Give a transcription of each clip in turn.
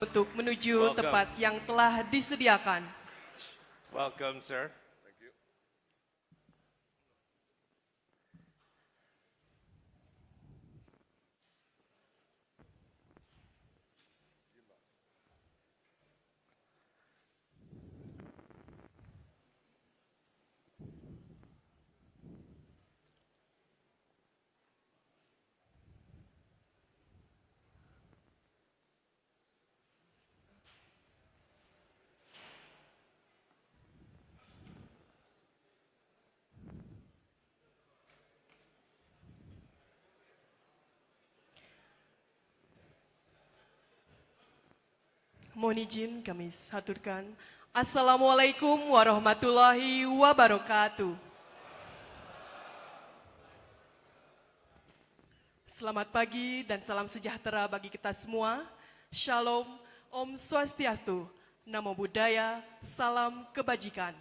untuk menuju tempat yang telah disediakan. Welcome, sir. Mohon izin kami haturkan. Assalamualaikum warahmatullahi wabarakatuh. Selamat pagi dan salam sejahtera bagi kita semua. Shalom, Om Swastiastu, Namo Buddhaya, salam kebajikan.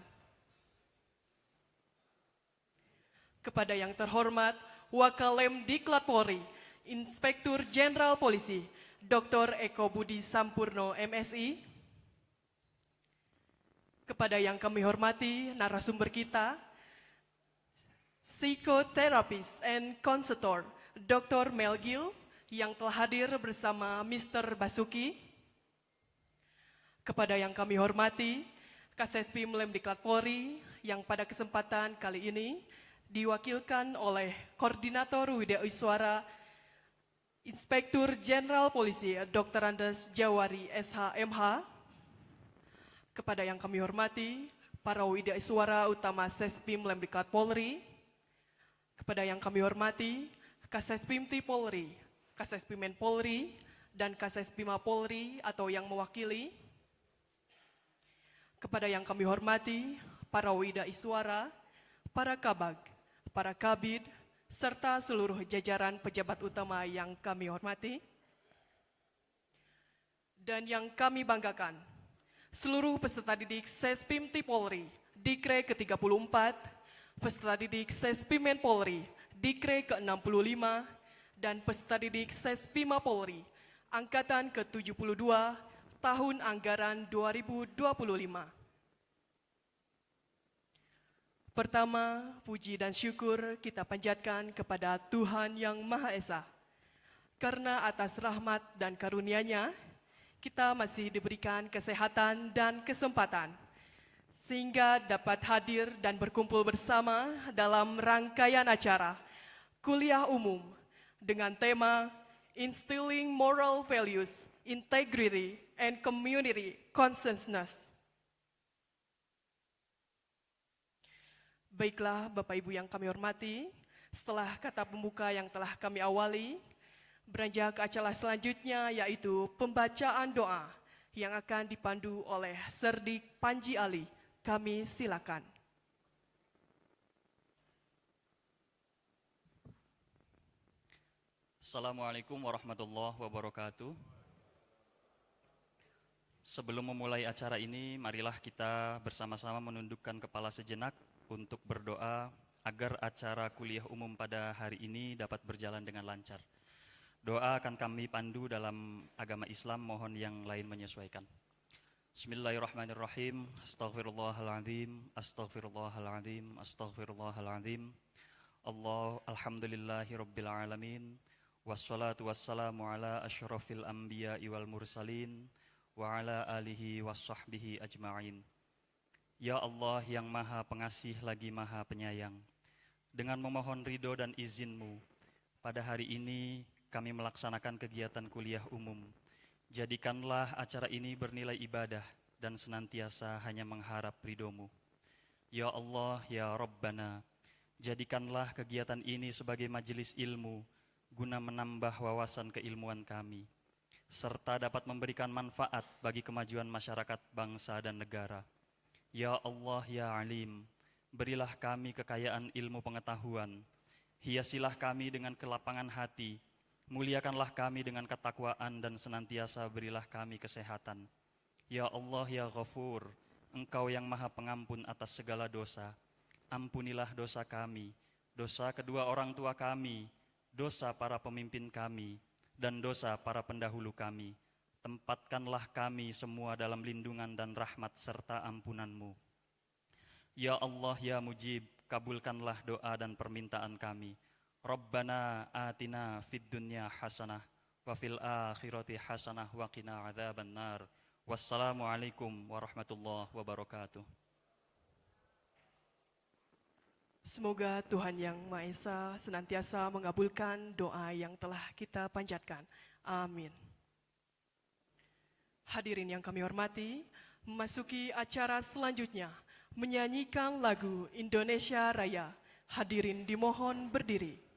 Kepada yang terhormat Wakalem Diklat Polri, Inspektur Jenderal Polisi, Dr. Eko Budi Sampurno MSI. Kepada yang kami hormati narasumber kita, Psychotherapist and Consultor Dr. MEL GILL yang telah hadir bersama Mr. Basuki. Kepada yang kami hormati Kasespim Lemdiklat Polri yang pada kesempatan kali ini diwakilkan oleh Koordinator Widewiswara Inspektur Jenderal Polisi Dr. Andes Jawari SHMH. Kepada yang kami hormati para widewiswara utama Sespim Lemdiklat Polri. Kepada yang kami hormati Kasespim Ti Polri, Kasespimen Polri, dan Kasespima Polri atau yang mewakili. Kepada yang kami hormati para widewiswara, para kabag, para kabid, serta seluruh jajaran pejabat utama yang kami hormati. Dan yang kami banggakan, seluruh peserta didik Sespim Ti Polri, Dikre ke-34, peserta didik Sespimen Polri, Dikre ke-65, dan peserta didik Sespima Polri, Angkatan ke-72, tahun anggaran 2025. Pertama, puji dan syukur kita panjatkan kepada Tuhan Yang Maha Esa. Karena atas rahmat dan karunia-Nya, kita masih diberikan kesehatan dan kesempatan, sehingga dapat hadir dan berkumpul bersama dalam rangkaian acara Kuliah Umum dengan tema Instilling Moral Values, Integrity, and Community Consciousness. Baiklah Bapak Ibu yang kami hormati, setelah kata pembuka yang telah kami awali, beranjak ke acara selanjutnya yaitu pembacaan doa yang akan dipandu oleh Serdik Panji Ali. Kami silakan. Assalamualaikum warahmatullahi wabarakatuh. Sebelum memulai acara ini, marilah kita bersama-sama menundukkan kepala sejenak untuk berdoa agar acara kuliah umum pada hari ini dapat berjalan dengan lancar. Doa akan kami pandu dalam agama Islam, mohon yang lain menyesuaikan. Bismillahirrahmanirrahim. Astaghfirullahaladzim, astaghfirullahaladzim, astaghfirullahaladzim. Alhamdulillahi rabbil alamin. Wassalatu wassalamu ala asyrafil anbiya'i wal mursalin wa ala alihi wassahbihi ajma'in. Ya Allah yang maha pengasih lagi maha penyayang, dengan memohon ridho dan izin-Mu, pada hari ini kami melaksanakan kegiatan kuliah umum. Jadikanlah acara ini bernilai ibadah dan senantiasa hanya mengharap ridho-Mu. Ya Allah, ya Rabbana, jadikanlah kegiatan ini sebagai majelis ilmu, guna menambah wawasan keilmuan kami, serta dapat memberikan manfaat bagi kemajuan masyarakat, bangsa, dan negara. Ya Allah, ya Alim, berilah kami kekayaan ilmu pengetahuan, hiasilah kami dengan kelapangan hati, muliakanlah kami dengan ketakwaan, dan senantiasa berilah kami kesehatan. Ya Allah, ya Ghafur, Engkau yang maha pengampun atas segala dosa, ampunilah dosa kami, dosa kedua orang tua kami, dosa para pemimpin kami, dan dosa para pendahulu kami. tempatkanlah kami semua dalam lindungan dan rahmat serta ampunan-Mu. Ya Allah, ya Mujib, kabulkanlah doa dan permintaan kami. Rabbana atina fid dunya hasanah wa fil akhirati hasanah wa qina adzabannar. Wassalamualaikum warahmatullahi wabarakatuh. Semoga Tuhan Yang Maha Esa senantiasa mengabulkan doa yang telah kita panjatkan. Amin. Hadirin yang kami hormati, memasuki acara selanjutnya, menyanyikan lagu Indonesia Raya. Hadirin dimohon berdiri.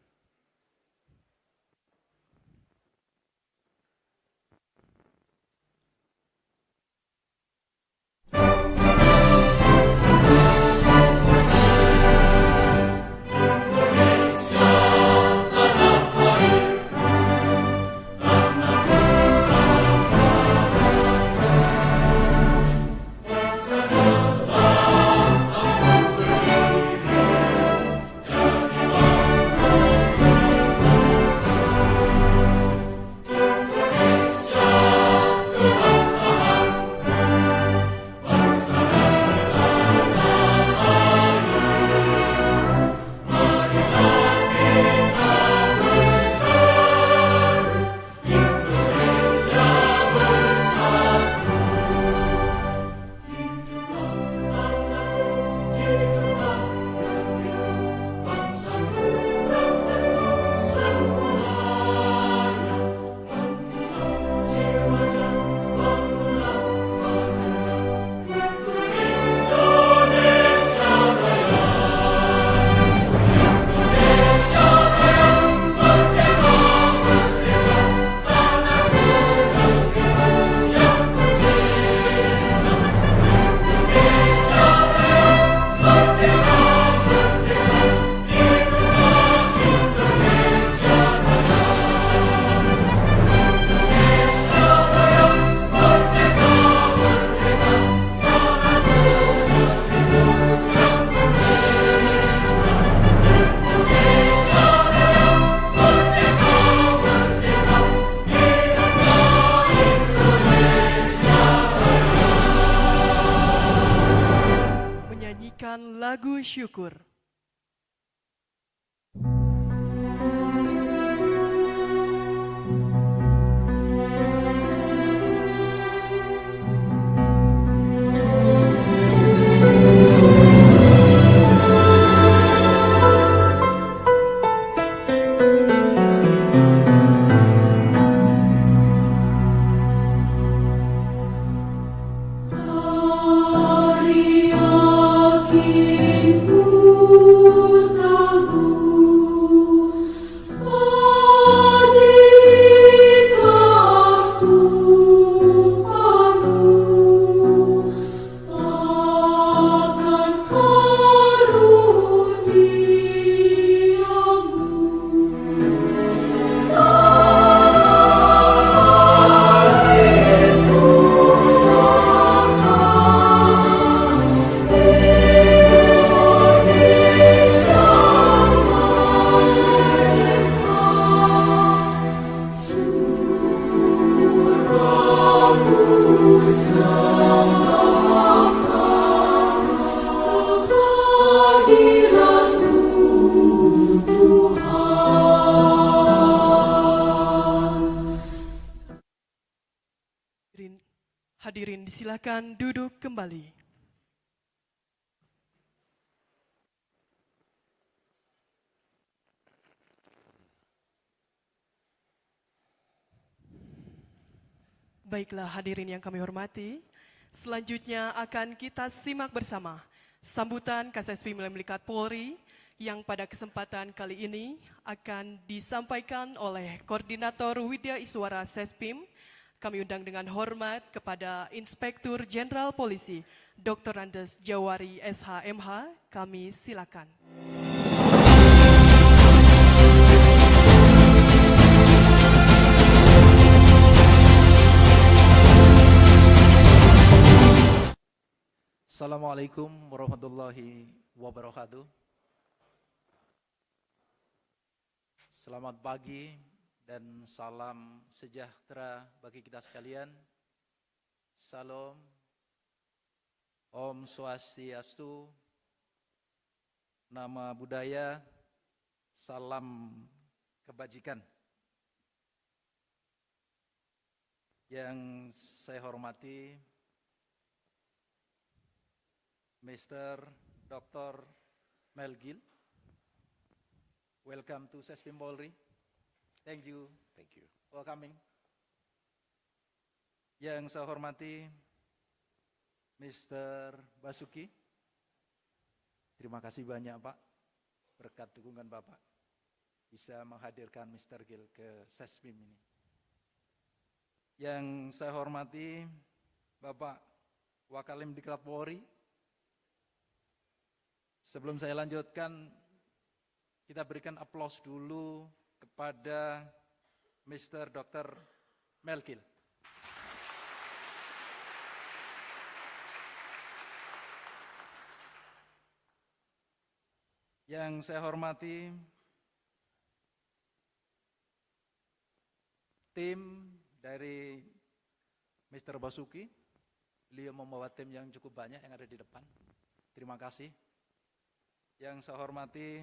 Lagu syukur. Hadirin disilakan duduk kembali. Baiklah hadirin yang kami hormati, selanjutnya akan kita simak bersama sambutan KSSP Melikat Polri yang pada kesempatan kali ini akan disampaikan oleh Koordinator Widya Iswara Sespim. Kami undang dengan hormat kepada Inspektur Jenderal Polisi Dr. Andes Jawari SHMH, kami silakan. Assalamualaikum warahmatullahi wabarakatuh. Selamat pagi dan salam sejahtera bagi kita sekalian. Salam, Om Swastiastu, Nama Budaya, salam kebajikan. Yang saya hormati Mr. Dr. MEL GILL. Welcome to Sespim Polri. Thank you Thank you. for coming. Yang saya hormati Mr. Basuki. Terima kasih banyak Pak, berkat dukungan Bapak bisa menghadirkan Mr. GILL ke Sespim ini. Yang saya hormati Bapak Wakalim Diklat Polri. Sebelum saya lanjutkan, kita berikan aplaus dulu kepada Mr. Dr. MEL GILL. Yang saya hormati tim dari Mr. Basuki. Beliau membawa tim yang cukup banyak yang ada di depan. Terima kasih. Yang saya hormati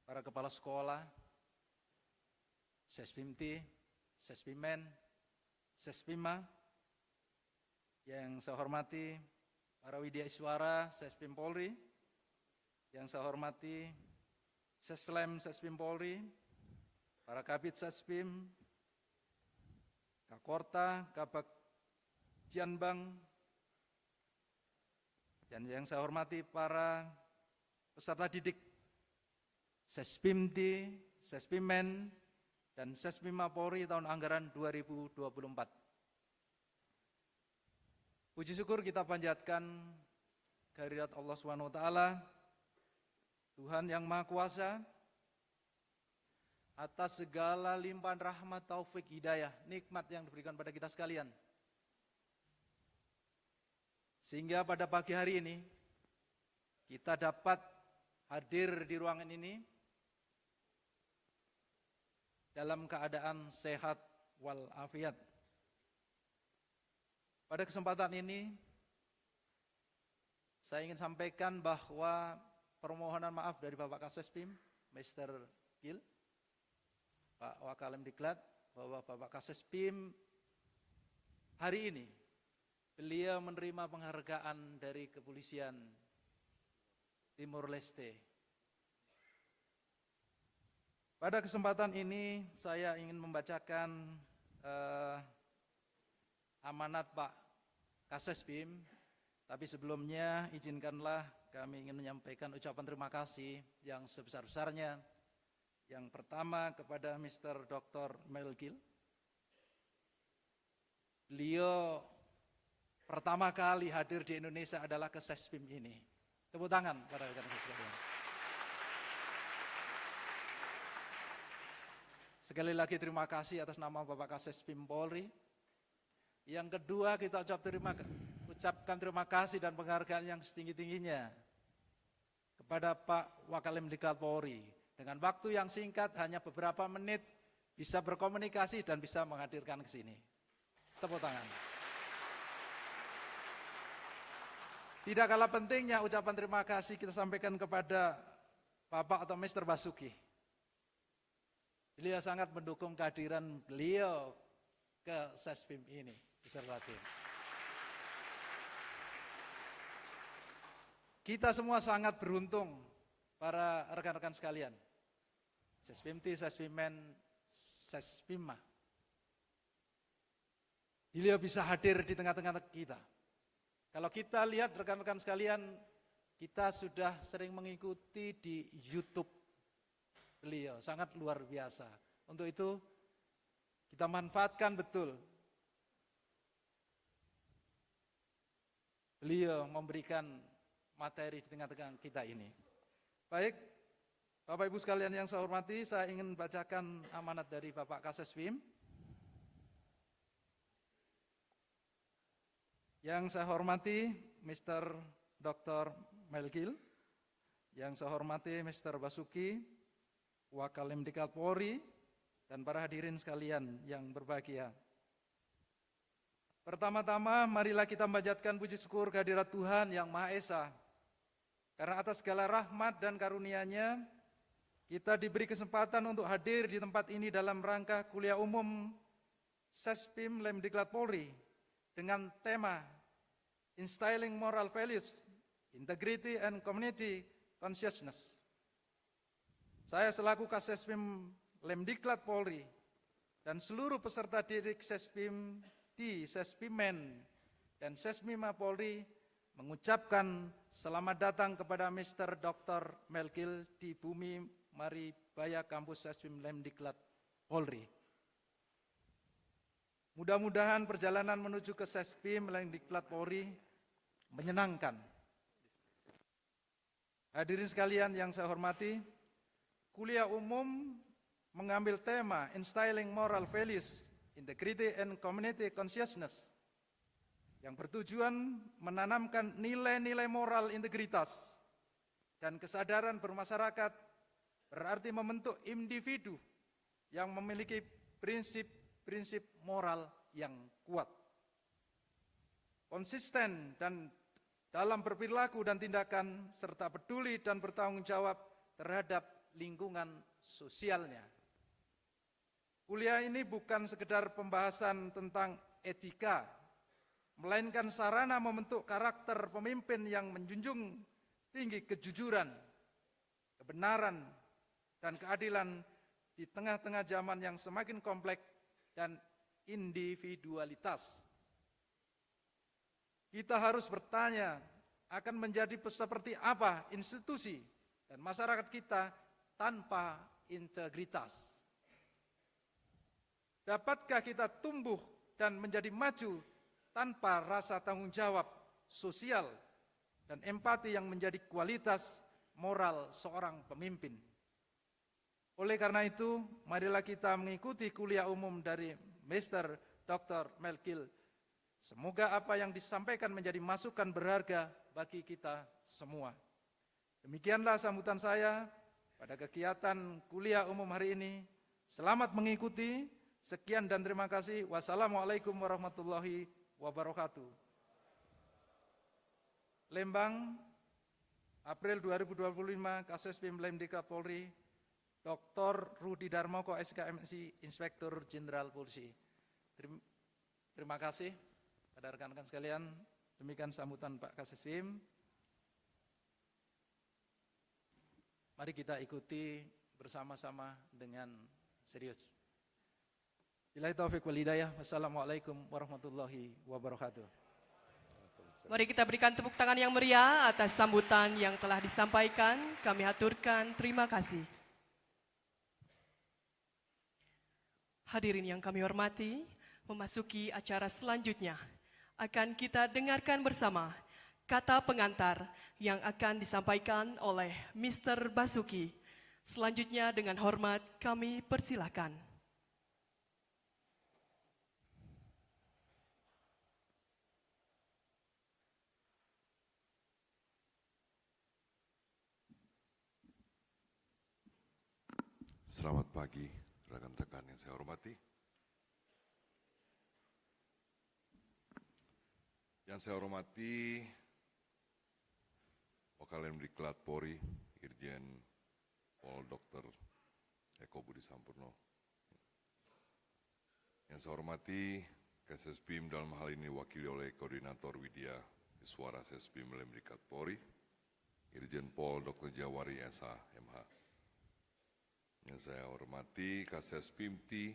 para kepala sekolah, Sespimti, Sespimen, Sespima. Yang saya hormati para widya iswara Sespim Polri. Yang saya hormati Seslem Sespim Polri, para kabit Sespim, Kakorta, Kabak Jianbang, dan yang saya hormati para peserta didik Sespimti, Sespimen, dan Sespima Polri tahun anggaran 2024. Puji syukur kita panjatkan kehadirat Allah SWT, Tuhan yang Maha Kuasa, atas segala limpahan rahmat, taufik, hidayah, nikmat yang diberikan pada kita sekalian. Sehingga pada pagi hari ini, kita dapat hadir di ruangan ini dalam keadaan sehat walafiat. Pada kesempatan ini, saya ingin sampaikan bahwa permohonan maaf dari Bapak Kasespim, Mr. GILL, Pak Wakalim Diklat, bahwa Bapak Kasespim hari ini beliau menerima penghargaan dari Kepolisian Timur Leste. Pada kesempatan ini saya ingin membacakan amanat Pak Kasespim, tapi sebelumnya izinkanlah kami ingin menyampaikan ucapan terima kasih yang sebesar-besarnya. Yang pertama kepada Mr. Dr. MEL GILL. Beliau pertama kali hadir di Indonesia adalah ke Sespim ini. Tepuk tangan pada rekan-rekan sekalian. Sekali lagi terima kasih atas nama Bapak Kasespim Polri. Yang kedua kita ucapkan terima kasih dan penghargaan yang setinggi-tingginya kepada Pak Wakalim Diklat Polri. Dengan waktu yang singkat, hanya beberapa menit, bisa berkomunikasi dan bisa menghadirkan ke sini. Tepuk tangan. Tidak kalah pentingnya ucapan terima kasih kita sampaikan kepada Bapak atau Mr. Basuki. Beliau sangat mendukung kehadiran beliau ke Sespim ini beserta tim. Kita semua sangat beruntung, para rekan-rekan sekalian. Sespimti, Sespimen, Sespima. Beliau bisa hadir di tengah-tengah kita. Kalau kita lihat rekan-rekan sekalian, kita sudah sering mengikuti di YouTube beliau, sangat luar biasa. Untuk itu kita manfaatkan betul. Beliau memberikan materi di tengah-tengah kita ini. Baik, Bapak Ibu sekalian yang saya hormati, saya ingin bacakan amanat dari Bapak Kasespim. Yang saya hormati Mr. Dr. MEL GILL, yang saya hormati Mr. Basuki, Wakalemdiklat Polri, dan para hadirin sekalian yang berbahagia. Pertama-tama, marilah kita memanjatkan puji syukur kehadirat Tuhan yang Maha Esa. Karena atas segala rahmat dan karunia-Nya, kita diberi kesempatan untuk hadir di tempat ini dalam rangka kuliah umum Sespim Lemdiklat Polri dengan tema Instilling Moral Values, Integrity and Community Consciousness. Saya selaku Kasespim Lemdiklat Polri dan seluruh peserta didik Sespim di Sespimen dan Sesmima Polri mengucapkan selamat datang kepada Mr. Dr. MEL GILL di Bumi Maribaya Kampus Sespim Lemdiklat Polri. Mudah-mudahan perjalanan menuju ke Sespim Lemdiklat Polri menyenangkan. Hadirin sekalian yang saya hormati, kuliah umum mengambil tema Instilling Moral Values, Integrity and Community Consciousness yang bertujuan menanamkan nilai-nilai moral integritas dan kesadaran bermasyarakat, berarti membentuk individu yang memiliki prinsip-prinsip moral yang kuat, konsisten dan dalam berperilaku dan tindakan, serta peduli dan bertanggung jawab terhadap lingkungan sosialnya. Kuliah ini bukan sekedar pembahasan tentang etika, melainkan sarana membentuk karakter pemimpin yang menjunjung tinggi kejujuran, kebenaran, dan keadilan di tengah-tengah zaman yang semakin kompleks dan individualitas. Kita harus bertanya, akan menjadi seperti apa institusi dan masyarakat kita tanpa integritas? Dapatkah kita tumbuh dan menjadi maju tanpa rasa tanggung jawab sosial dan empati yang menjadi kualitas moral seorang pemimpin? Oleh karena itu, marilah kita mengikuti kuliah umum dari Mr. Dr. MEL GILL. Semoga apa yang disampaikan menjadi masukan berharga bagi kita semua. Demikianlah sambutan saya pada kegiatan kuliah umum hari ini. Selamat mengikuti. Sekian dan terima kasih. Wassalamualaikum warahmatullahi wabarakatuh. Lembang, April 2025, Kasespim Lemdiklat Polri, Dr. Rudi Darmoko, SKMSI, Inspektur Jenderal Polisi. Terima kasih pada rekan-rekan sekalian. Demikian sambutan Pak Kasespim. Mari kita ikuti bersama-sama dengan serius. Billahi taufiq wal hidayah. Wassalamualaikum warahmatullahi wabarakatuh. Mari kita berikan tepuk tangan yang meriah atas sambutan yang telah disampaikan. Kami haturkan terima kasih. Hadirin yang kami hormati, memasuki acara selanjutnya akan kita dengarkan bersama kata pengantar yang akan disampaikan oleh Mr. Basuki. Selanjutnya dengan hormat kami persilakan. Selamat pagi, rekan-rekan yang saya hormati. Yang saya hormati, Wakil Lemdiklat Polri, Irjen Pol Dr. Eko Budi Sampurno. Yang saya hormati, Kasespim dalam hal ini wakili oleh Koordinator Widya Iswara Sespim Lemdiklat Polri, Irjen Pol Dr. Jawari SH MH. Yang saya hormati Kasespim T,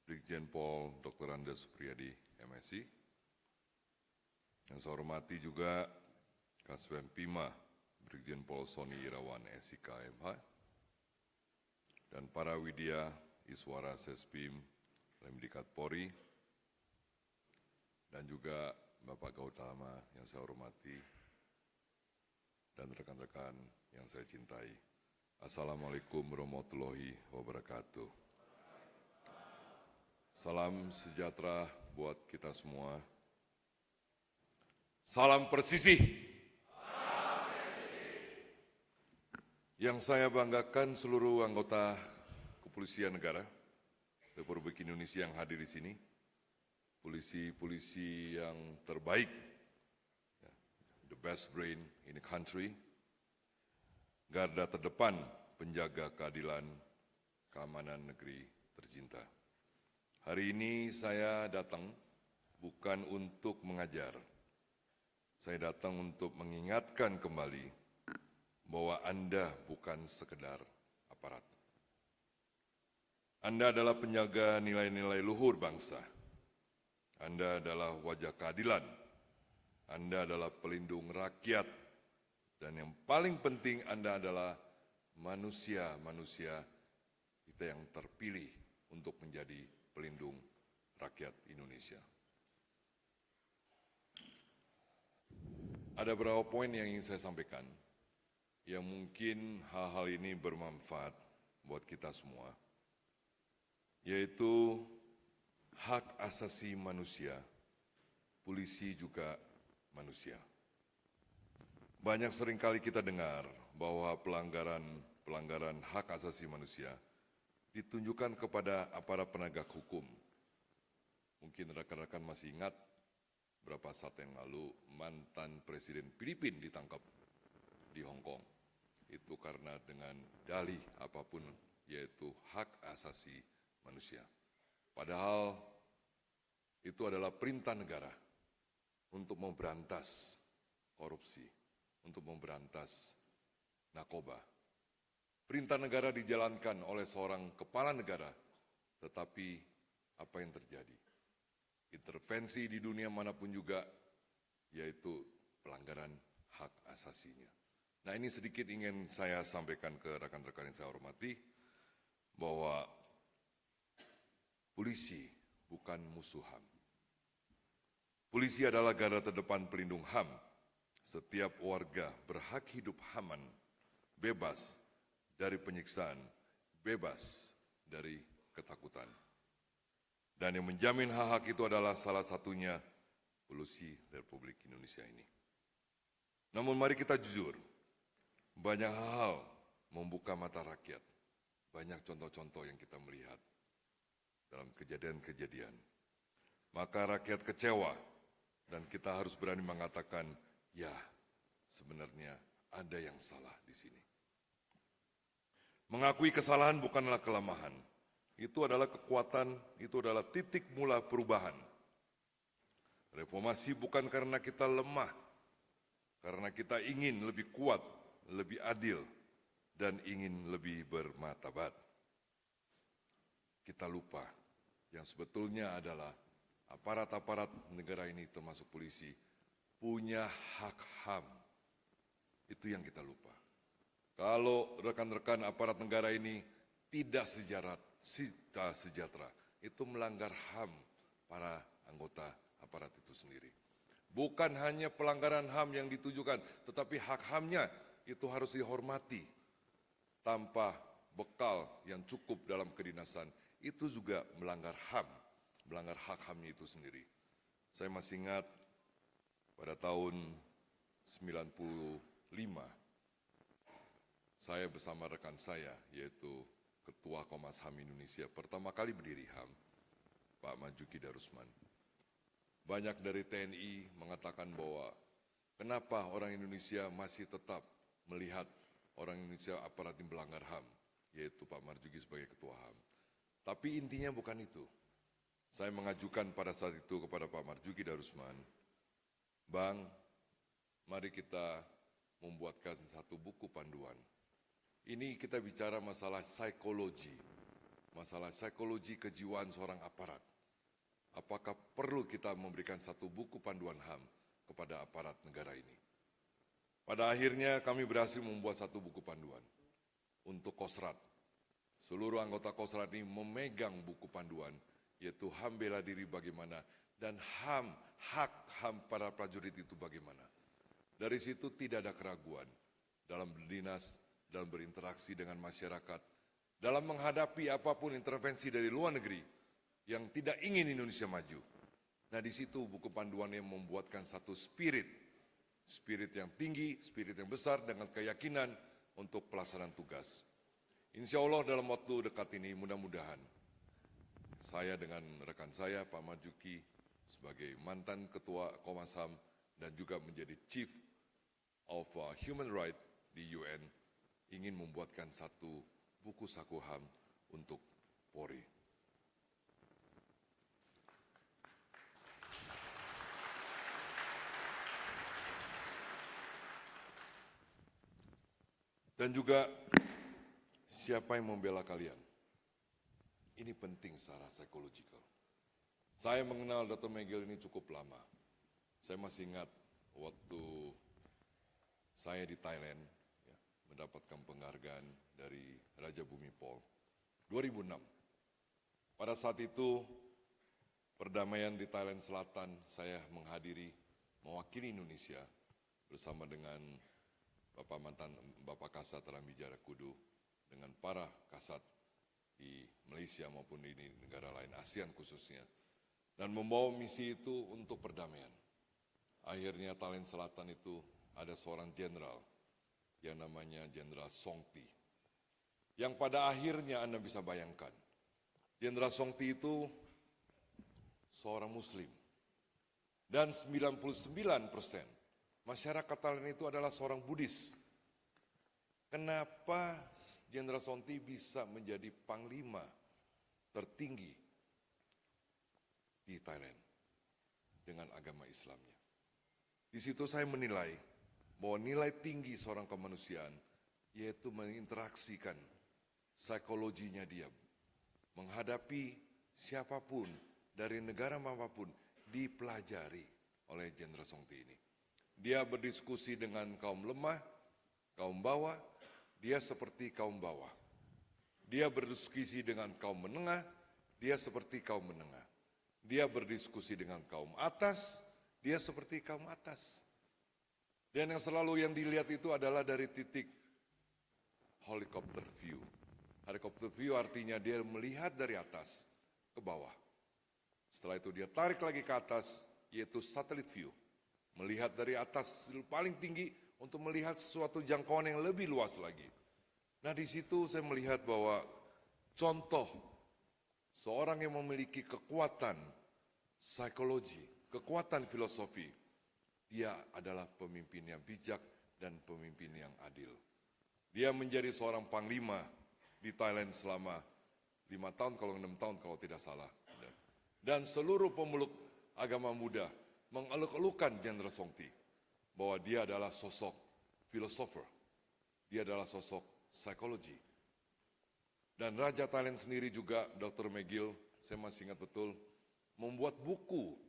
Brigjen Pol Dr. Anda Supriyadi MSI. Yang saya hormati juga Kaswem Pima, Brigjen Pol Sony Irawan SIK MH. Dan para Widya Iswara Sespim Lemdiklat Polri. Dan juga Bapak Gautama yang saya hormati dan rekan-rekan yang saya cintai. Assalamualaikum warahmatullahi wabarakatuh. Salam sejahtera buat kita semua. Salam persisih. Yang saya banggakan seluruh anggota Kepolisian Negara Republik Indonesia yang hadir di sini, polisi-polisi yang terbaik, the best brain in the country, garda terdepan penjaga keadilan, keamanan negeri tercinta. Hari ini saya datang bukan untuk mengajar, saya datang untuk mengingatkan kembali bahwa Anda bukan sekedar aparat. Anda adalah penjaga nilai-nilai luhur bangsa. Anda adalah wajah keadilan. Anda adalah pelindung rakyat. Dan yang paling penting, Anda adalah manusia-manusia kita yang terpilih untuk menjadi pelindung rakyat Indonesia. Ada beberapa poin yang ingin saya sampaikan, yang mungkin hal-hal ini bermanfaat buat kita semua, yaitu hak asasi manusia, polisi juga manusia. Banyak seringkali kita dengar bahwa pelanggaran hak asasi manusia ditunjukkan kepada aparat penegak hukum. Mungkin rekan-rekan masih ingat beberapa saat yang lalu mantan Presiden Filipina ditangkap di Hong Kong. Itu karena dengan dalih apapun, yaitu hak asasi manusia. Padahal itu adalah perintah negara untuk memberantas korupsi, untuk memberantas narkoba. Perintah negara dijalankan oleh seorang kepala negara, tetapi apa yang terjadi? Intervensi di dunia manapun juga, yaitu pelanggaran hak asasinya. Nah, ini sedikit ingin saya sampaikan ke rekan-rekan yang saya hormati, bahwa polisi bukan musuh HAM. Polisi adalah garda terdepan pelindung HAM. Setiap warga berhak hidup aman, bebas dari penyiksaan, bebas dari ketakutan. Dan yang menjamin hak-hak itu adalah salah satunya polisi Republik Indonesia ini. Namun mari kita jujur, banyak hal membuka mata rakyat. Banyak contoh-contoh yang kita melihat dalam kejadian-kejadian. Maka rakyat kecewa dan kita harus berani mengatakan, ya sebenarnya ada yang salah di sini. Mengakui kesalahan bukanlah kelemahan. Itu adalah kekuatan, itu adalah titik mula perubahan. Reformasi bukan karena kita lemah, karena kita ingin lebih kuat, lebih adil, dan ingin lebih bermartabat. Kita lupa yang sebetulnya adalah aparat-aparat negara ini termasuk polisi punya hak HAM. Itu yang kita lupa. Kalau rekan-rekan aparat negara ini tidak sejahtera, itu melanggar HAM para anggota aparat itu sendiri. Bukan hanya pelanggaran HAM yang ditujukan, tetapi hak HAM-nya itu harus dihormati. Tanpa bekal yang cukup dalam kedinasan, itu juga melanggar HAM, melanggar hak HAM-nya itu sendiri. Saya masih ingat pada tahun 95, saya bersama rekan saya, yaitu Ketua Komnas HAM Indonesia, pertama kali berdiri HAM, Pak Marzuki Darusman. Banyak dari TNI mengatakan bahwa kenapa orang Indonesia masih tetap melihat orang Indonesia aparat yang melanggar HAM, yaitu Pak Marzuki sebagai Ketua HAM. Tapi intinya bukan itu. Saya mengajukan pada saat itu kepada Pak Marzuki Darusman, Bang, mari kita membuatkan satu buku panduan. Ini kita bicara masalah psikologi kejiwaan seorang aparat. Apakah perlu kita memberikan satu buku panduan HAM kepada aparat negara ini? Pada akhirnya kami berhasil membuat satu buku panduan untuk Kostrat. Seluruh anggota Kostrat ini memegang buku panduan, yaitu HAM bela diri bagaimana, dan hak HAM para prajurit itu bagaimana. Dari situ tidak ada keraguan dalam berdinas, dalam berinteraksi dengan masyarakat, dalam menghadapi apapun intervensi dari luar negeri yang tidak ingin Indonesia maju. Nah, di situ buku panduan yang membuatkan satu spirit yang tinggi, spirit yang besar dengan keyakinan untuk pelaksanaan tugas. Insya Allah dalam waktu dekat ini mudah-mudahan saya dengan rekan saya Pak Marjuki sebagai mantan Ketua Komnas HAM dan juga menjadi Chief of Human Rights di UN ingin membuatkan satu buku saku HAM untuk Polri. Dan juga siapa yang membela kalian? Ini penting secara psikologikal. Saya mengenal Dr. MEL GILL ini cukup lama. Saya masih ingat waktu saya di Thailand ya, mendapatkan penghargaan dari Raja Bhumipol 2006. Pada saat itu perdamaian di Thailand Selatan saya menghadiri mewakili Indonesia bersama dengan Bapak Kasat Ramijara Kudu dengan para kasat di Malaysia maupun di negara lain, ASEAN khususnya, dan membawa misi itu untuk perdamaian. Akhirnya Thailand Selatan itu ada seorang jenderal yang namanya Jenderal Songthy, yang pada akhirnya Anda bisa bayangkan, Jenderal Songthy itu seorang Muslim, dan 99% masyarakat Thailand itu adalah seorang Buddhis. Kenapa Jenderal Songthy bisa menjadi panglima tertinggi di Thailand dengan agama Islamnya? Di situ saya menilai bahwa nilai tinggi seorang kemanusiaan yaitu menginteraksikan psikologinya dia menghadapi siapapun dari negara manapun dipelajari oleh Jenderal Songthy ini. Dia berdiskusi dengan kaum lemah, kaum bawah, dia seperti kaum bawah. Dia berdiskusi dengan kaum menengah, dia seperti kaum menengah. Dia berdiskusi dengan kaum atas, dia seperti kaum atas. Dan yang selalu yang dilihat itu adalah dari titik helicopter view. Helicopter view artinya dia melihat dari atas ke bawah. Setelah itu dia tarik lagi ke atas, yaitu satellite view. Melihat dari atas paling tinggi untuk melihat sesuatu jangkauan yang lebih luas lagi. Nah di situ saya melihat bahwa contoh seorang yang memiliki kekuatan psikologi, kekuatan filosofi, dia adalah pemimpin yang bijak dan pemimpin yang adil. Dia menjadi seorang panglima di Thailand selama 5 tahun, kalau 6 tahun kalau tidak salah. Dan seluruh pemeluk agama muda mengeluk-elukan Jenderal Songthy bahwa dia adalah sosok filosofer, dia adalah sosok psikologi. Dan Raja Thailand sendiri juga, Dr. MEL GILL, saya masih ingat betul, membuat buku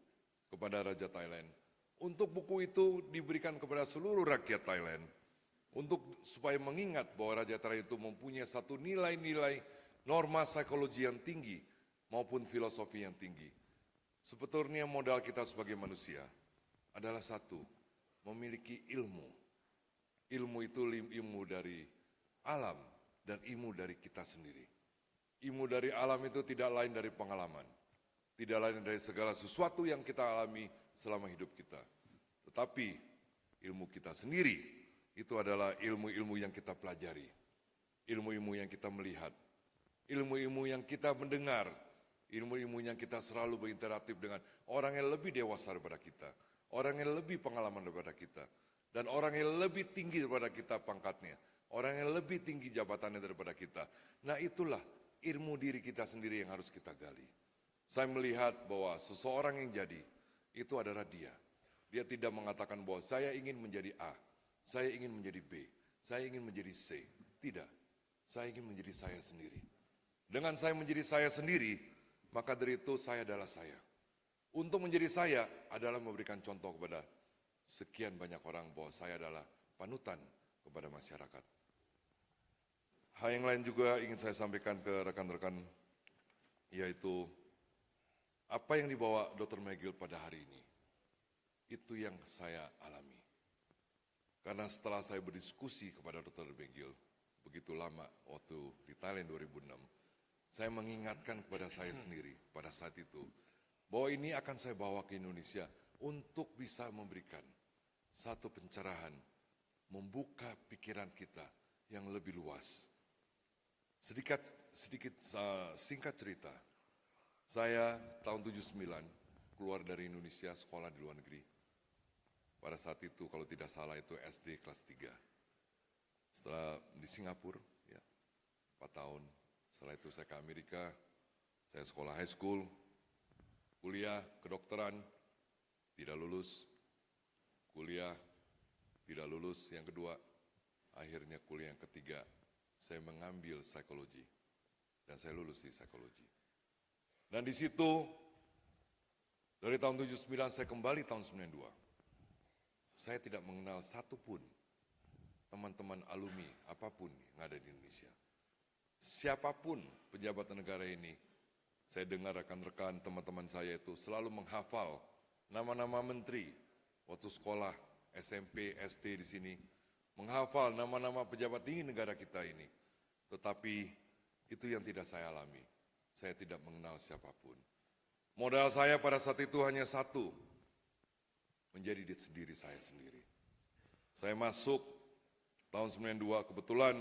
kepada Raja Thailand. Untuk buku itu diberikan kepada seluruh rakyat Thailand, supaya mengingat bahwa Raja Thailand itu mempunyai satu nilai-nilai norma psikologi yang tinggi maupun filosofi yang tinggi. Sebetulnya modal kita sebagai manusia adalah satu, memiliki ilmu. Ilmu itu ilmu dari alam dan ilmu dari kita sendiri. Ilmu dari alam itu tidak lain dari pengalaman. Tidak lain dari segala sesuatu yang kita alami selama hidup kita. Tetapi ilmu kita sendiri itu adalah ilmu-ilmu yang kita pelajari. Ilmu-ilmu yang kita melihat. Ilmu-ilmu yang kita mendengar. Ilmu-ilmu yang kita selalu berinteraktif dengan orang yang lebih dewasa daripada kita, orang yang lebih pengalaman daripada kita, dan orang yang lebih tinggi daripada kita pangkatnya, orang yang lebih tinggi jabatannya daripada kita. Nah itulah ilmu diri kita sendiri yang harus kita gali. Saya melihat bahwa seseorang yang jadi, itu adalah dia. Dia tidak mengatakan bahwa saya ingin menjadi A, saya ingin menjadi B, saya ingin menjadi C. Tidak, saya ingin menjadi saya sendiri. Dengan saya menjadi saya sendiri, maka dari itu saya adalah saya. Untuk menjadi saya adalah memberikan contoh kepada sekian banyak orang bahwa saya adalah panutan kepada masyarakat. Hal yang lain juga ingin saya sampaikan ke rekan-rekan, yaitu apa yang dibawa Dr. MEL GILL pada hari ini, itu yang saya alami. Karena setelah saya berdiskusi kepada Dr. MEL GILL begitu lama waktu di Thailand 2006, saya mengingatkan kepada saya sendiri pada saat itu, bahwa ini akan saya bawa ke Indonesia untuk bisa memberikan satu pencerahan, membuka pikiran kita, yang lebih luas. Singkat cerita, saya tahun 79 keluar dari Indonesia sekolah di luar negeri. Pada saat itu kalau tidak salah itu SD kelas 3. Setelah di Singapura, ya, 4 tahun. Setelah itu saya ke Amerika, saya sekolah high school, kuliah kedokteran, tidak lulus. Kuliah tidak lulus, yang kedua, akhirnya kuliah yang ketiga, saya mengambil psikologi. Dan saya lulus di psikologi. Dan di situ, dari tahun 79 saya kembali tahun 92. Saya tidak mengenal satupun teman-teman alumni apapun yang ada di Indonesia. Siapapun pejabat negara ini, saya dengar rekan-rekan teman-teman saya itu selalu menghafal nama-nama menteri waktu sekolah SMP, SD di sini, menghafal nama-nama pejabat tinggi negara kita ini. Tetapi itu yang tidak saya alami. Saya tidak mengenal siapapun. Modal saya pada saat itu hanya satu, menjadi diri saya sendiri. Saya masuk tahun 92, kebetulan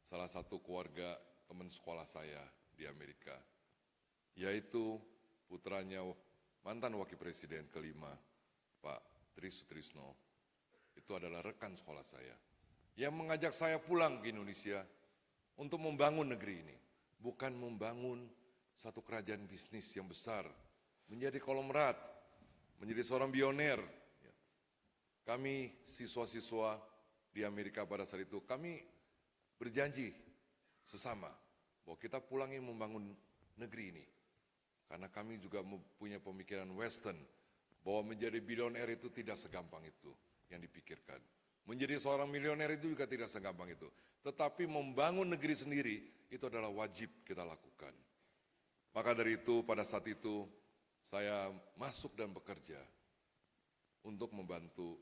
salah satu keluarga teman sekolah saya di Amerika, yaitu putranya mantan wakil presiden kelima, Pak Tri Sutrisno, itu adalah rekan sekolah saya, yang mengajak saya pulang ke Indonesia untuk membangun negeri ini. Bukan membangun satu kerajaan bisnis yang besar, menjadi konglomerat, menjadi seorang pioner. Kami siswa-siswa di Amerika pada saat itu, kami berjanji sesama bahwa kita pulang ingin membangun negeri ini. Karena kami juga punya pemikiran Western, bahwa menjadi bilioner itu tidak segampang itu yang dipikirkan. Menjadi seorang milioner itu juga tidak segampang itu. Tetapi membangun negeri sendiri itu adalah wajib kita lakukan. Maka dari itu pada saat itu saya masuk dan bekerja untuk membantu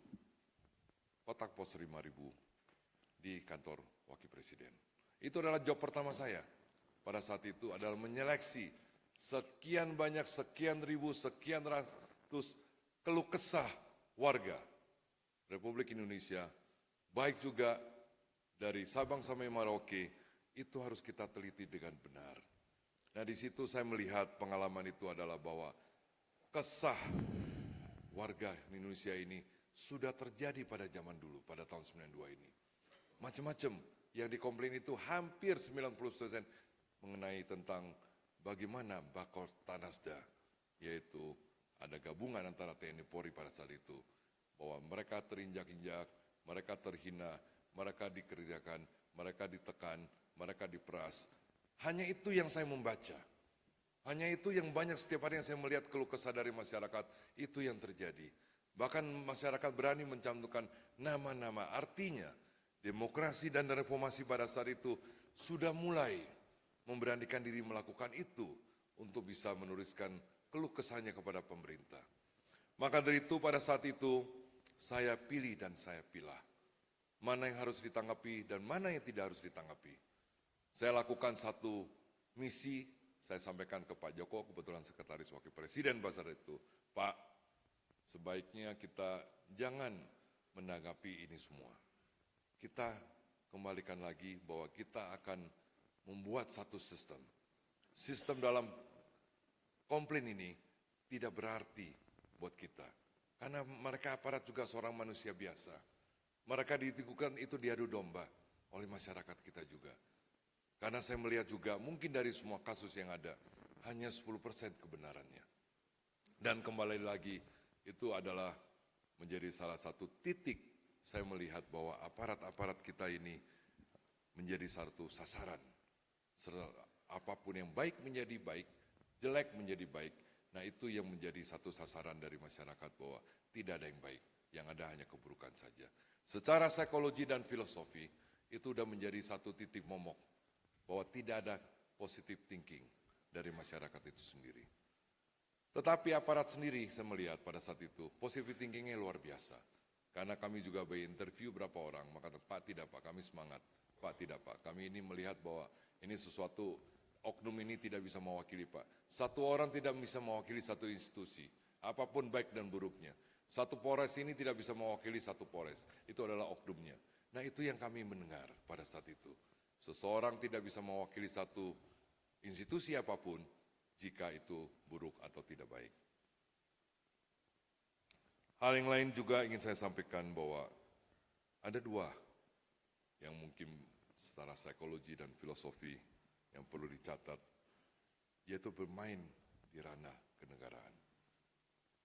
kotak pos 5.000 di kantor wakil presiden. Itu adalah job pertama saya pada saat itu, adalah menyeleksi sekian banyak, sekian ribu, sekian ratus keluh kesah warga Republik Indonesia, baik juga dari Sabang sampai Merauke, itu harus kita teliti dengan benar. Nah di situ saya melihat pengalaman itu adalah bahwa kesah warga Indonesia ini sudah terjadi pada zaman dulu, pada tahun 92 ini. Macam-macam yang dikomplain itu hampir 90% mengenai tentang bagaimana bakor Tanasda, yaitu ada gabungan antara TNI Polri pada saat itu, bahwa mereka terinjak-injak, mereka terhina, mereka dikerjakan, mereka ditekan, mereka diperas. Hanya itu yang saya membaca. Hanya itu yang banyak setiap hari yang saya melihat keluh kesah dari masyarakat, itu yang terjadi. Bahkan masyarakat berani mencantumkan nama-nama, artinya demokrasi dan reformasi pada saat itu sudah mulai memberanikan diri melakukan itu untuk bisa menuliskan keluh kesahnya kepada pemerintah. Maka dari itu pada saat itu saya pilih dan saya pilah. Mana yang harus ditanggapi dan mana yang tidak harus ditanggapi. Saya lakukan satu misi, saya sampaikan ke Pak Joko, kebetulan Sekretaris Wakil Presiden pada saat itu. Pak, sebaiknya kita jangan menanggapi ini semua. Kita kembalikan lagi bahwa kita akan membuat satu sistem. Sistem dalam komplain ini tidak berarti buat kita. Karena mereka aparat juga seorang manusia biasa. Mereka ditikukan itu diadu domba oleh masyarakat kita juga. Karena saya melihat juga mungkin dari semua kasus yang ada, hanya 10% kebenarannya. Dan kembali lagi, itu adalah menjadi salah satu titik saya melihat bahwa aparat-aparat kita ini menjadi satu sasaran. Apapun yang baik menjadi baik, jelek menjadi baik. Nah itu yang menjadi satu sasaran dari masyarakat bahwa tidak ada yang baik, yang ada hanya keburukan saja. Secara psikologi dan filosofi, itu sudah menjadi satu titik momok, bahwa tidak ada positive thinking dari masyarakat itu sendiri. Tetapi aparat sendiri saya melihat pada saat itu, positive thinkingnya luar biasa. Karena kami juga interview berapa orang, maka Pak tidak Pak, kami semangat. Pak tidak Pak, kami ini melihat bahwa ini sesuatu, oknum ini tidak bisa mewakili Pak. Satu orang tidak bisa mewakili satu institusi, apapun baik dan buruknya. Satu Polres ini tidak bisa mewakili satu Polres, itu adalah oknumnya. Nah itu yang kami mendengar pada saat itu. Seseorang tidak bisa mewakili satu institusi apapun jika itu buruk atau tidak baik. Hal yang lain juga ingin saya sampaikan bahwa ada dua yang mungkin secara psikologi dan filosofi yang perlu dicatat, yaitu bermain di ranah kenegaraan.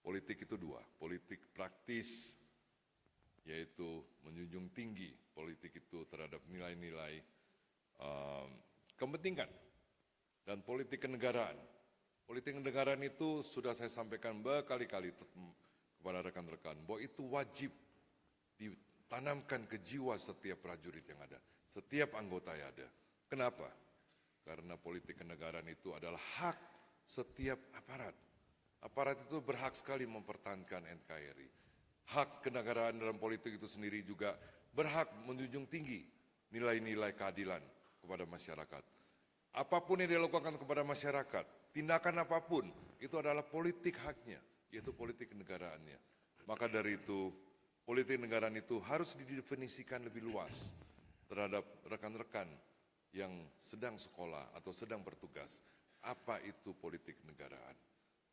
Politik itu dua, politik praktis, yaitu menjunjung tinggi politik itu terhadap nilai-nilai kepentingan, dan politik kenegaraan. Politik kenegaraan itu sudah saya sampaikan berkali-kali kepada rekan-rekan, bahwa itu wajib ditanamkan ke jiwa setiap prajurit yang ada, setiap anggota yang ada. Kenapa? Karena politik kenegaraan itu adalah hak setiap aparat. Aparat itu berhak sekali mempertahankan NKRI. Hak kenegaraan dalam politik itu sendiri juga berhak menjunjung tinggi nilai-nilai keadilan kepada masyarakat. Apapun yang dilakukan kepada masyarakat, tindakan apapun, itu adalah politik haknya, yaitu politik kenegaraannya. Maka dari itu, politik negaraan itu harus didefinisikan lebih luas terhadap rekan-rekan yang sedang sekolah atau sedang bertugas. Apa itu politik negaraan?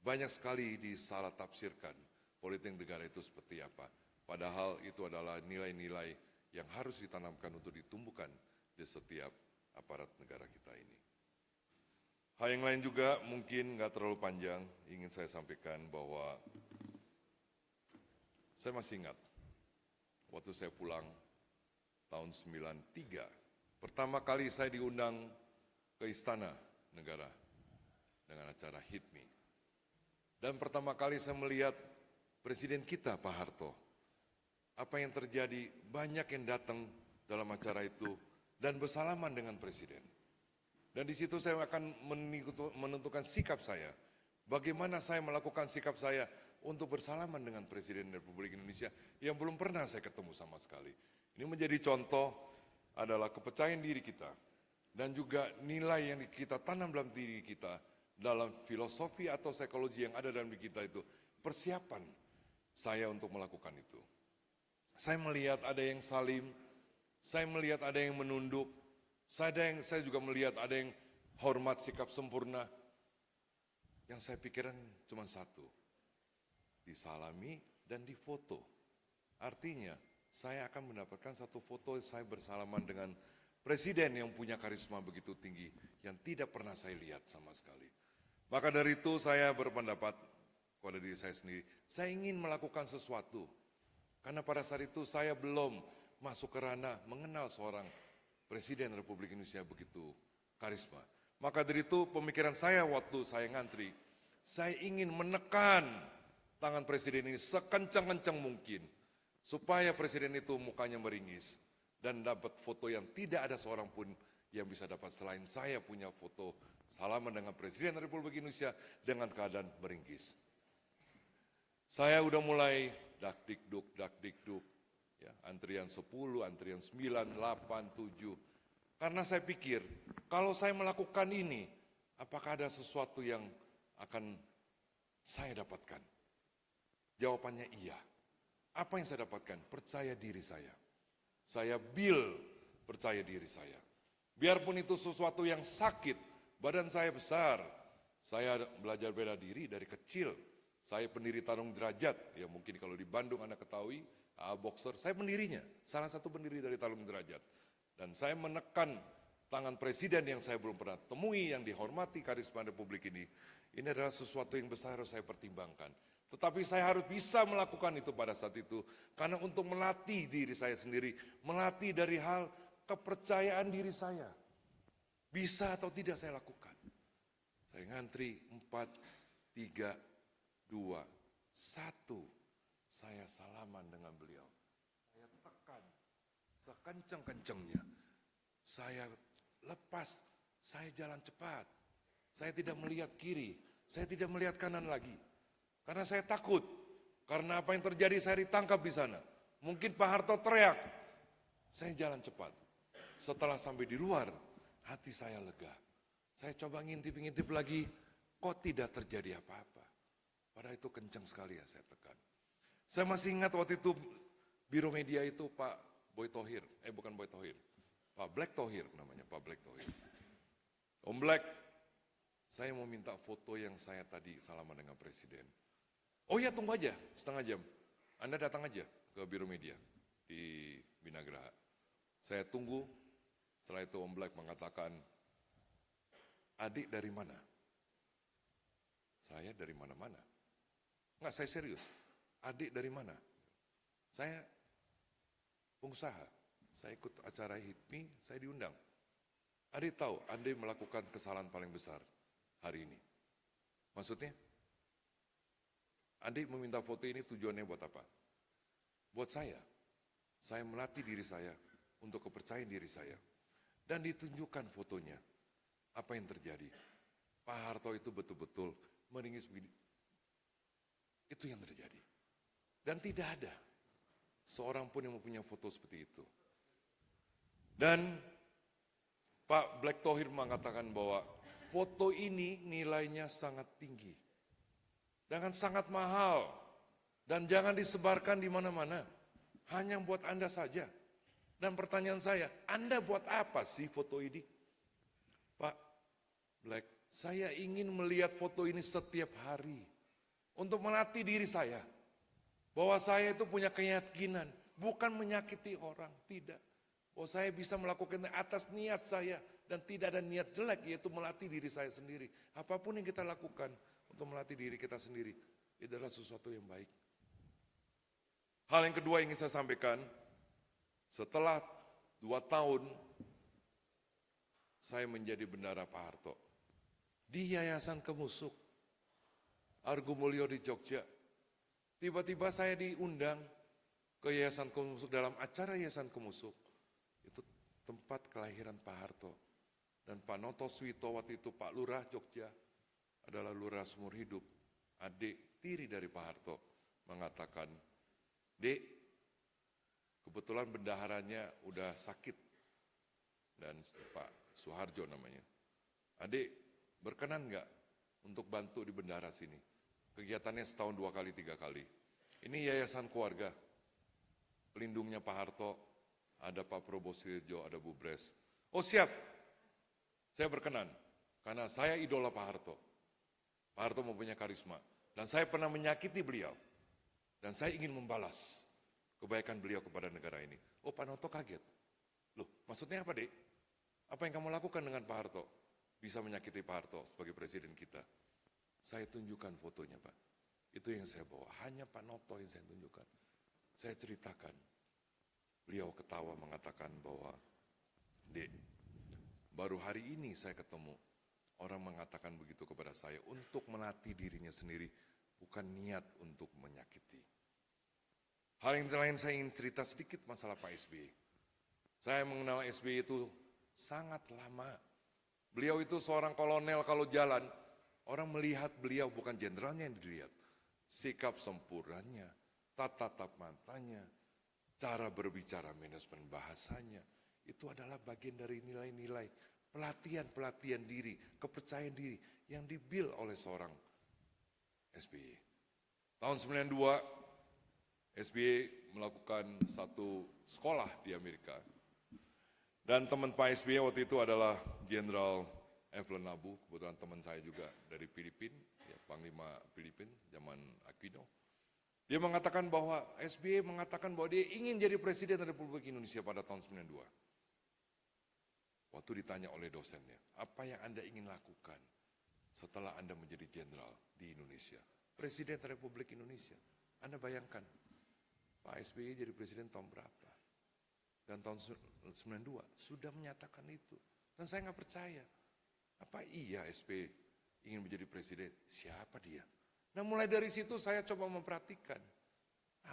Banyak sekali disalah tafsirkan politik negara itu seperti apa. Padahal itu adalah nilai-nilai yang harus ditanamkan untuk ditumbuhkan di setiap aparat negara kita ini. Hal yang lain juga mungkin nggak terlalu panjang, ingin saya sampaikan bahwa saya masih ingat waktu saya pulang tahun 93, pertama kali saya diundang ke Istana Negara dengan acara Hit Me. Dan pertama kali saya melihat Presiden kita Pak Harto. Apa yang terjadi, banyak yang datang dalam acara itu dan bersalaman dengan Presiden. Dan di situ saya akan menentukan sikap saya. Bagaimana saya melakukan sikap saya untuk bersalaman dengan Presiden Republik Indonesia yang belum pernah saya ketemu sama sekali. Ini menjadi contoh adalah kepercayaan diri kita dan juga nilai yang kita tanam dalam diri kita, dalam filosofi atau psikologi yang ada dalam diri kita itu, persiapan saya untuk melakukan itu. Saya melihat ada yang salim, saya melihat ada yang menunduk, saya juga melihat ada yang hormat sikap sempurna. Yang saya pikirkan cuma satu, disalami dan difoto. Artinya saya akan mendapatkan satu foto saya bersalaman dengan Presiden yang punya karisma begitu tinggi, yang tidak pernah saya lihat sama sekali. Maka dari itu saya berpendapat kepada diri saya sendiri, saya ingin melakukan sesuatu. Karena pada saat itu saya belum masuk ke ranah mengenal seorang Presiden Republik Indonesia begitu karisma. Maka dari itu pemikiran saya waktu saya ngantri, saya ingin menekan tangan Presiden ini sekencang-kencang mungkin. Supaya Presiden itu mukanya meringis dan dapat foto yang tidak ada seorang pun yang bisa dapat selain saya punya foto salaman dengan Presiden Republik Indonesia dengan keadaan meringkis. Saya udah mulai dak-dik-duk, ya, antrian 10, antrian 9, 8, 7. Karena saya pikir, kalau saya melakukan ini, apakah ada sesuatu yang akan saya dapatkan? Jawabannya iya. Apa yang saya dapatkan? Percaya diri saya. Saya percaya diri saya. Biarpun itu sesuatu yang sakit, badan saya besar, saya belajar bela diri dari kecil. Saya pendiri tarung derajat, ya mungkin kalau di Bandung Anda ketahui, boxer, saya pendirinya, salah satu pendiri dari tarung derajat. Dan saya menekan tangan Presiden yang saya belum pernah temui, yang dihormati karisma Republik ini adalah sesuatu yang besar harus saya pertimbangkan. Tetapi saya harus bisa melakukan itu pada saat itu, karena untuk melatih diri saya sendiri, melatih dari hal kepercayaan diri saya. Bisa atau tidak saya lakukan. Saya ngantri 4, 3, 2, 1. Saya salaman dengan beliau. Saya tekan sekencang-kencangnya. Saya lepas, saya jalan cepat. Saya tidak melihat kiri, saya tidak melihat kanan lagi. Karena saya takut, karena apa yang terjadi saya ditangkap di sana. Mungkin Pak Harto teriak, saya jalan cepat. Setelah sampai di luar, hati saya lega. Saya coba ngintip-ngintip lagi, kok tidak terjadi apa-apa. Padahal itu kencang sekali ya saya tekan. Saya masih ingat waktu itu Biro Media itu Pak Boy Thohir, bukan Boy Thohir, Pak Black Thohir namanya, Pak Black Thohir. Om Black, saya mau minta foto yang saya tadi salaman dengan Presiden. Oh ya, tunggu aja, setengah jam. Anda datang aja ke Biro Media di Binagraha. Saya tunggu, setelah itu Om Black mengatakan, adik dari mana? Saya dari mana-mana. Enggak, saya serius. Adik dari mana? Saya pengusaha. Saya ikut acara HIPMI, saya diundang. Adik tahu, adik melakukan kesalahan paling besar hari ini. Maksudnya? Adik meminta foto ini tujuannya buat apa? Buat saya melatih diri saya untuk kepercayaan diri saya. Dan ditunjukkan fotonya, apa yang terjadi. Pak Harto itu betul-betul meringis begini. Itu yang terjadi. Dan tidak ada seorang pun yang mempunyai foto seperti itu. Dan Pak Black Thohir mengatakan bahwa foto ini nilainya sangat tinggi. Dan sangat mahal. Dan jangan disebarkan di mana-mana. Hanya buat Anda saja. Dan pertanyaan saya, Anda buat apa sih foto ini? Pak Black, saya ingin melihat foto ini setiap hari. Untuk melatih diri saya. Bahwa saya itu punya keyakinan. Bukan menyakiti orang, tidak. Bahwa saya bisa melakukan atas niat saya. Dan tidak ada niat jelek, yaitu melatih diri saya sendiri. Apapun yang kita lakukan untuk melatih diri kita sendiri, itu adalah sesuatu yang baik. Hal yang kedua yang ingin saya sampaikan, setelah 2 tahun, saya menjadi bendahara Pak Harto. Di Yayasan Kemusuk, Argomulyo di Jogja. Tiba-tiba saya diundang ke Yayasan Kemusuk, dalam acara Yayasan Kemusuk. Itu tempat kelahiran Pak Harto. Dan Pak Noto Suwito waktu itu Pak Lurah Jogja adalah lurah seumur hidup. Adik tiri dari Pak Harto mengatakan, Dek, kebetulan bendaharanya udah sakit. Dan Pak Suharjo namanya. Adik, berkenan nggak untuk bantu di bendahara sini? Kegiatannya setahun 2 kali, 3 kali. Ini yayasan keluarga. Pelindungnya Pak Harto, ada Pak Prabowo Sirjo, ada Bu Bres. Oh siap, saya berkenan. Karena saya idola Pak Harto. Pak Harto mempunyai karisma. Dan saya pernah menyakiti beliau. Dan saya ingin membalas kebaikan beliau kepada negara ini. Oh Pak Noto kaget. Loh maksudnya apa dek? Apa yang kamu lakukan dengan Pak Harto? Bisa menyakiti Pak Harto sebagai presiden kita. Saya tunjukkan fotonya Pak. Itu yang saya bawa. Hanya Pak Noto yang saya tunjukkan. Saya ceritakan. Beliau ketawa mengatakan bahwa, Dek, baru hari ini saya ketemu. Orang mengatakan begitu kepada saya untuk melatih dirinya sendiri. Bukan niat untuk menyakiti. Hal yang lain saya ingin cerita sedikit masalah Pak SBY. Saya mengenal SBY itu sangat lama. Beliau itu seorang kolonel kalau jalan, orang melihat beliau bukan jenderalnya yang dilihat. Sikap sempurnanya, tatap matanya, cara berbicara manajemen bahasanya, itu adalah bagian dari nilai-nilai pelatihan diri, kepercayaan diri yang dibuild oleh seorang SBY. Tahun 92, SBY melakukan satu sekolah di Amerika. Dan teman Pak SBY waktu itu adalah Jenderal Evelyn Abu, kebetulan teman saya juga dari Filipina, ya, Panglima Filipina, zaman Aquino. Dia mengatakan bahwa, SBY mengatakan bahwa dia ingin jadi Presiden Republik Indonesia pada tahun 92. Waktu ditanya oleh dosennya, apa yang Anda ingin lakukan setelah Anda menjadi jenderal di Indonesia? Presiden Republik Indonesia. Anda bayangkan, Pak SBY jadi presiden tahun berapa? Dan tahun 92 sudah menyatakan itu. Dan saya nggak percaya. Apa iya SBY ingin menjadi presiden? Siapa dia? Nah mulai dari situ saya coba memperhatikan.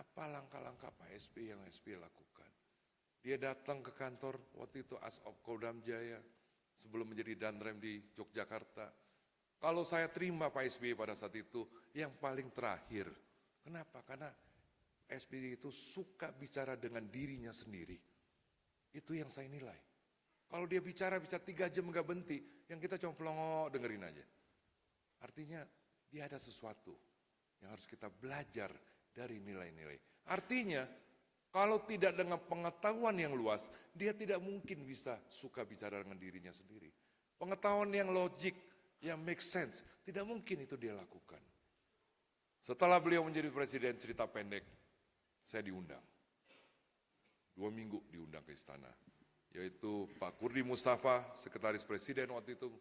Apa langkah-langkah Pak SBY yang SBY lakukan? Dia datang ke kantor waktu itu Asop Kodam Jaya. Sebelum menjadi Danrem di Yogyakarta. Kalau saya terima Pak SBY pada saat itu, yang paling terakhir. Kenapa? Karena SBY itu suka bicara dengan dirinya sendiri. Itu yang saya nilai. Kalau dia bicara 3 jam nggak berhenti, yang kita cuma pelongo dengerin aja. Artinya dia ada sesuatu yang harus kita belajar dari nilai-nilai. Artinya Kalau tidak dengan pengetahuan yang luas, dia tidak mungkin bisa suka bicara dengan dirinya sendiri. Pengetahuan yang logik, yang make sense, tidak mungkin itu dia lakukan. Setelah beliau menjadi presiden, cerita pendek, saya diundang. 2 minggu diundang ke istana. Yaitu Pak Kurdi Mustafa, sekretaris presiden waktu itu,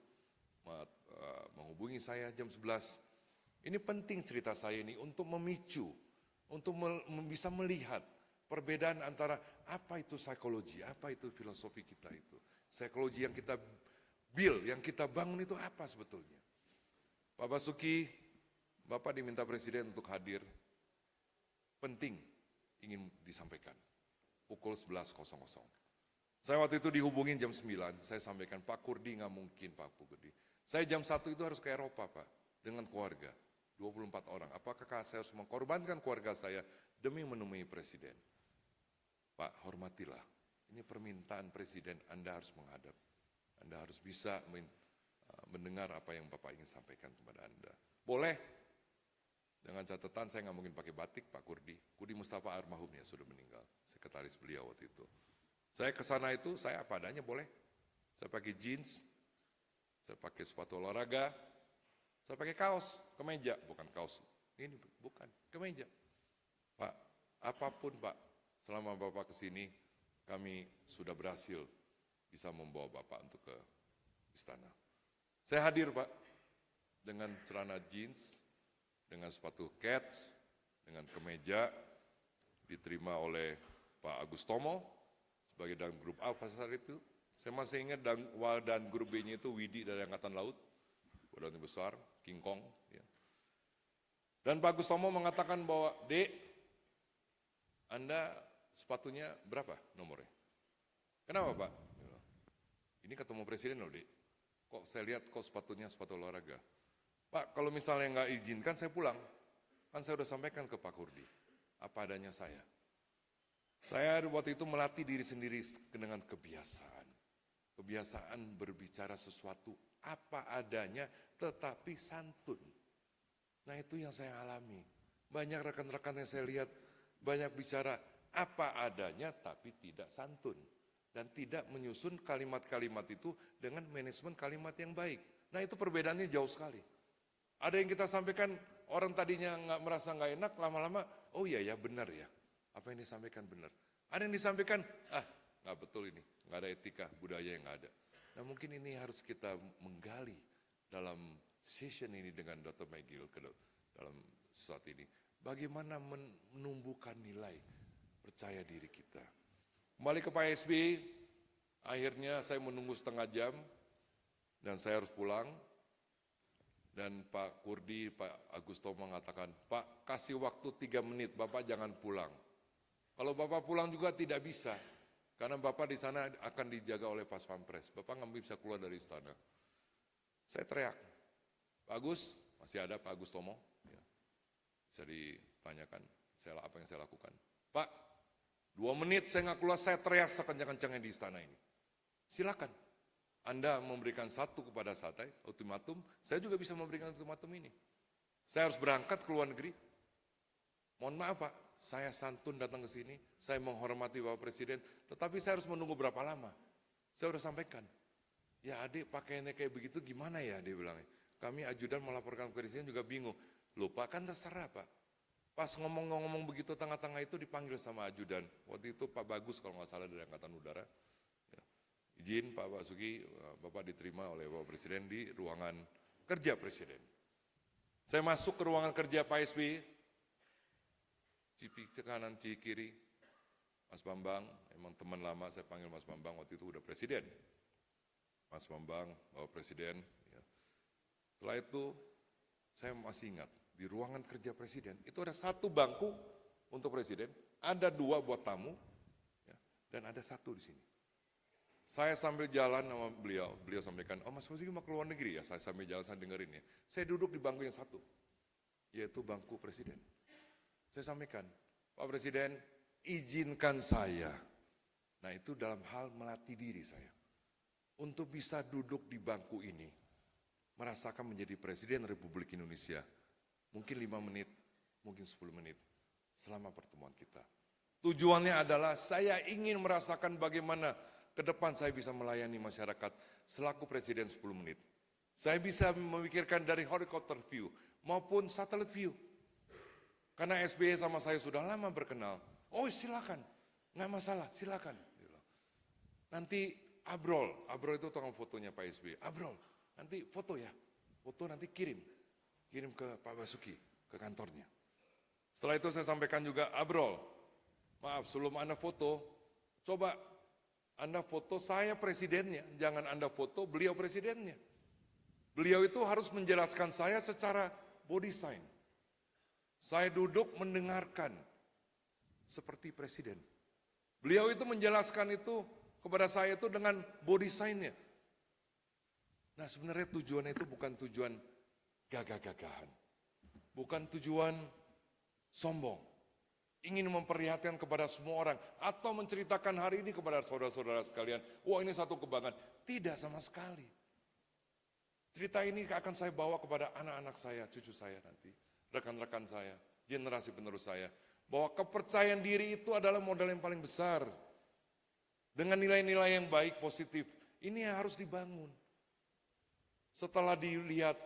menghubungi saya jam 11. Ini penting cerita saya ini untuk memicu, untuk bisa melihat perbedaan antara apa itu psikologi, apa itu filosofi kita itu. Psikologi yang kita build, yang kita bangun itu apa sebetulnya. Pak Basuki, Bapak diminta Presiden untuk hadir, penting ingin disampaikan, pukul 11.00. Saya waktu itu dihubungin jam 9, saya sampaikan, Pak Kurdi nggak mungkin Pak Kurdi. Saya jam 1 itu harus ke Eropa Pak, dengan keluarga, 24 orang. Apakah saya harus mengorbankan keluarga saya demi menemui Presiden? Pak, hormatilah, ini permintaan Presiden, Anda harus menghadap. Anda harus bisa mendengar apa yang Bapak ingin sampaikan kepada Anda. Boleh, dengan catatan saya nggak mungkin pakai batik Pak Kurdi. Kurdi Mustafa almarhum ya, sudah meninggal, sekretaris beliau waktu itu. Saya ke sana itu, saya apa adanya boleh. Saya pakai jeans, saya pakai sepatu olahraga, saya pakai kaos, kemeja, bukan kaos, ini bukan, kemeja. Pak, apapun Pak, selama Bapak kesini, kami sudah berhasil bisa membawa Bapak untuk ke istana. Saya hadir Pak, dengan celana jeans, dengan sepatu kets, dengan kemeja, diterima oleh Pak Agus Tomo, sebagai dan grup A pada saat itu. Saya masih ingat dan grup B-nya itu Widi dari Angkatan Laut, badan besar, King Kong. Ya. Dan Pak Agus Tomo mengatakan bahwa, Dek, Anda sepatunya berapa nomornya? Kenapa Pak? Ini ketemu Presiden loh Dek. Kok saya lihat kok sepatunya sepatu olahraga. Pak, kalau misalnya nggak izinkan saya pulang. Kan saya udah sampaikan ke Pak Kurdi. Apa adanya saya. Saya waktu itu melatih diri sendiri dengan kebiasaan. Kebiasaan berbicara sesuatu apa adanya tetapi santun. Nah itu yang saya alami. Banyak rekan-rekan yang saya lihat banyak bicara apa adanya tapi tidak santun. Dan tidak menyusun kalimat-kalimat itu dengan manajemen kalimat yang baik. Nah itu perbedaannya jauh sekali. Ada yang kita sampaikan, orang tadinya merasa nggak enak, lama-lama, oh iya ya benar ya. Apa yang disampaikan benar. Ada yang disampaikan, nggak betul ini, nggak ada etika, budaya yang nggak ada. Nah mungkin ini harus kita menggali dalam session ini dengan Dr. MEL GILL dalam saat ini. Bagaimana menumbuhkan nilai percaya diri kita. Kembali ke Pak SBY, akhirnya saya menunggu setengah jam dan saya harus pulang. Dan Pak Kurdi, Pak Agus Tomo mengatakan, Pak kasih waktu 3 menit, Bapak jangan pulang. Kalau Bapak pulang juga tidak bisa, karena Bapak di sana akan dijaga oleh Pas Pampres. Bapak nggak bisa keluar dari istana. Saya teriak, Pak Agus, masih ada Pak Agus Tomo, ya. Bisa ditanyakan apa yang saya lakukan. Pak, 2 menit saya nggak keluar, saya teriak sekencang-kencangnya di istana ini. Silakan, Anda memberikan satu kepada saya, ultimatum, saya juga bisa memberikan ultimatum ini. Saya harus berangkat ke luar negeri. Mohon maaf Pak, saya santun datang ke sini, saya menghormati Bapak Presiden, tetapi saya harus menunggu berapa lama? Saya sudah sampaikan. Ya adik pakaiannya kayak begitu gimana ya, dia bilang. Kami ajudan melaporkan ke Presiden juga bingung. Loh Pak, kan terserah Pak. Pas ngomong-ngomong begitu tengah-tengah itu dipanggil sama ajudan. Waktu itu Pak Bagus kalau nggak salah dari Angkatan Udara. Ya. Izin Pak Basuki, Bapak diterima oleh Bapak Presiden di ruangan kerja Presiden. Saya masuk ke ruangan kerja Pak SBY, cipi kanan, cipi kiri, Mas Bambang, emang teman lama saya panggil Mas Bambang waktu itu udah Presiden. Mas Bambang, Bapak Presiden. Ya. Setelah itu saya masih ingat, di ruangan kerja Presiden, itu ada 1 bangku untuk Presiden, ada 2 buat tamu, ya, dan ada 1 di sini. Saya sambil jalan sama beliau sampaikan, oh Mas Basuki mau ke luar negeri ya, saya sambil jalan, saya dengerin ya. Saya duduk di bangku yang 1, yaitu bangku Presiden. Saya sampaikan, Pak Presiden, izinkan saya. Nah itu dalam hal melatih diri saya, untuk bisa duduk di bangku ini, merasakan menjadi Presiden Republik Indonesia, mungkin 5 menit, mungkin 10 menit selama pertemuan kita. Tujuannya adalah saya ingin merasakan bagaimana ke depan saya bisa melayani masyarakat selaku presiden 10 menit. Saya bisa memikirkan dari helicopter view maupun satellite view. Karena SBY sama saya sudah lama berkenal. Oh silakan, nggak masalah, silakan. Nanti Abrol itu tukang fotonya Pak SBY. Abrol, nanti foto ya, foto nanti kirim ke Pak Basuki, ke kantornya. Setelah itu saya sampaikan juga, Abrol, maaf sebelum Anda foto, coba Anda foto saya presidennya, jangan Anda foto beliau presidennya. Beliau itu harus menjelaskan saya secara body sign. Saya duduk mendengarkan seperti presiden. Beliau itu menjelaskan itu kepada saya itu dengan body sign-nya. Nah sebenarnya tujuannya itu bukan tujuan gagah-gagahan. Bukan tujuan sombong. Ingin memperlihatkan kepada semua orang. Atau menceritakan hari ini kepada saudara-saudara sekalian. Wah ini satu kebanggaan. Tidak sama sekali. Cerita ini akan saya bawa kepada anak-anak saya, cucu saya nanti. Rekan-rekan saya, generasi penerus saya. Bahwa kepercayaan diri itu adalah modal yang paling besar. Dengan nilai-nilai yang baik, positif, ini yang harus dibangun. Setelah dilihat,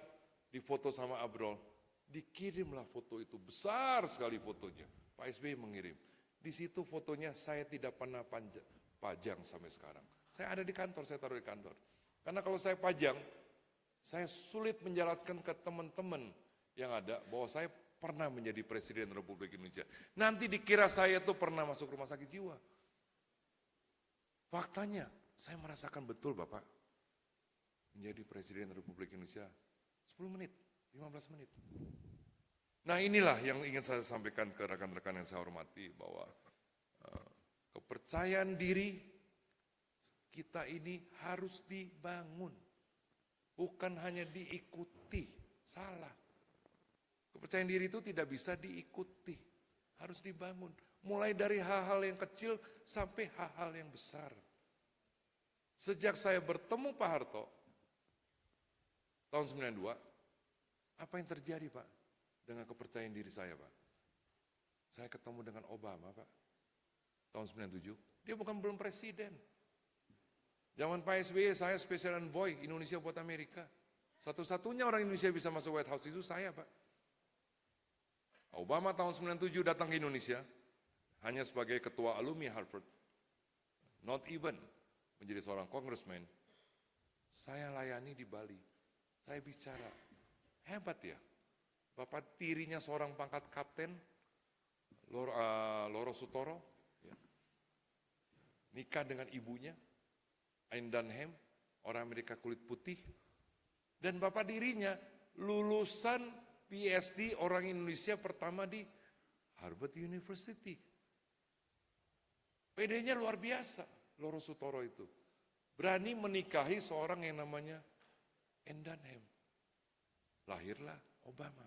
difoto sama Abrol, dikirimlah foto itu, besar sekali fotonya. Pak SBY mengirim. Di situ fotonya saya tidak pernah pajang sampai sekarang. Saya ada di kantor, saya taruh di kantor. Karena kalau saya pajang, saya sulit menjelaskan ke teman-teman yang ada bahwa saya pernah menjadi Presiden Republik Indonesia. Nanti dikira saya tuh pernah masuk rumah sakit jiwa. Faktanya, saya merasakan betul Bapak menjadi Presiden Republik Indonesia 10 menit, 15 menit. Nah inilah yang ingin saya sampaikan ke rekan-rekan yang saya hormati bahwa kepercayaan diri kita ini harus dibangun. Bukan hanya diikuti, salah. Kepercayaan diri itu tidak bisa diikuti, harus dibangun. Mulai dari hal-hal yang kecil sampai hal-hal yang besar. Sejak saya bertemu Pak Harto, tahun 92, apa yang terjadi Pak dengan kepercayaan diri saya Pak? Saya ketemu dengan Obama Pak, tahun 97, dia belum presiden. Zaman Pak SBY saya special envoy Indonesia buat Amerika. Satu-satunya orang Indonesia bisa masuk White House itu saya Pak. Obama tahun 97 datang ke Indonesia, hanya sebagai ketua alumni Harvard, not even menjadi seorang congressman, saya layani di Bali, saya bicara, hebat ya, Bapak tirinya seorang pangkat kapten, Loro Sutoro, ya. Nikah dengan ibunya, Ain Dunham, orang Amerika kulit putih, dan Bapak dirinya lulusan PhD orang Indonesia pertama di Harvard University. PD-nya luar biasa, Loro Sutoro itu. Berani menikahi seorang yang namanya Ain Dunham. Lahirlah Obama.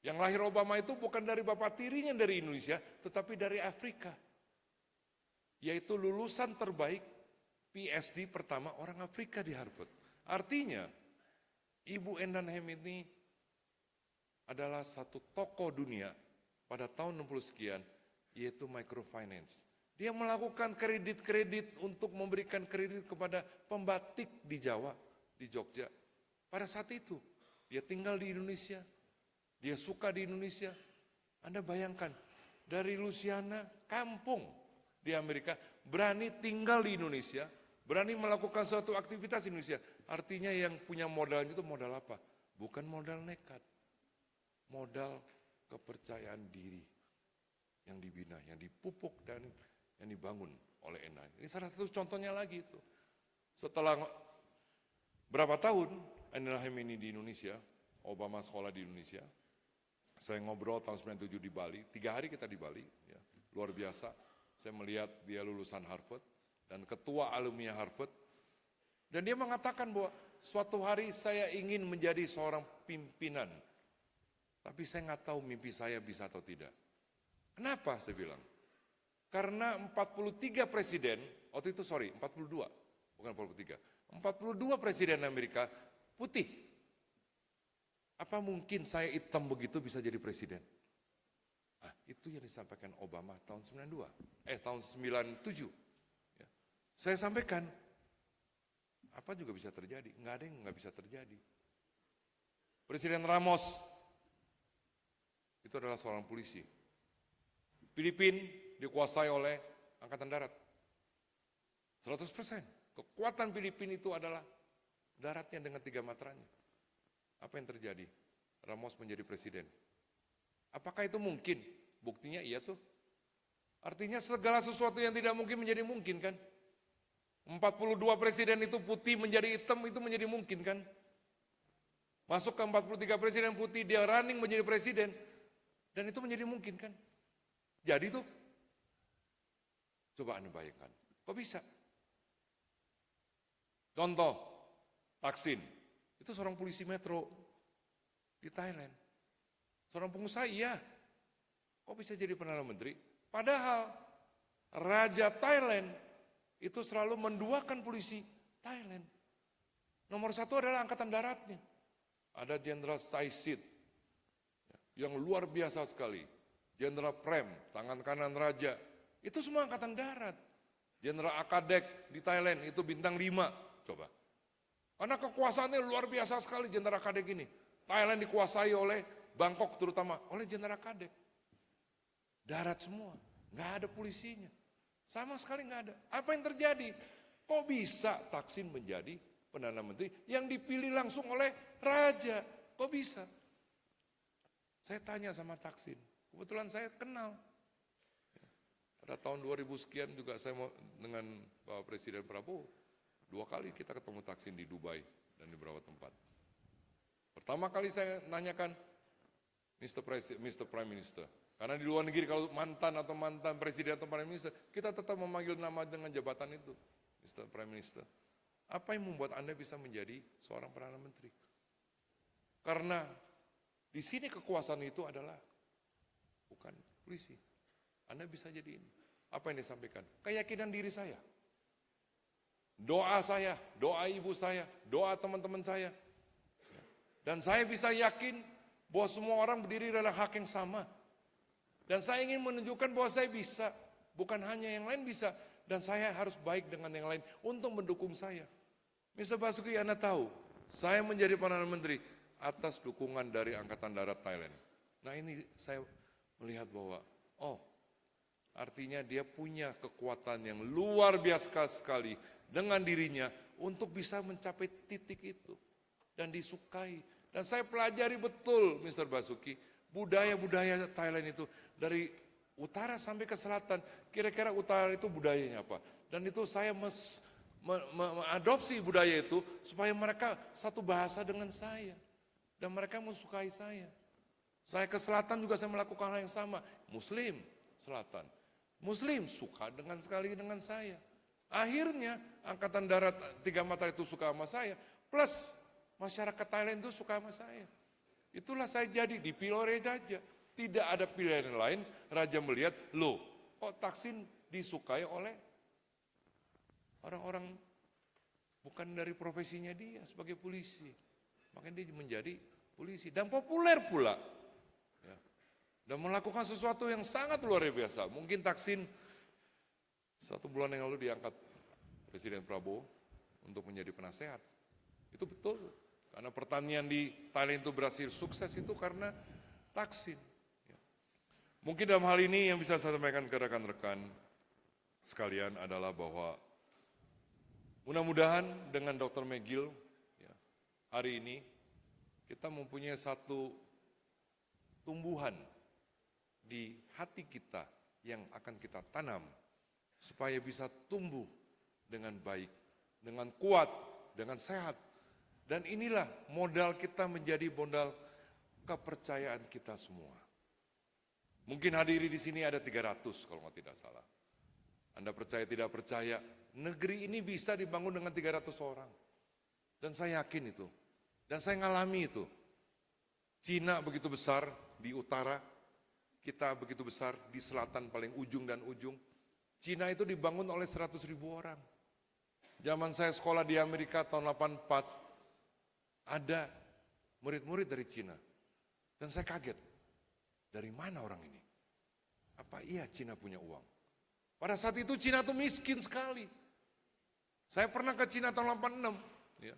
Yang lahir Obama itu bukan dari bapak tirinya dari Indonesia, tetapi dari Afrika. Yaitu lulusan terbaik PhD pertama orang Afrika di Harvard. Artinya, Ibu Ain Dunham ini adalah satu tokoh dunia pada tahun 60 sekian, yaitu microfinance. Dia melakukan kredit-kredit untuk memberikan kredit kepada pembatik di Jawa, di Jogja. Pada saat itu, dia tinggal di Indonesia, dia suka di Indonesia. Anda bayangkan, dari Louisiana, kampung di Amerika, berani tinggal di Indonesia, berani melakukan suatu aktivitas di Indonesia. Artinya yang punya modalnya itu modal apa? Bukan modal nekat, modal kepercayaan diri yang dibina, yang dipupuk dan yang dibangun oleh Ena. Ini salah satu contohnya lagi itu. Setelah berapa tahun Ena ini di Indonesia, Obama sekolah di Indonesia, saya ngobrol tahun 97 di Bali, 3 hari kita di Bali, ya, luar biasa. Saya melihat dia lulusan Harvard dan ketua alumni Harvard, dan dia mengatakan bahwa suatu hari saya ingin menjadi seorang pimpinan, tapi saya nggak tahu mimpi saya bisa atau tidak. Kenapa saya bilang? Karena 43 presiden, waktu itu 42, bukan 43, 42 presiden Amerika putih. Apa mungkin saya hitam begitu bisa jadi presiden? itu yang disampaikan Obama tahun 97. Ya. Saya sampaikan, apa juga bisa terjadi, nggak ada yang nggak bisa terjadi. Presiden Ramos itu adalah seorang polisi. Filipina dikuasai oleh Angkatan Darat. 100%. Kekuatan Filipina itu adalah daratnya dengan 3 matranya. Apa yang terjadi? Ramos menjadi presiden. Apakah itu mungkin? Buktinya iya tuh. Artinya segala sesuatu yang tidak mungkin menjadi mungkin kan? 42 presiden itu putih menjadi hitam itu menjadi mungkin kan? Masuk ke 43 presiden putih, dia running menjadi presiden. Dan itu menjadi mungkin kan? Jadi tuh, coba Anda bayangkan, kok bisa? Contoh, Thaksin, itu seorang polisi metro di Thailand. Seorang pengusaha, iya. Kok bisa jadi Perdana Menteri? Padahal Raja Thailand itu selalu menduakan polisi Thailand. Nomor 1 adalah Angkatan Daratnya. Ada Jenderal Saisit, yang luar biasa sekali. Jenderal Prem, tangan kanan Raja. Itu semua Angkatan Darat. Jenderal Akadek di Thailand, itu bintang 5. Coba. Karena kekuasaannya luar biasa sekali Jenderal Akadek ini. Thailand dikuasai oleh Bangkok terutama, oleh Jenderal Akadek. Darat semua, nggak ada polisinya. Sama sekali nggak ada. Apa yang terjadi? Kok bisa Thaksin menjadi Perdana Menteri yang dipilih langsung oleh Raja? Kok bisa? Saya tanya sama Thaksin, kebetulan saya kenal. Pada tahun 2000 sekian juga saya mau dengan Pak Presiden Prabowo. 2 kali kita ketemu Thaksin di Dubai dan di beberapa tempat. Pertama kali saya nanyakan, Mr. Prime Minister. Karena di luar negeri kalau mantan presiden atau prime minister, kita tetap memanggil nama dengan jabatan itu, Mr. Prime Minister. Apa yang membuat Anda bisa menjadi seorang Perdana Menteri? Karena di sini kekuasaan itu adalah bukan polisi. Anda bisa jadi ini. Apa yang disampaikan? Keyakinan diri saya. Doa saya, doa ibu saya, doa teman-teman saya. Dan saya bisa yakin bahwa semua orang berdiri dalam hak yang sama. Dan saya ingin menunjukkan bahwa saya bisa, bukan hanya yang lain bisa. Dan saya harus baik dengan yang lain untuk mendukung saya. Mr. Basuki, Anda tahu, saya menjadi Perdana Menteri atas dukungan dari Angkatan Darat Thailand. Nah ini saya melihat bahwa, artinya dia punya kekuatan yang luar biasa sekali dengan dirinya untuk bisa mencapai titik itu. Dan disukai. Dan saya pelajari betul, Mr. Basuki, budaya-budaya Thailand itu dari utara sampai ke selatan. Kira-kira utara itu budayanya apa? Dan itu saya mengadopsi budaya itu supaya mereka satu bahasa dengan saya. Dan mereka mensukai saya. Saya ke selatan juga saya melakukan hal yang sama. Muslim selatan. Muslim suka sekali dengan saya. Akhirnya Angkatan Darat 3 Matra itu suka sama saya. Plus masyarakat Thailand itu suka sama saya. Itulah saya jadi dipilih oleh Raja. Tidak ada pilihan lain. Raja melihat, loh, kok Thaksin disukai oleh orang-orang bukan dari profesinya dia sebagai polisi. Makanya dia menjadi polisi dan populer pula. Ya. Dan melakukan sesuatu yang sangat luar biasa. Mungkin Thaksin 1 bulan yang lalu diangkat Presiden Prabowo untuk menjadi penasehat. Itu betul. Karena pertanian di Thailand itu berhasil sukses itu karena Thaksin. Ya. Mungkin dalam hal ini yang bisa saya sampaikan ke rekan-rekan sekalian adalah bahwa mudah-mudahan dengan Dr. MEL GILL ya, hari ini kita mempunyai satu tumbuhan di hati kita yang akan kita tanam supaya bisa tumbuh dengan baik, dengan kuat, dengan sehat. Dan inilah modal kita menjadi modal kepercayaan kita semua. Mungkin hadiri di sini ada 300 kalau tidak salah. Anda percaya tidak percaya, negeri ini bisa dibangun dengan 300 orang. Dan saya yakin itu. Dan saya ngalami itu. Cina begitu besar di utara, kita begitu besar di selatan paling ujung dan ujung. Cina itu dibangun oleh 100.000 orang. Zaman saya sekolah di Amerika tahun 84, ada murid-murid dari Cina. Dan saya kaget, dari mana orang ini? Apa iya Cina punya uang? Pada saat itu Cina tuh miskin sekali. Saya pernah ke Cina tahun 86. Ya.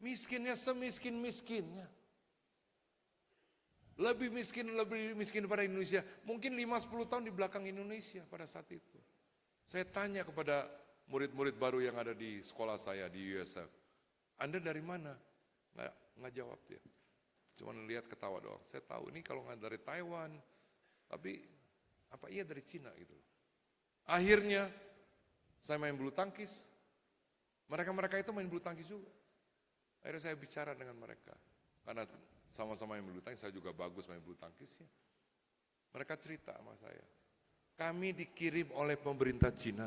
Miskinnya semiskin-miskinnya. Lebih miskin daripada Indonesia. Mungkin 5-10 tahun di belakang Indonesia pada saat itu. Saya tanya kepada murid-murid baru yang ada di sekolah saya di USF. Anda dari mana? Nggak jawab dia. Cuma lihat ketawa doang. Saya tahu ini kalau nggak dari Taiwan. Tapi apa iya dari Cina gitu. Akhirnya saya main bulu tangkis. Mereka itu main bulu tangkis juga. Akhirnya saya bicara dengan mereka. Karena sama-sama main bulu tangkis, saya juga bagus main bulu tangkisnya. Mereka cerita sama saya. Kami dikirim oleh pemerintah Cina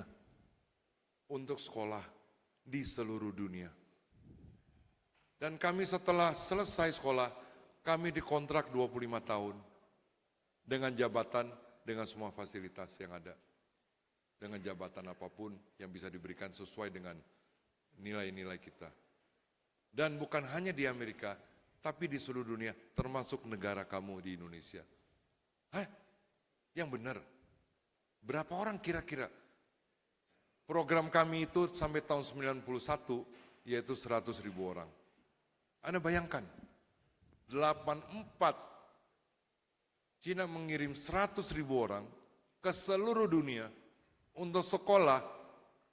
untuk sekolah di seluruh dunia. Dan kami setelah selesai sekolah, kami dikontrak 25 tahun. Dengan jabatan, dengan semua fasilitas yang ada. Dengan jabatan apapun yang bisa diberikan sesuai dengan nilai-nilai kita. Dan bukan hanya di Amerika, tapi di seluruh dunia, termasuk negara kamu di Indonesia. Hah? Yang benar? Berapa orang kira-kira? Program kami itu sampai tahun 91, yaitu 100.000 orang. Anda bayangkan, 84 Cina mengirim 100.000 orang ke seluruh dunia untuk sekolah,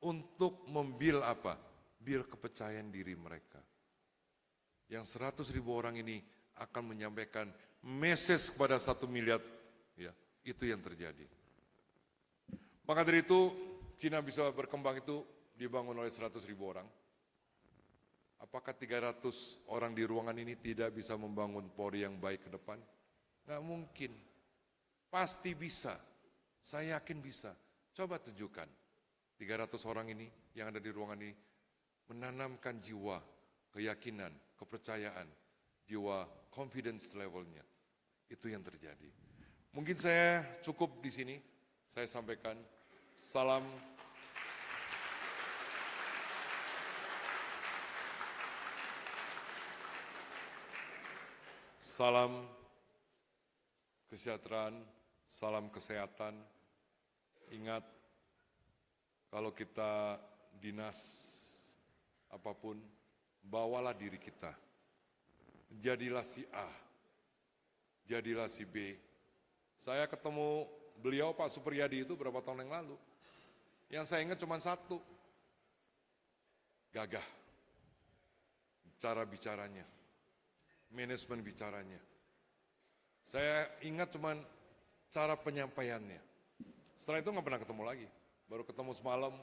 untuk membil apa? Bil kepercayaan diri mereka. Yang 100.000 orang ini akan menyampaikan message kepada 1 miliar, ya, itu yang terjadi. Maka dari itu, Cina bisa berkembang itu dibangun oleh 100.000 orang. Apakah 300 orang di ruangan ini tidak bisa membangun Polri yang baik ke depan? Nggak mungkin. Pasti bisa. Saya yakin bisa. Coba tunjukkan. 300 orang ini yang ada di ruangan ini menanamkan jiwa, keyakinan, kepercayaan, jiwa confidence levelnya. Itu yang terjadi. Mungkin saya cukup di sini. Saya sampaikan salam. Salam kesejahteraan, salam kesehatan. Ingat, kalau kita dinas apapun, bawalah diri kita. Jadilah si A, jadilah si B. Saya ketemu beliau Pak Supriyadi itu berapa tahun yang lalu. Yang saya ingat cuma satu, gagah. Cara bicaranya, manajemen bicaranya. Saya ingat cuma cara penyampaiannya. Setelah itu nggak pernah ketemu lagi. Baru ketemu semalam,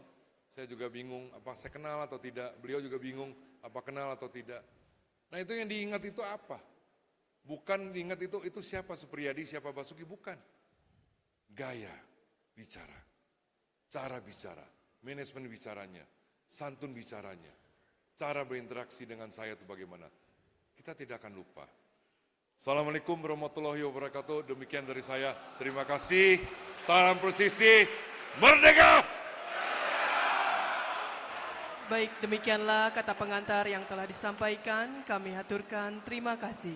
saya juga bingung apa saya kenal atau tidak. Beliau juga bingung apa kenal atau tidak. Nah itu yang diingat itu apa? Bukan diingat itu siapa Supriyadi, siapa Basuki, bukan. Gaya bicara, cara bicara, manajemen bicaranya, santun bicaranya, cara berinteraksi dengan saya itu bagaimana. Kita tidak akan lupa. Assalamualaikum warahmatullahi wabarakatuh. Demikian dari saya. Terima kasih. Salam presisi. Merdeka! Baik, demikianlah kata pengantar yang telah disampaikan. Kami haturkan terima kasih.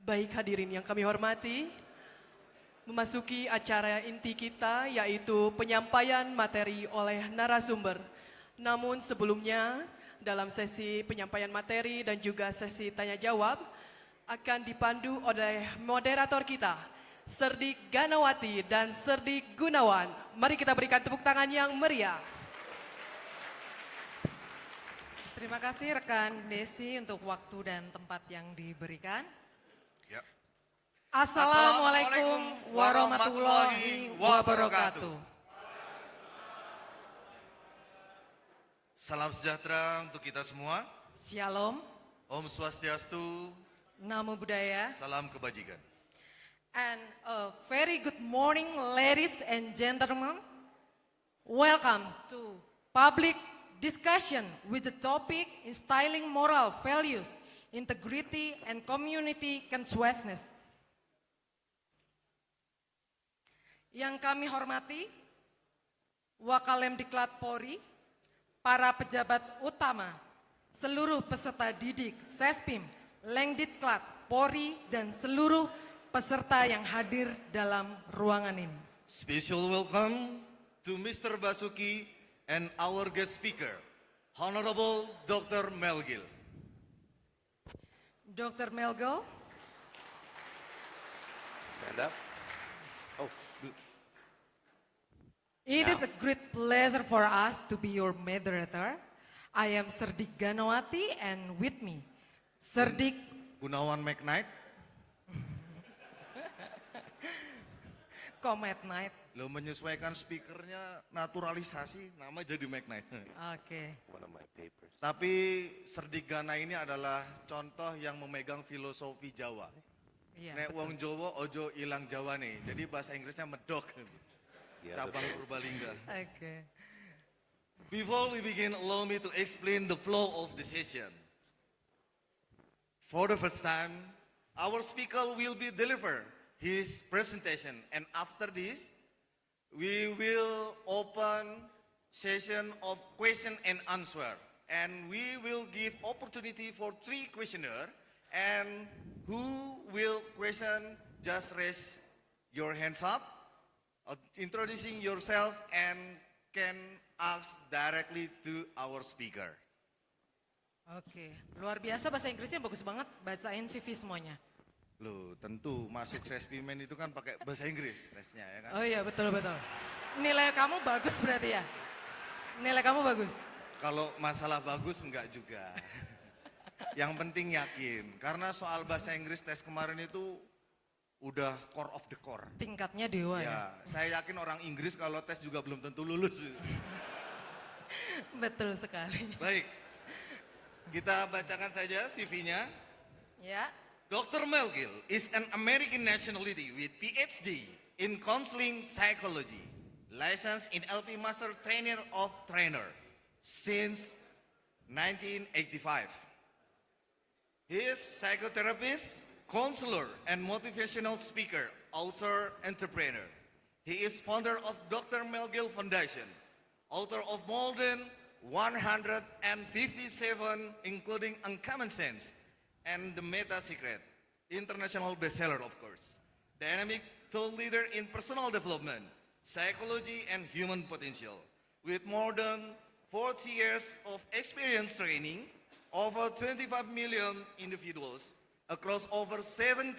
Baik hadirin yang kami hormati, memasuki acara inti kita yaitu penyampaian materi oleh narasumber. Namun sebelumnya dalam sesi penyampaian materi dan juga sesi tanya jawab akan dipandu oleh moderator kita, Serdik Ganawati dan Serdik Gunawan. Mari kita berikan tepuk tangan yang meriah. Terima kasih rekan Desi untuk waktu dan tempat yang diberikan. Ya. Assalamualaikum warahmatullahi wabarakatuh. Salam sejahtera untuk kita semua. Shalom, Om Swastiastu, Namo Buddhaya, salam kebajikan. and a very good morning ladies and gentlemen. Welcome to public discussion with the topic Instilling Moral Values, Integrity and Community Consciousness. Yang kami hormati, Wakalem Diklat Polri, para pejabat utama, seluruh peserta didik, Sespim, Lengdiklat, Polri, dan seluruh peserta yang hadir dalam ruangan ini. Special welcome to Mr. Basuki and our guest speaker, Honorable Dr. MEL GILL. Dr. MEL GILL, Stand up. Oh, good. it is a great pleasure for us to be your moderator. I am Serdik Ganawati and with me, Serdik Gunawan McKnight. Comet Night. Lo menyesuaikan speakernya naturalisasi, nama jadi McKnight. Oke. One of my papers. Tapi Serdik Gana ini adalah contoh yang memegang filosofi Jawa. Iya, Nek wong Jawa ojo ilang Jawa nih. Jadi bahasa Inggrisnya medok. Yeah, Cabang Purbalingga. Oke. Before we begin, allow me to explain the flow of the session. For the first time, our speaker will be deliver his presentation, and after this, we will open session of question and answer, and we will give opportunity for 3 questioner, and who will question, just raise your hands up, introducing yourself, and can ask directly to our speaker. Oke, luar biasa bahasa Inggrisnya bagus banget, bacain CV semuanya. Loh, tentu masuk Sespimen itu kan pakai bahasa Inggris tesnya ya kan. Oh iya, betul-betul. Nilai kamu bagus berarti ya? Nilai kamu bagus? Kalau masalah bagus enggak juga. Yang penting yakin, karena soal bahasa Inggris tes kemarin itu udah core of the core. Tingkatnya dewa ya? Ya, saya yakin orang Inggris kalau tes juga belum tentu lulus. Betul sekali. Baik, kita bacakan saja CV-nya. Ya, Dr. MEL GILL is an American nationality with PhD in counseling psychology, licensed in LP Master Trainer of Trainer since 1985. He is psychotherapist, counselor, and motivational speaker, author, entrepreneur. He is founder of Dr. MEL GILL Foundation, author of more than 157, including Uncommon Sense, and The Meta Secret, international bestseller of course. Dynamic thought leader in personal development, psychology, and human potential. With more than 40 years of experience training, over 25 million individuals across over 70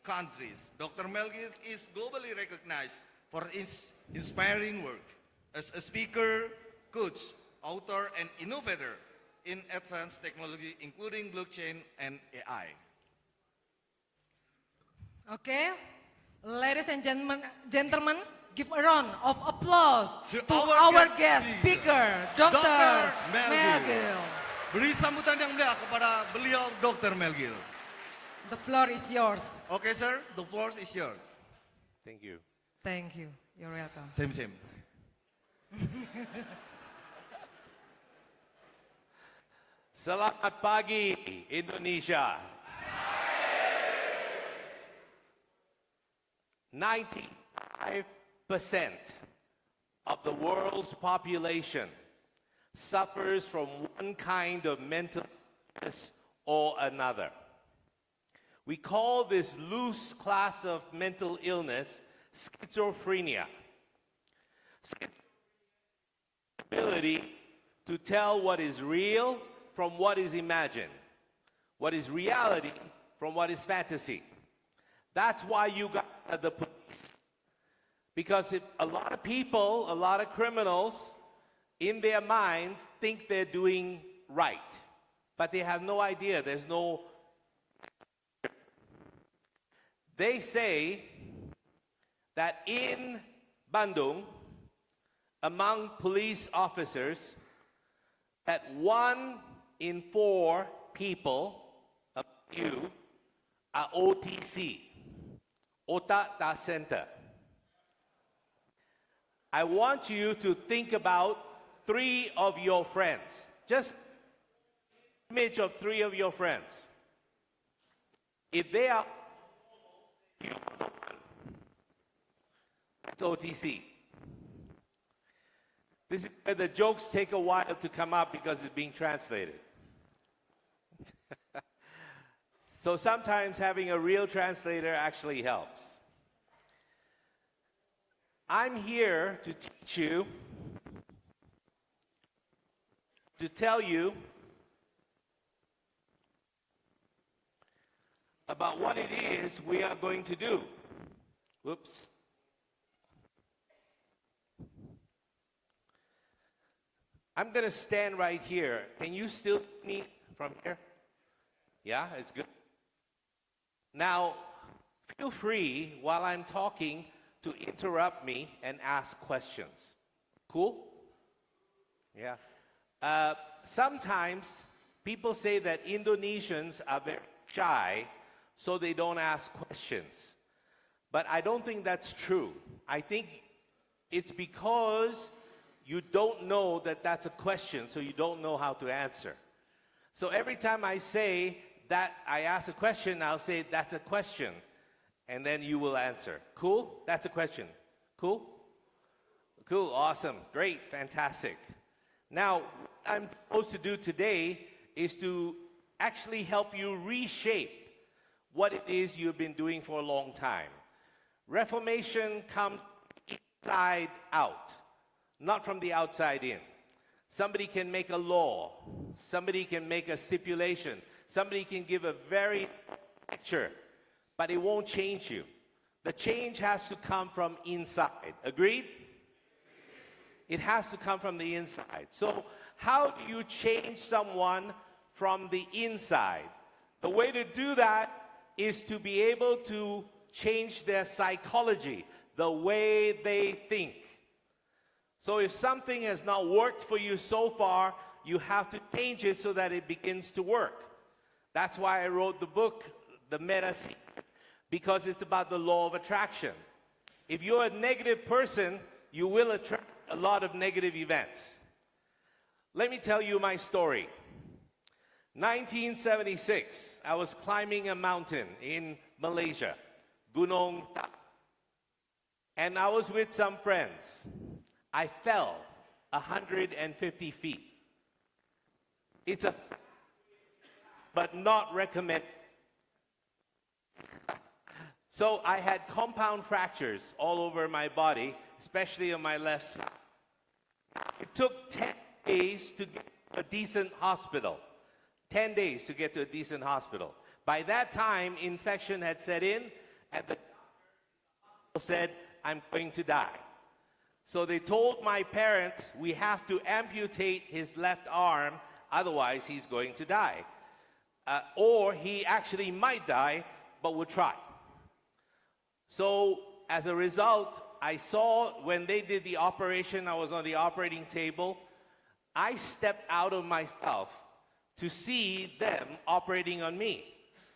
countries, Dr. MEL GILL is globally recognized for his inspiring work as a speaker, coach, author, and innovator in advanced technology, including blockchain and AI. oke. Ladies and gentlemen, give a round of applause To to our our guest guest speaker, Dr. MEL MEL GILL. GILL. Beri sambutan yang meriah kepada beliau, Dr. MEL GILL. The floor is yours. Okay, sir, the floor is yours. Thank you. Thank you. You're welcome. Same. Selamat pagi, Indonesia. 95% of the world's population suffers from one kind of mental illness or another. We call this loose class of mental illness schizophrenia. Ability to tell what is real from what is imagined, what is reality from what is fantasy. That's why you got the police. Because if a lot of people, a lot of criminals, in their minds think they're doing right, but they have no idea. There's no. They say that in Bandung, among police officers, that 1 in 4 people, you, are OTC, Otak Tak Center. I want you to think about 3 of your friends. Just image of 3 of your friends. If they are, that's OTC. This is where the jokes take a while to come up because it's being translated. So sometimes having a real translator actually helps. I'm here to teach you, to tell you about what it is we are going to do. Whoops. I'm going to stand right here. Can you still see me from here? Yeah, it's good. Now, feel free while I'm talking to interrupt me and ask questions. Cool? Yeah. Sometimes people say that Indonesians are very shy, so they don't ask questions. But I don't think that's true. I think it's because you don't know that that's a question, so you don't know how to answer. So every time I say that I ask a question, I'll say that's a question, and then you will answer. Cool? That's a question. Cool? Cool, awesome, great, fantastic. Now, what I'm supposed to do today is to actually help you reshape what it is you've been doing for a long time. Reformation comes inside out, not from the outside in. Somebody can make a law. Somebody can make a stipulation. Somebody can give a very lecture, but it won't change you. The change has to come from inside. Agreed? It has to come from the inside. So how do you change someone from the inside? The way to do that is to be able to change their psychology, the way they think. So if something has not worked for you so far, you have to change it so that it begins to work. That's why I wrote the book, The Meta Secret, because it's about the law of attraction. If you're a negative person, you will attract a lot of negative events. Let me tell you my story. 1976, I was climbing a mountain in Malaysia, Gunung Tak. And I was with some friends. I fell 150 feet. It's a, but not recommended. So I had compound fractures all over my body, especially on my left side. It took 10 days to get to a decent hospital. 10 days to get to a decent hospital. By that time, infection had set in, and the doctor said, I'm going to die. So they told my parents, we have to amputate his left arm, otherwise he's going to die. Or he actually might die, but we'll try. So as a result, I saw when they did the operation, I was on the operating table, I stepped out of myself to see them operating on me.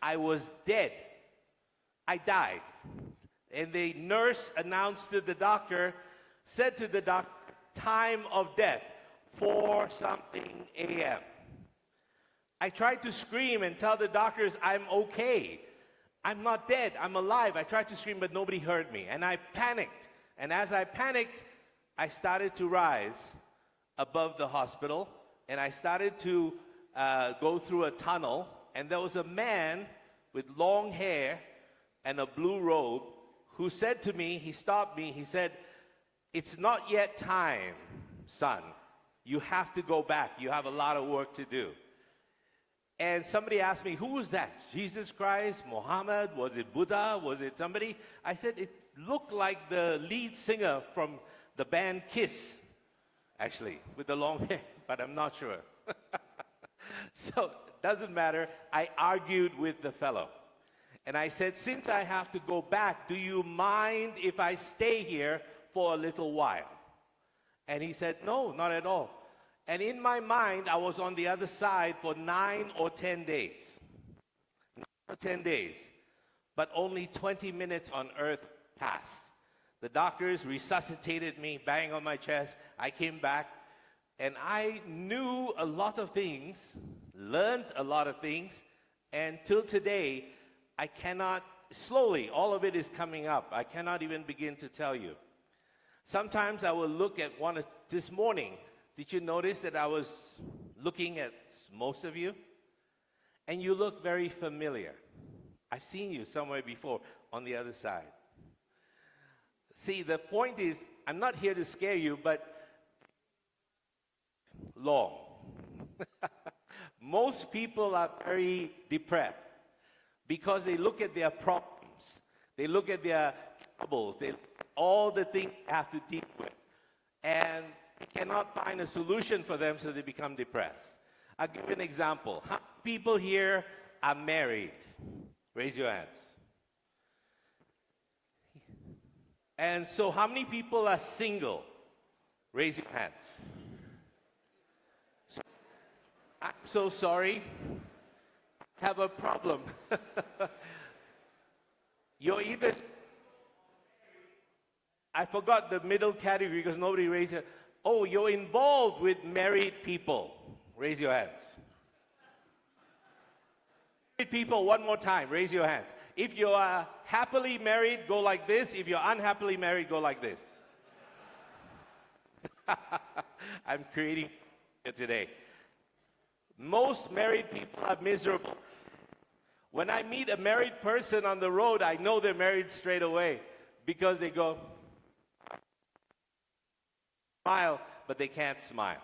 I was dead. I died. And the nurse announced to the doctor, said to the doctor, time of death, 4-something a.m. I tried to scream and tell the doctors I'm okay. I'm not dead, I'm alive. I tried to scream, but nobody heard me. And I panicked. And as I panicked, I started to rise above the hospital. And I started to go through a tunnel. And there was a man with long hair and a blue robe who said to me, he stopped me, he said, it's not yet time, son. You have to go back. You have a lot of work to do. And somebody asked me, who was that? Jesus Christ, Muhammad, was it Buddha, was it somebody? I said, it looked like the lead singer from the band Kiss, actually, with the long hair, but I'm not sure. So, it doesn't matter. I argued with the fellow. And I said, since I have to go back, do you mind if I stay here for a little while? And he said, no, not at all. And in my mind, I was on the other side for 9 or 10 days. 9 or 10 days. But only 20 minutes on earth passed. The doctors resuscitated me, bang on my chest. I came back, and I knew a lot of things, learned a lot of things, and till today, I cannot, slowly, all of it is coming up. I cannot even begin to tell you. Sometimes I will look at one or this morning, did you notice that I was looking at most of you? And you look very familiar. I've seen you somewhere before on the other side. See, the point is, I'm not here to scare you, but long. Most people are very depressed because they look at their problems, they look at their troubles, all the things they have to deal with, and they cannot find a solution for them, so they become depressed. I'll give you an example. How many people here are married? Raise your hands. And so how many people are single? Raise your hands. I'm so sorry. Have a problem. You're either, I forgot the middle category because nobody raised it. Oh, you're involved with married people. Raise your hands. Married people, one more time, raise your hands. If you are happily married, go like this. If you're unhappily married, go like this. I'm creating here today. Most married people are miserable. When I meet a married person on the road, I know they're married straight away because they go, smile, but they can't smile.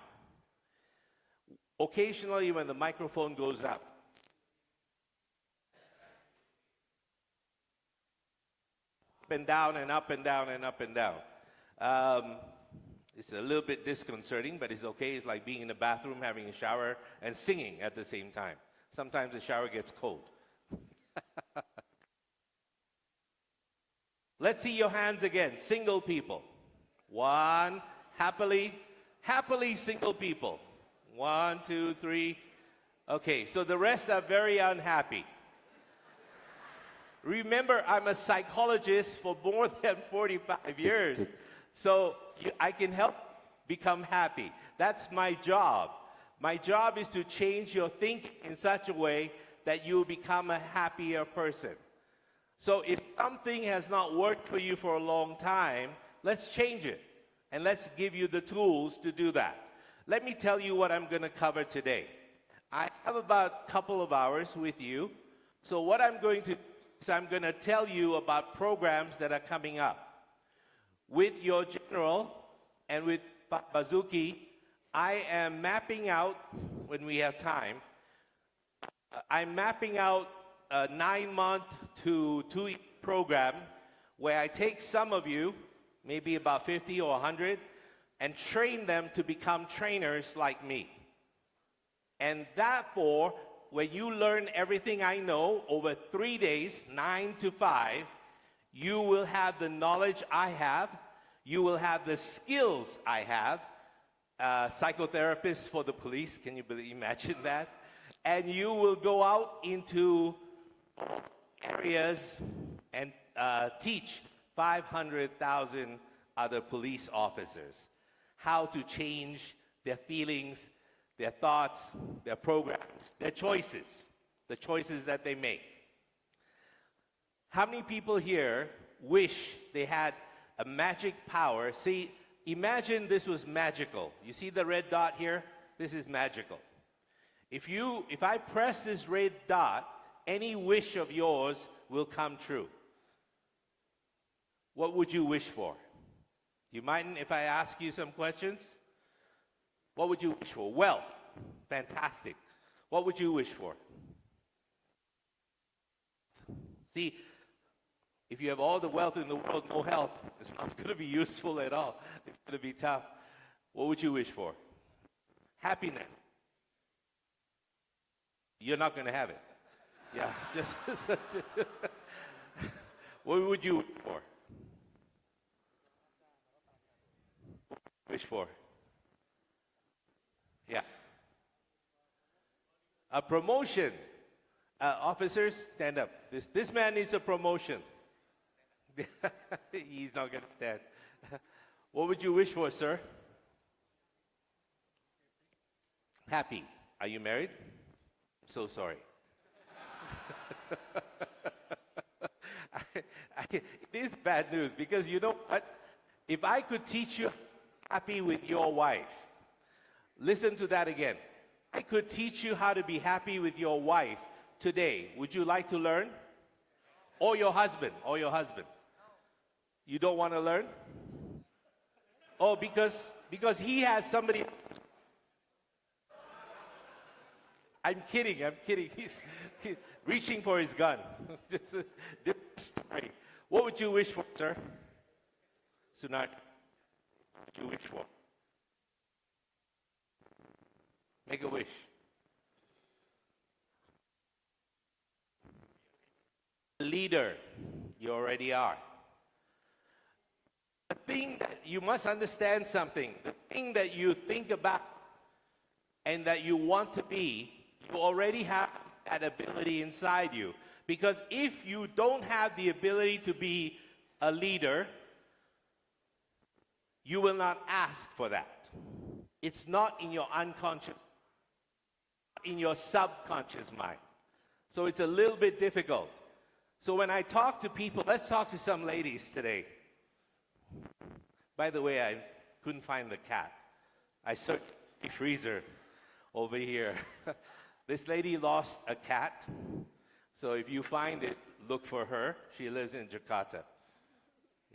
Occasionally, when the microphone goes up, up and down and up and down and up and down. It's a little bit disconcerting, but it's okay. It's like being in the bathroom, having a shower, and singing at the same time. Sometimes the shower gets cold. Let's see your hands again. Single people. One, happily single people. 1, 2, 3. Okay, so the rest are very unhappy. Remember, I'm a psychologist for more than 45 years, so I can help become happy. That's my job. My job is to change your thinking in such a way that you become a happier person. So if something has not worked for you for a long time, let's change it, and let's give you the tools to do that. Let me tell you what I'm going to cover today. I have about a couple of hours with you, so what I'm going to do is I'm going to tell you about programs that are coming up. With your general and with Bazuki, I am mapping out, when we have time, I'm mapping out a 9-month to 2-year program where I take some of you, maybe about 50 or 100, and train them to become trainers like me. And therefore, when you learn everything I know over 3 days, 9 to 5, you will have the knowledge I have, you will have the skills I have, psychotherapist for the police, can you imagine that? And you will go out into areas and teach 500,000 other police officers how to change their feelings, their thoughts, their programs, their choices, the choices that they make. How many people here wish they had a magic power? See, imagine this was magical. You see the red dot here? This is magical. If I press this red dot, any wish of yours will come true. What would you wish for? Do you mind if I ask you some questions? What would you wish for? Wealth. Fantastic. What would you wish for? See, if you have all the wealth in the world, no health, it's not going to be useful at all. It's going to be tough. What would you wish for? Happiness. You're not going to have it. Yeah. What would you wish for? Wish for? Yeah. A promotion. Officers, stand up. This man needs a promotion. He's not going to stand. What would you wish for, sir? Happy. Are you married? So sorry. It is bad news because you know what? If I could teach you happy with your wife. Listen to that again. I could teach you how to be happy with your wife today. Would you like to learn? Or your husband, or your husband. You don't want to learn? Oh, because he has somebody. I'm kidding. He's reaching for his gun. This is a different story. What would you wish for, sir? Sunat, what would you wish for? Make a wish. Leader, you already are. The thing that you must understand something, the thing that you think about and that you want to be, you already have that ability inside you. Because if you don't have the ability to be a leader, you will not ask for that. It's not in your unconscious, in your subconscious mind. So it's a little bit difficult. So when I talk to people, let's talk to some ladies today. By the way, I couldn't find the cat. I searched the freezer over here. This lady lost a cat. So if you find it, look for her. She lives in Jakarta.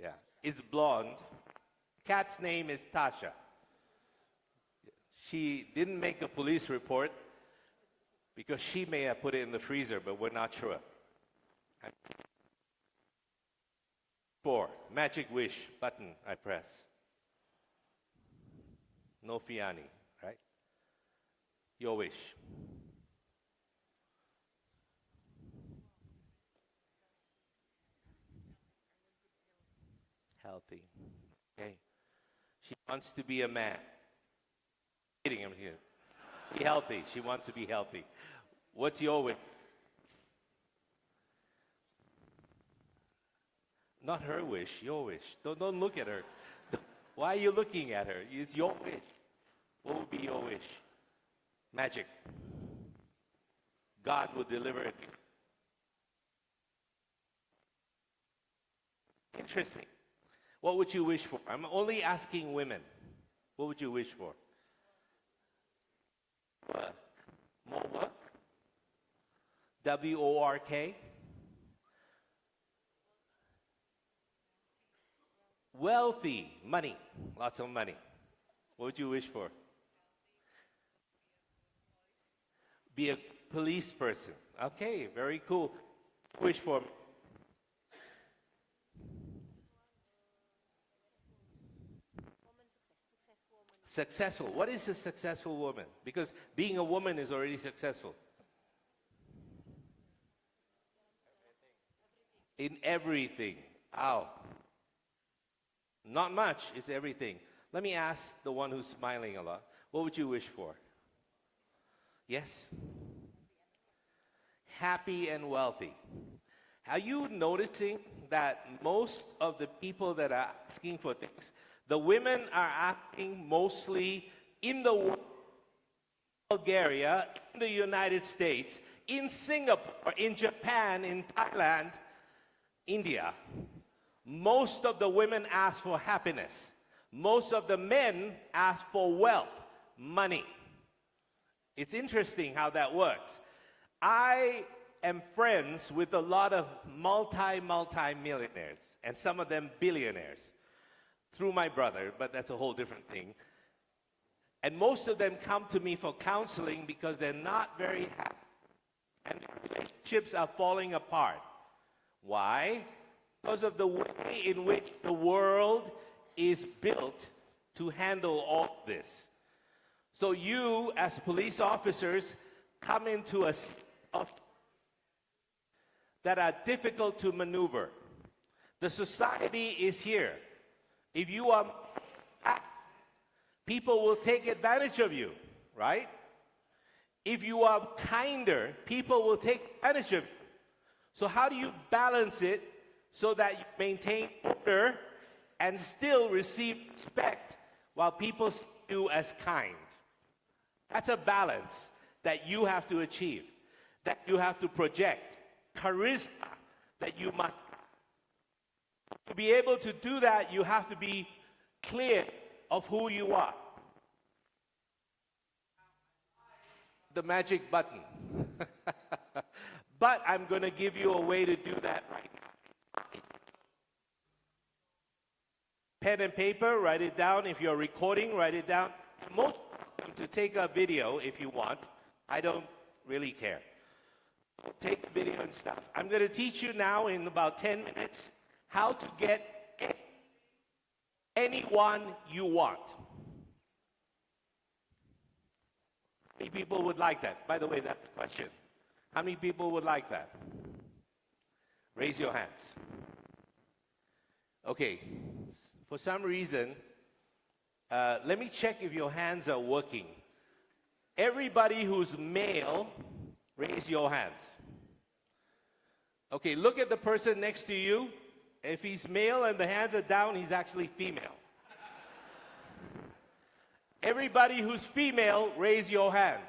Yeah. It's blonde. Cat's name is Tasha. She didn't make a police report because she may have put it in the freezer, but we're not sure. 4, magic wish button I press. No Fiani, right? Your wish. Healthy. Okay. She wants to be a man. I'm kidding. Be healthy. She wants to be healthy. What's your wish? Not her wish, your wish. Don't look at her. Why are you looking at her? It's your wish. What would be your wish? Magic. God will deliver it. Interesting. What would you wish for? I'm only asking women. What would you wish for? Work. More work? W-O-R-K? Wealthy, money, lots of money. What would you wish for? Be a police person. Okay, very cool. Wish for? Successful. What is a successful woman? Because being a woman is already successful. In everything. Ow. Not much, it's everything. Let me ask the one who's smiling a lot. What would you wish for? Yes? Happy and wealthy. Are you noticing that most of the people that are asking for things, the women are asking mostly in the world, Bulgaria, in the United States, in Singapore, in Japan, in Thailand, India. Most of the women ask for happiness. Most of the men ask for wealth, money. It's interesting how that works. I am friends with a lot of multi-millionaires, and some of them billionaires, through my brother, but that's a whole different thing. And most of them come to me for counseling because they're not very happy, and their relationships are falling apart. Why? Because of the way in which the world is built to handle all this. So you, as police officers, come into a that are difficult to maneuver. The society is here. If you are, people will take advantage of you, right? If you are kinder, people will take advantage of you. So how do you balance it so that you maintain order and still receive respect while people see you as kind? That's a balance that you have to achieve, that you have to project. Charisma that you must. To be able to do that, you have to be clear of who you are. The magic button. But I'm going to give you a way to do that right now. Pen and paper, write it down. If you're recording, write it down. Most welcome to take a video if you want. I don't really care. Take the video and stuff. I'm going to teach you now in about 10 minutes how to get anyone you want. How many people would like that? By the way, that's the question. How many people would like that? Raise your hands. Okay. For some reason, let me check if your hands are working. Everybody who's male, raise your hands. Okay, look at the person next to you. If he's male and the hands are down, he's actually female. Everybody who's female, raise your hands.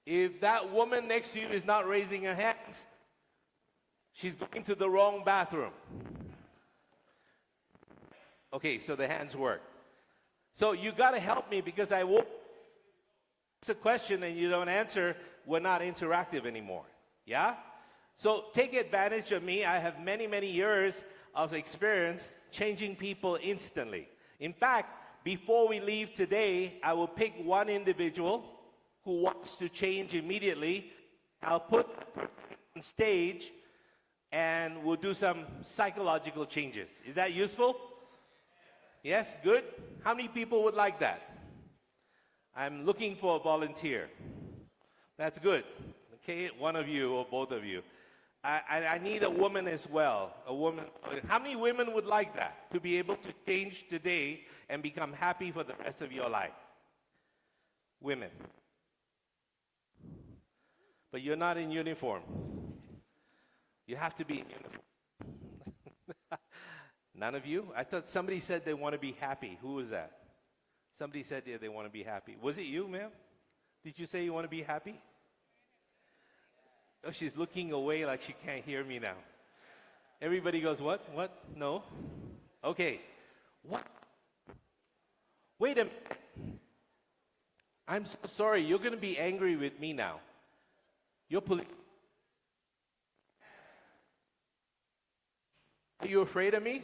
If that woman next to you is not raising her hands, she's going to the wrong bathroom. Okay, so the hands work. So you got to help me because I won't. It's a question and you don't answer, we're not interactive anymore. Yeah? So take advantage of me. I have many, many years of experience changing people instantly. In fact, before we leave today, I will pick one individual who wants to change immediately. I'll put the person on stage and we'll do some psychological changes. Is that useful? Yes, good. How many people would like that? I'm looking for a volunteer. That's good. Okay, one of you or both of you. I need a woman as well. A woman. How many women would like that? To be able to change today and become happy for the rest of your life? Women. But you're not in uniform. You have to be in uniform. None of you? I thought somebody said they want to be happy. Who was that? Somebody said they want to be happy. Was it you, ma'am? Did you say you want to be happy? Oh, she's looking away like she can't hear me now. Everybody goes, what? What? No? Okay. What? Wait a minute. I'm so sorry. You're going to be angry with me now. You're Are you afraid of me?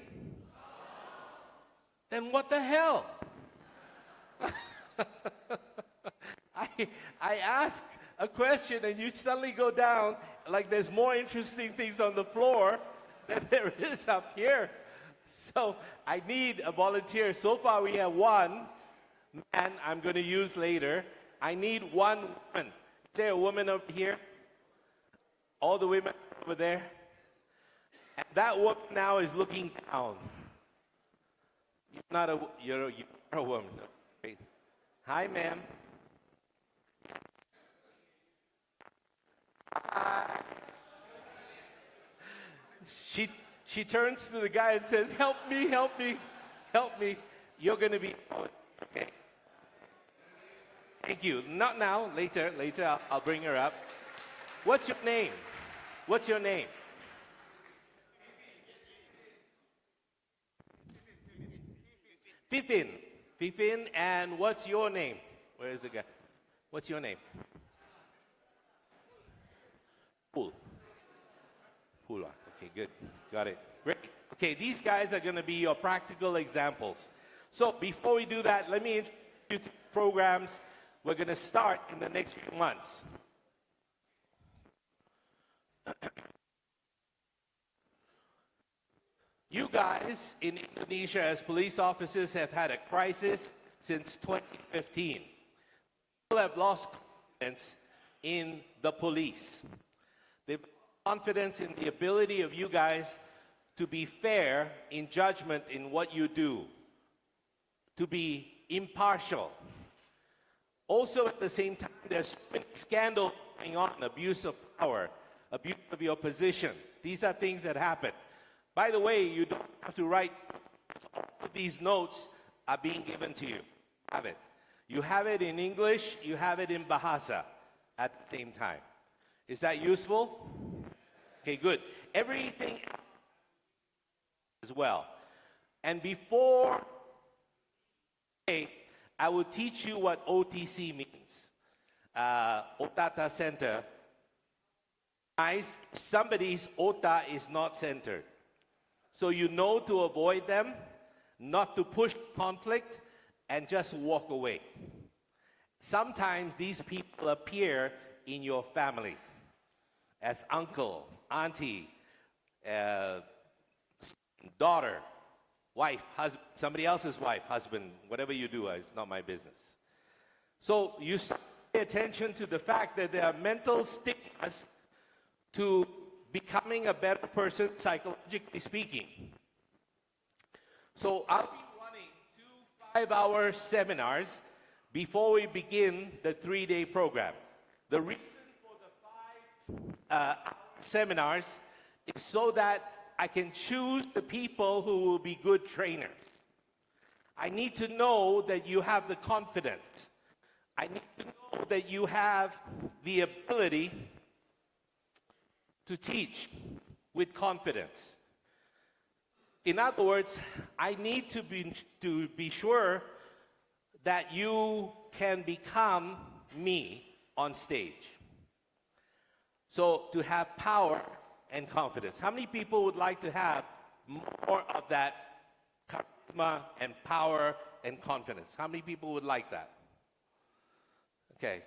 Then what the hell? I asked a question and you suddenly go down like there's more interesting things on the floor than there is up here. So I need a volunteer. So far we have one man I'm going to use later. I need one woman. Is there a woman up here? All the women over there? And that woman now is looking down. You're a woman. Okay. Hi, ma'am. She turns to the guy and says, help me, help me, help me. You're going to be, okay. Thank you. Not now, later I'll bring her up. What's your name? What's your name? Pipin. Pipin, and what's your name? Where is the guy? What's your name? Pula. Okay, good. Got it. Great. Okay, these guys are going to be your practical examples. So before we do that, let me introduce you to programs we're going to start in the next few months. You guys in Indonesia as police officers have had a crisis since 2015. People have lost confidence in the police. They've lost confidence in the ability of you guys to be fair in judgment in what you do, to be impartial. Also at the same time, there's been scandal going on, abuse of power, abuse of your position. These are things that happen. By the way, you don't have to write. All of these notes are being given to you. Have it. You have it in English, you have it in Bahasa at the same time. Is that useful? Okay, good. Everything as well. And before I will teach you what OTC means. Otata Center. Guys, somebody's Ota is not centered. So you know to avoid them, not to push conflict, and just walk away. Sometimes these people appear in your family as uncle, auntie, daughter, wife, husband, somebody else's wife, husband, whatever you do, it's not my business. So you pay attention to the fact that there are mental stigmas to becoming a better person, psychologically speaking. So I'll be running 2 5-hour seminars before we begin the 3-day program. The reason for the 5 seminars is so that I can choose the people who will be good trainers. I need to know that you have the confidence. I need to know that you have the ability to teach with confidence. In other words, I need to be sure that you can become me on stage. So to have power and confidence. How many people would like to have more of that charisma and power and confidence? How many people would like that? Okay.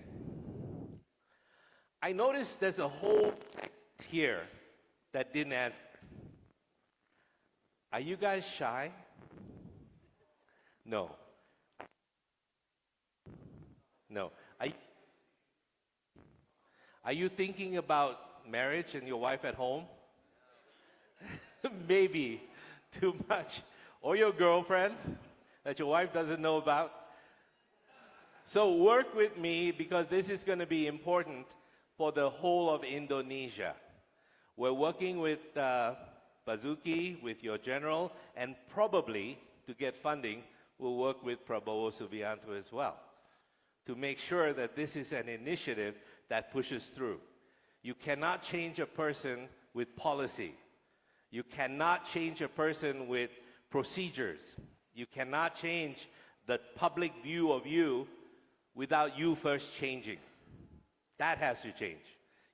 I noticed there's a whole here that didn't answer. Are you guys shy? No. No. Are you thinking about marriage and your wife at home? Maybe too much. Or your girlfriend that your wife doesn't know about. So work with me because this is going to be important for the whole of Indonesia. We're working with Basuki, with your general, and probably to get funding, we'll work with Prabowo Subianto as well to make sure that this is an initiative that pushes through. You cannot change a person with policy. You cannot change a person with procedures. You cannot change the public view of you without you first changing. That has to change.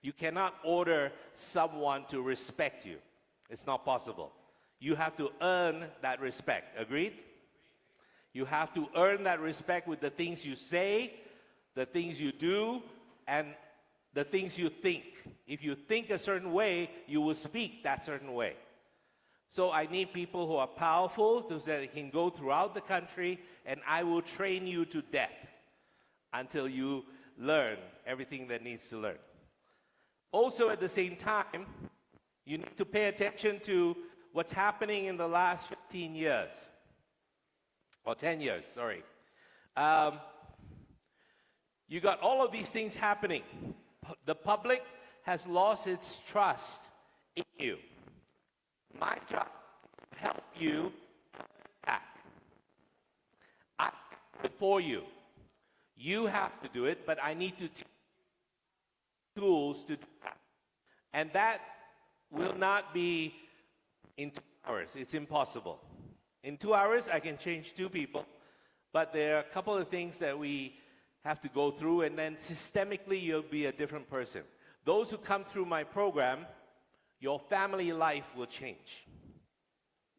You cannot order someone to respect you. It's not possible. You have to earn that respect. Agreed? You have to earn that respect with the things you say, the things you do, and the things you think. If you think a certain way, you will speak that certain way. So I need people who are powerful so that they can go throughout the country, and I will train you to death until you learn everything that needs to learn. Also, at the same time, you need to pay attention to what's happening in the last 15 years, or 10 years, sorry. You got all of these things happening. The public has lost its trust in you. My job is to help you back. I do it for you. You have to do it, but I need to teach you tools to do that. And that will not be in 2 hours. It's impossible. In 2 hours, I can change 2 people, but there are a couple of things that we have to go through, and then systemically, you'll be a different person. Those who come through my program, your family life will change.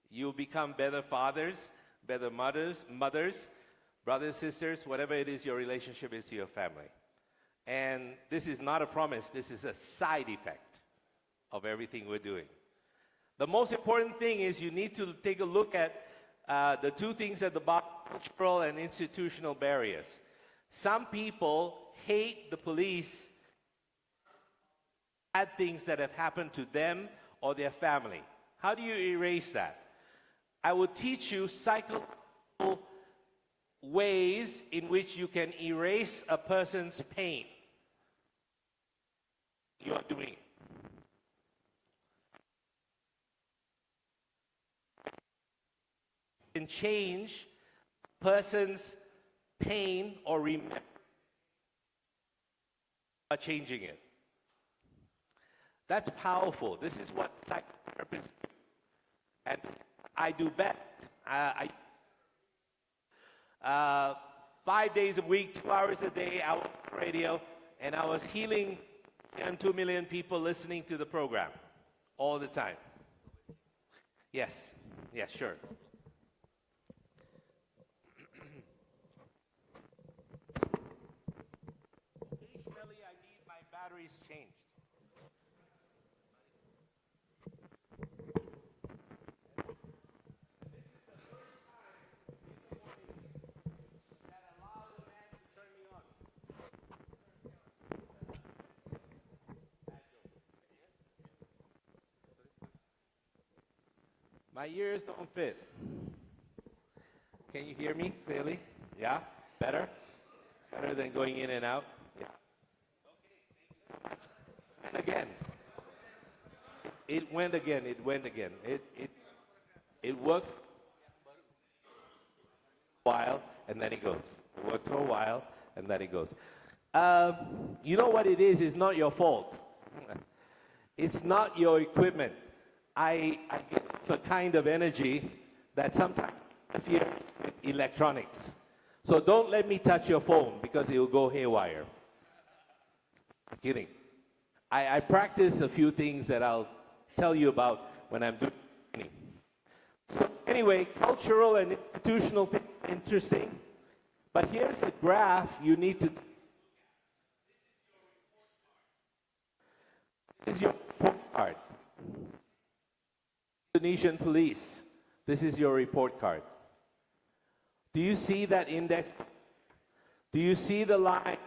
You'll become better fathers, better mothers, brothers, sisters, whatever it is your relationship is to your family. And this is not a promise, this is a side effect of everything we're doing. The most important thing is you need to take a look at the 2 things at the bottom, cultural and institutional barriers. Some people hate the police, bad things that have happened to them or their family. How do you erase that? I will teach you psychological ways in which you can erase a person's pain. You are doing it. You can change a person's pain or remember by changing it. That's powerful. This is what psychotherapists do. And I do best. I 5 days a week, 2 hours a day, I was on radio, and I was healing 2 million people listening to the program all the time. Yes, yes, sure. Occasionally, I need my batteries changed. My ears don't fit. Can you hear me clearly? Yeah? Better? Better than going in and out? Yeah. And again. It went again. It went again. It works for a while and then it goes. It works for a while and then it goes. You know what it is? It's not your fault. It's not your equipment. I get the kind of energy that sometimes interferes with electronics. So don't let me touch your phone because it will go haywire. I'm kidding. I practice a few things that I'll tell you about when I'm doing training. So anyway, cultural and institutional things are interesting. But here's a graph you need to. This is your report card. Indonesian police. This is your report card. Do you see that index? Do you see the line?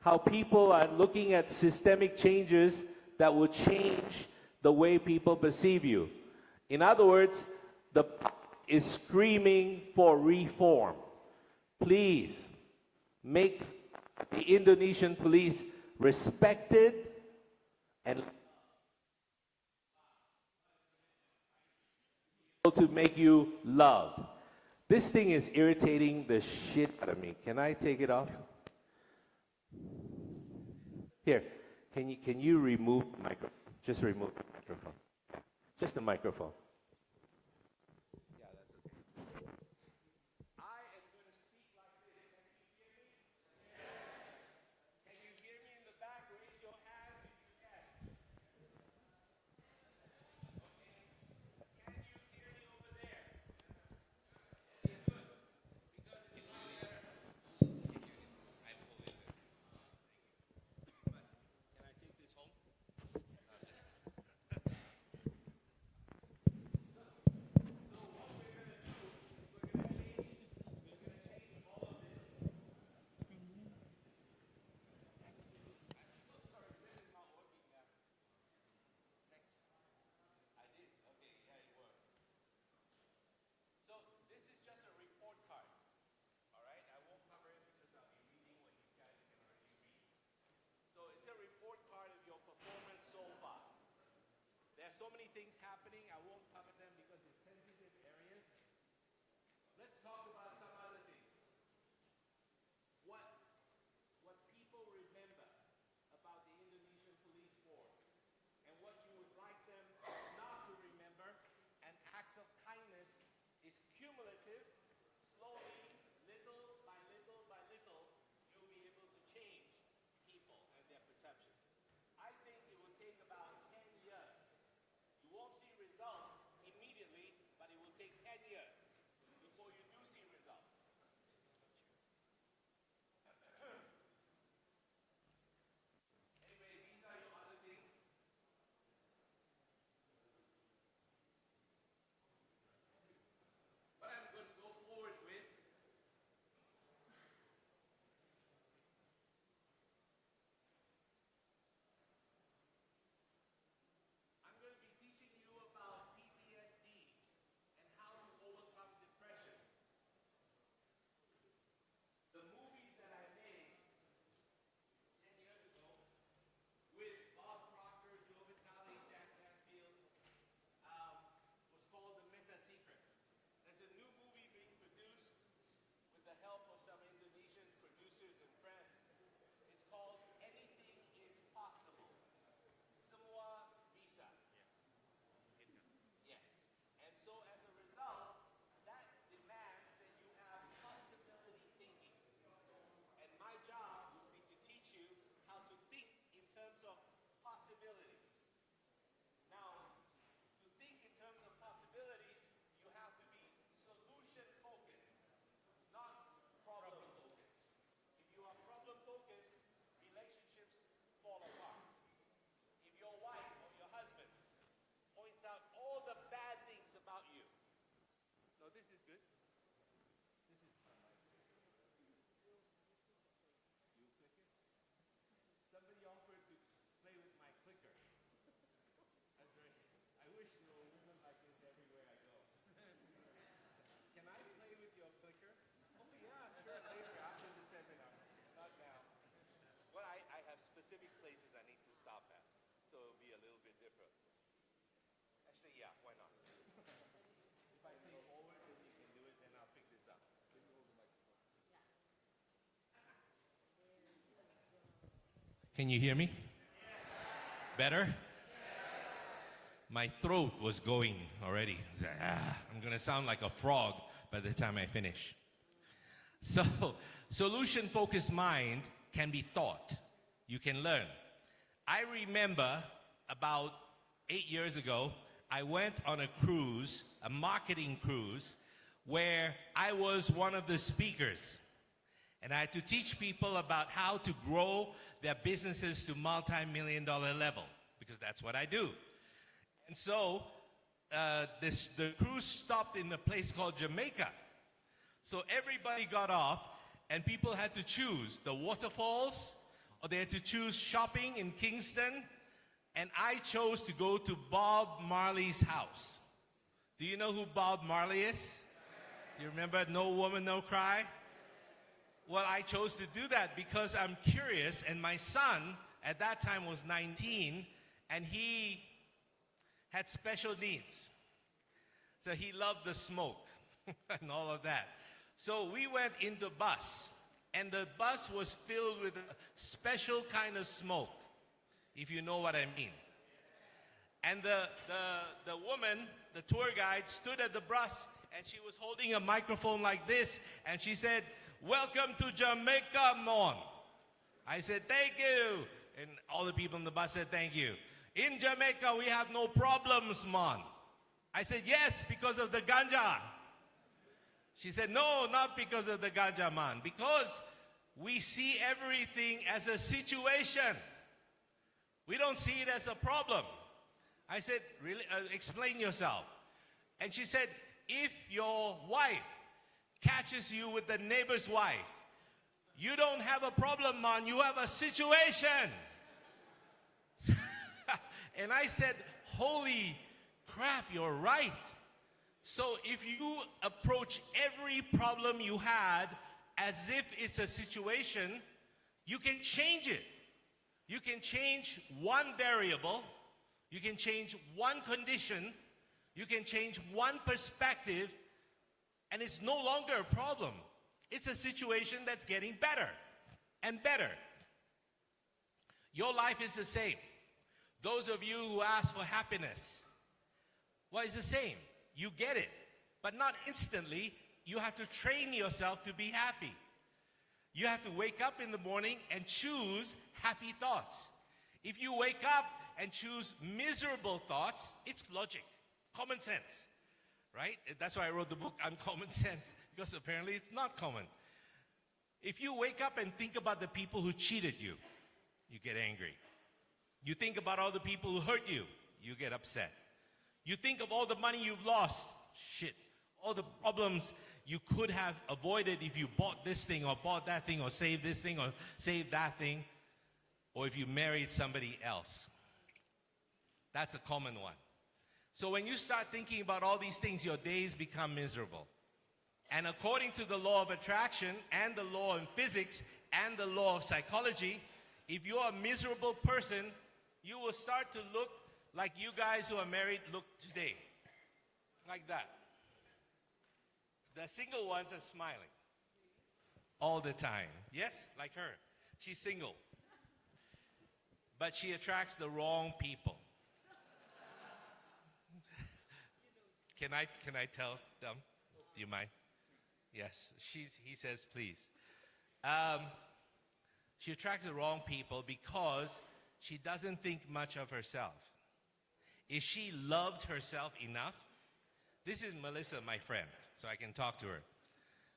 How people are looking at systemic changes that will change the way people perceive you. In other words, the public is screaming for reform. Please make the Indonesian police respected and to make you loved. This thing is irritating the shit out of me. Can I take it off? Here, can you remove the microphone? Just remove the microphone. Just the microphone. Yeah, that's okay. I am going to speak like this. Can you hear me in the back? Raise your hands if you can. Can you hear me over there? Okay, good. Because if can I take this home? So this is just a report card. All right, I won't cover it because I'll be reading what you guys can already read. So it's a report card of your performance so far. There are so many things happening, I won't cover them because it's sensitive areas. Let's talk about some other things. What people remember about the Indonesian police force and what you would like them not to remember, and acts of kindness is cumulative. Slowly, little by little by little, you'll be able to change people and their perception. I think it will take about 10 years. You won't see results specific places I need to stop at. So it'll be a little bit different. Actually, yeah, why not? If I say forward, then you can do it, then I'll pick this up. Can you hear me? Better? My throat was going already. I'm going to sound like a frog by the time I finish. So, solution-focused mind can be taught. You can learn. I remember about 8 years ago, I went on a cruise, a marketing cruise, where I was one of the speakers. And I had to teach people about how to grow their businesses to multi-million-dollar level, because that's what I do. And so, the cruise stopped in a place called Jamaica. So everybody got off, and people had to choose the waterfalls, or they had to choose shopping in Kingston, and I chose to go to Bob Marley's house. Do you know who Bob Marley is? Do you remember No Woman, No Cry? Well, I chose to do that because I'm curious, and my son at that time was 19, and he had special needs. So he loved the smoke and all of that. So we went in the bus, and the bus was filled with a special kind of smoke, if you know what I mean. And the woman, the tour guide, stood at the bus, and she was holding a microphone like this, and she said, "Welcome to Jamaica, Mon." I said, "Thank you." And all the people in the bus said, "Thank you. In Jamaica, we have no problems, Mon." I said, "Yes, because of the ganja." She said, "No, not because of the ganja, man. Because we see everything as a situation. We don't see it as a problem." I said, "Really? Explain yourself." And she said, "If your wife catches you with the neighbor's wife, you don't have a problem, man. You have a situation." And I said, "Holy crap, you're right." So if you approach every problem you had as if it's a situation, you can change it. You can change one variable, you can change one condition, you can change one perspective, and it's no longer a problem. It's a situation that's getting better and better. Your life is the same. Those of you who ask for happiness, well, it's the same. You get it, but not instantly. You have to train yourself to be happy. You have to wake up in the morning and choose happy thoughts. If you wake up and choose miserable thoughts, it's logic, common sense, right? That's why I wrote the book, Uncommon Sense, because apparently it's not common. If you wake up and think about the people who cheated you, you get angry. You think about all the people who hurt you, you get upset. You think of all the money you've lost, shit, all the problems you could have avoided if you bought this thing or bought that thing or saved this thing or saved that thing, or if you married somebody else. That's a common one. So when you start thinking about all these things, your days become miserable. And according to the law of attraction and the law of physics and the law of psychology, if you're a miserable person, you will start to look like you guys who are married look today. Like that. The single ones are smiling all the time. Yes, like her. She's single. But she attracts the wrong people. Can I tell them? Do you mind? Yes. He says, please. She attracts the wrong people because she doesn't think much of herself. If she loved herself enough, this is Melissa, my friend, so I can talk to her.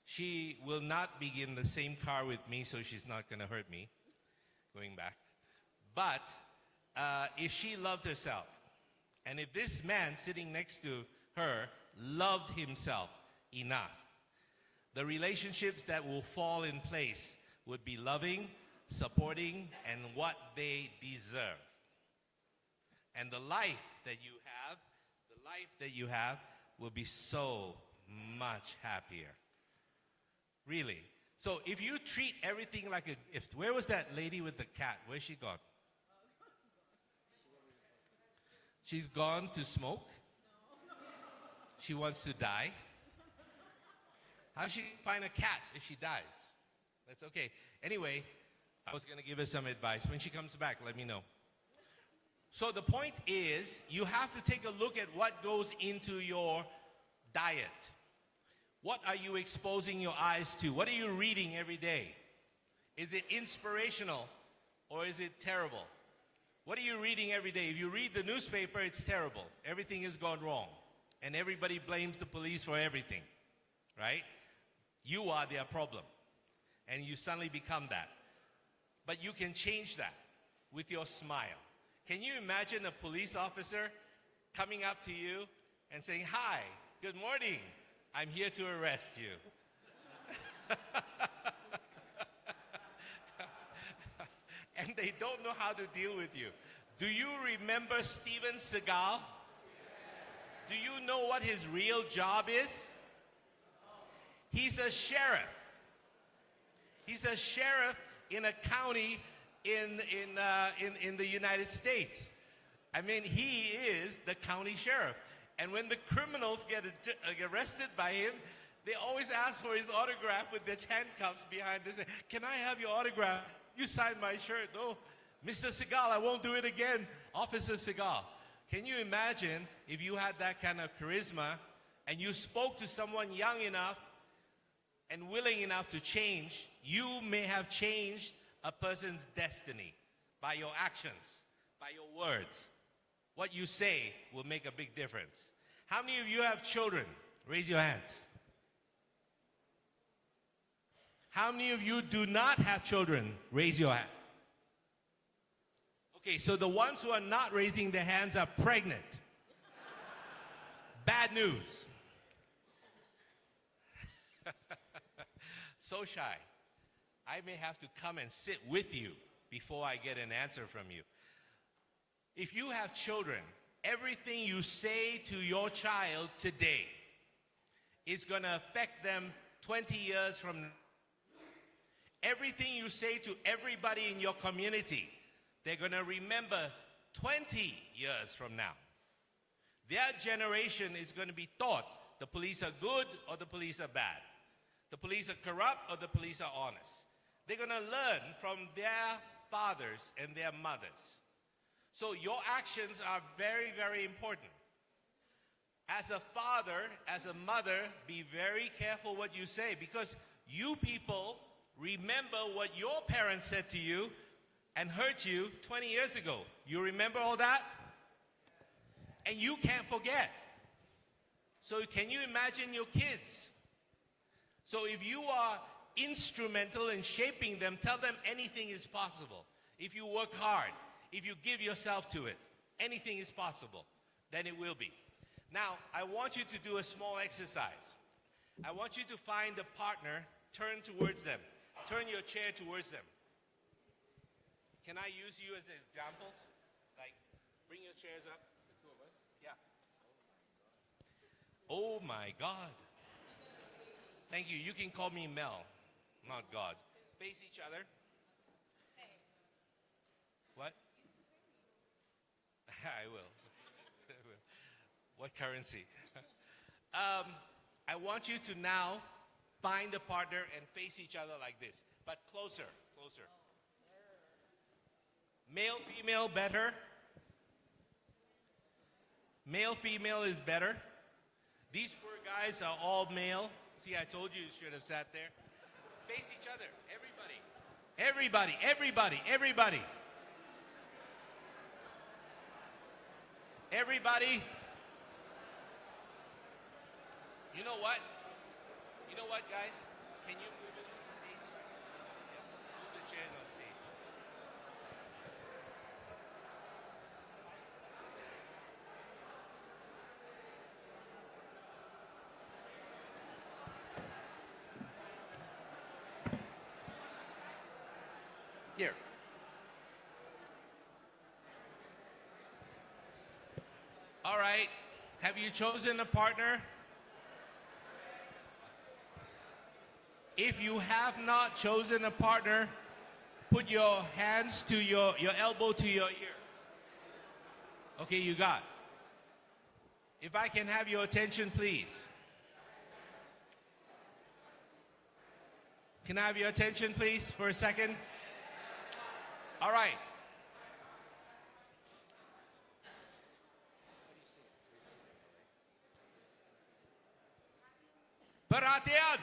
She will not be in the same car with me, so she's not going to hurt me going back. But if she loved herself, and if this man sitting next to her loved himself enough, the relationships that will fall in place would be loving, supporting, and what they deserve. And the life that you have will be so much happier. Really. So if you treat everything like a gift, where was that lady with the cat? Where's she gone? She's gone to smoke? She wants to die? How she find a cat if she dies? That's okay. Anyway, I was going to give her some advice. When she comes back, let me know. So the point is, you have to take a look at what goes into your diet. What are you exposing your eyes to? What are you reading every day? Is it inspirational or is it terrible? What are you reading every day? If you read the newspaper, it's terrible. Everything has gone wrong. And everybody blames the police for everything, right? You are their problem. And you suddenly become that. But you can change that with your smile. Can you imagine a police officer coming up to you and saying, "Hi, good morning. I'm here to arrest you." And they don't know how to deal with you. Do you remember Steven Seagal? Do you know what his real job is? He's a sheriff. He's a sheriff in a county in the United States. I mean, he is the county sheriff. And when the criminals get arrested by him, they always ask for his autograph with their handcuffs behind. They say, "Can I have your autograph? You signed my shirt." "No, Mr. Seagal, I won't do it again. Officer Seagal." Can you imagine if you had that kind of charisma and you spoke to someone young enough and willing enough to change? You may have changed a person's destiny by your actions, by your words. What you say will make a big difference. How many of you have children? Raise your hands. How many of you do not have children? Raise your hand. Okay, so the ones who are not raising their hands are pregnant. Bad news. So shy. I may have to come and sit with you before I get an answer from you. If you have children, everything you say to your child today is going to affect them 20 years from now. Everything you say to everybody in your community, they're going to remember 20 years from now. Their generation is going to be taught the police are good or the police are bad. The police are corrupt or the police are honest. They're going to learn from their fathers and their mothers. So your actions are very, very important. As a father, as a mother, be very careful what you say, because you people remember what your parents said to you and hurt you 20 years ago. You remember all that? And you can't forget. So can you imagine your kids? So if you are instrumental in shaping them, tell them anything is possible. If you work hard, if you give yourself to it, anything is possible. Then it will be. Now, I want you to do a small exercise. I want you to find a partner, turn towards them. Turn your chair towards them. Can I use you as examples? Like, bring your chairs up. The two of us? Yeah. Oh my God. Thank you. You can call me Mel, not God. Face each other. What? I will. What currency? I want you to now find a partner and face each other like this, but closer, closer. Male, female, better? Male, female is better. These poor guys are all male. See, I told you should have sat there. Face each other, everybody. Everybody, everybody, everybody. Everybody. You know what? You know what, guys? Can you move it on the stage? Yeah, move the chairs on stage. Here. All right. Have you chosen a partner? If you have not chosen a partner, put your hands to your elbow to your ear. Okay, you got. If I can have your attention, please. Can I have your attention, please, for a second? All right. Perhatian.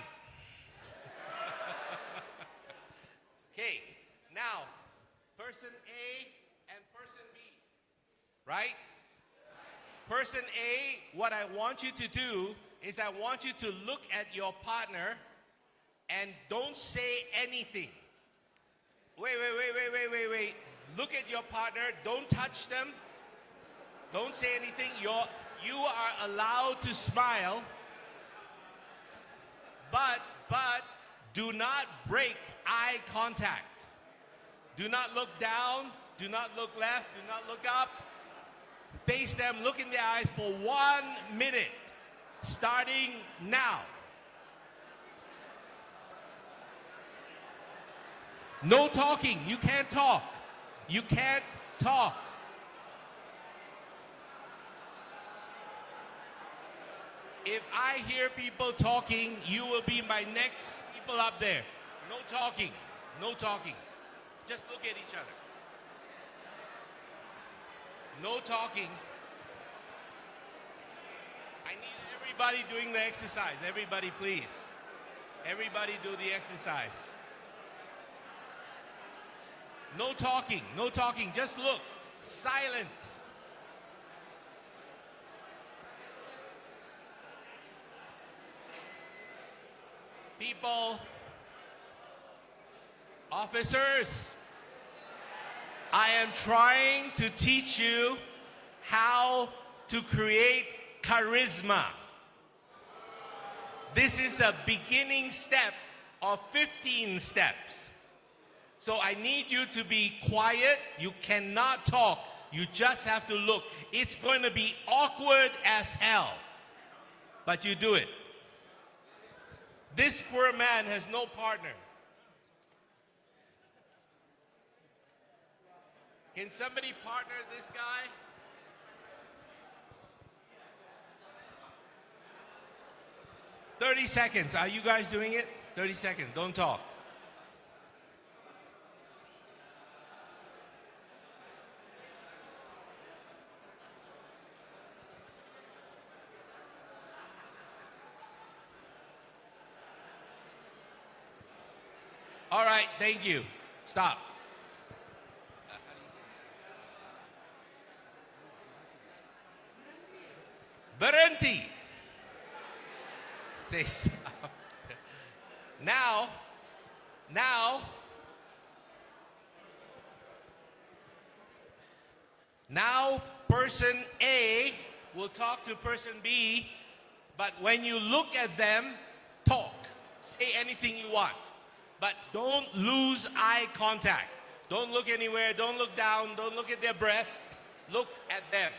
Okay, now, person A and person B, right? Person A, what I want you to do is I want you to look at your partner and don't say anything. Wait. Look at your partner, don't touch them. Don't say anything. You are allowed to smile, but do not break eye contact. Do not look down, do not look left, do not look up. Face them, look in their eyes for 1 minute, starting now. No talking, you can't talk. You can't talk. If I hear people talking, you will be my next people up there. No talking, no talking. Just look at each other. No talking. I need everybody doing the exercise. Everybody, please. Everybody do the exercise. No talking, no talking. Just look. Silent. People, officers, I am trying to teach you how to create charisma. This is a beginning step of 15 steps. So I need you to be quiet. You cannot talk. You just have to look. It's going to be awkward as hell, but you do it. This poor man has no partner. Can somebody partner this guy? "30 seconds. Are you guys doing it? 30 seconds. Don't talk. All right, thank you. Stop. Berhenti. Say stop. Now, person A will talk to person B, but when you look at them, talk. Say anything you want. But don't lose eye contact. Don't look anywhere, don't look down, don't look at their breasts. Look at them.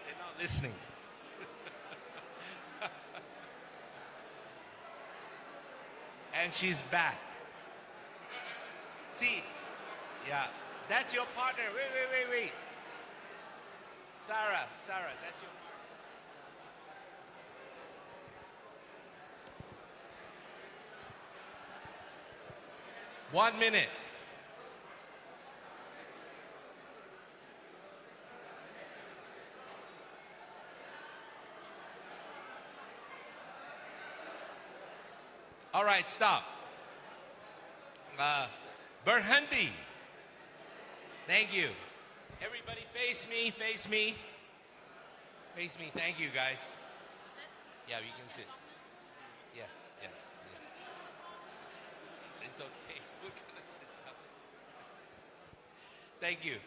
They're not listening. And she's back. See, yeah, that's your partner. Wait. Sarah, that's your partner. 1 minute. All right, stop. Berhenti. Thank you. Everybody face me. Face me. Thank you, guys. Yeah, you can sit. Yes. It's okay. We're gonna sit down. Thank you.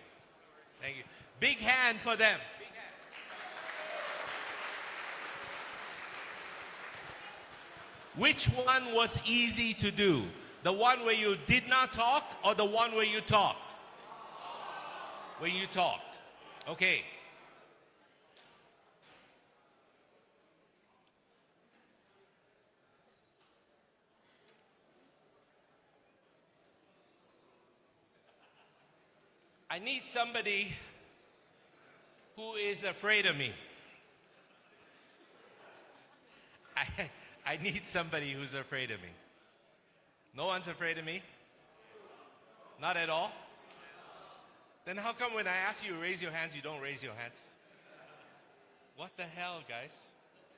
Big hand for them. Big hand. Which one was easy to do? The one where you did not talk or the one where you talked? When you talked. Okay. I need somebody who is afraid of me. I need somebody who's afraid of me. No one's afraid of me? Not at all? Then how come when I ask you to raise your hands, you don't raise your hands? What the hell, guys?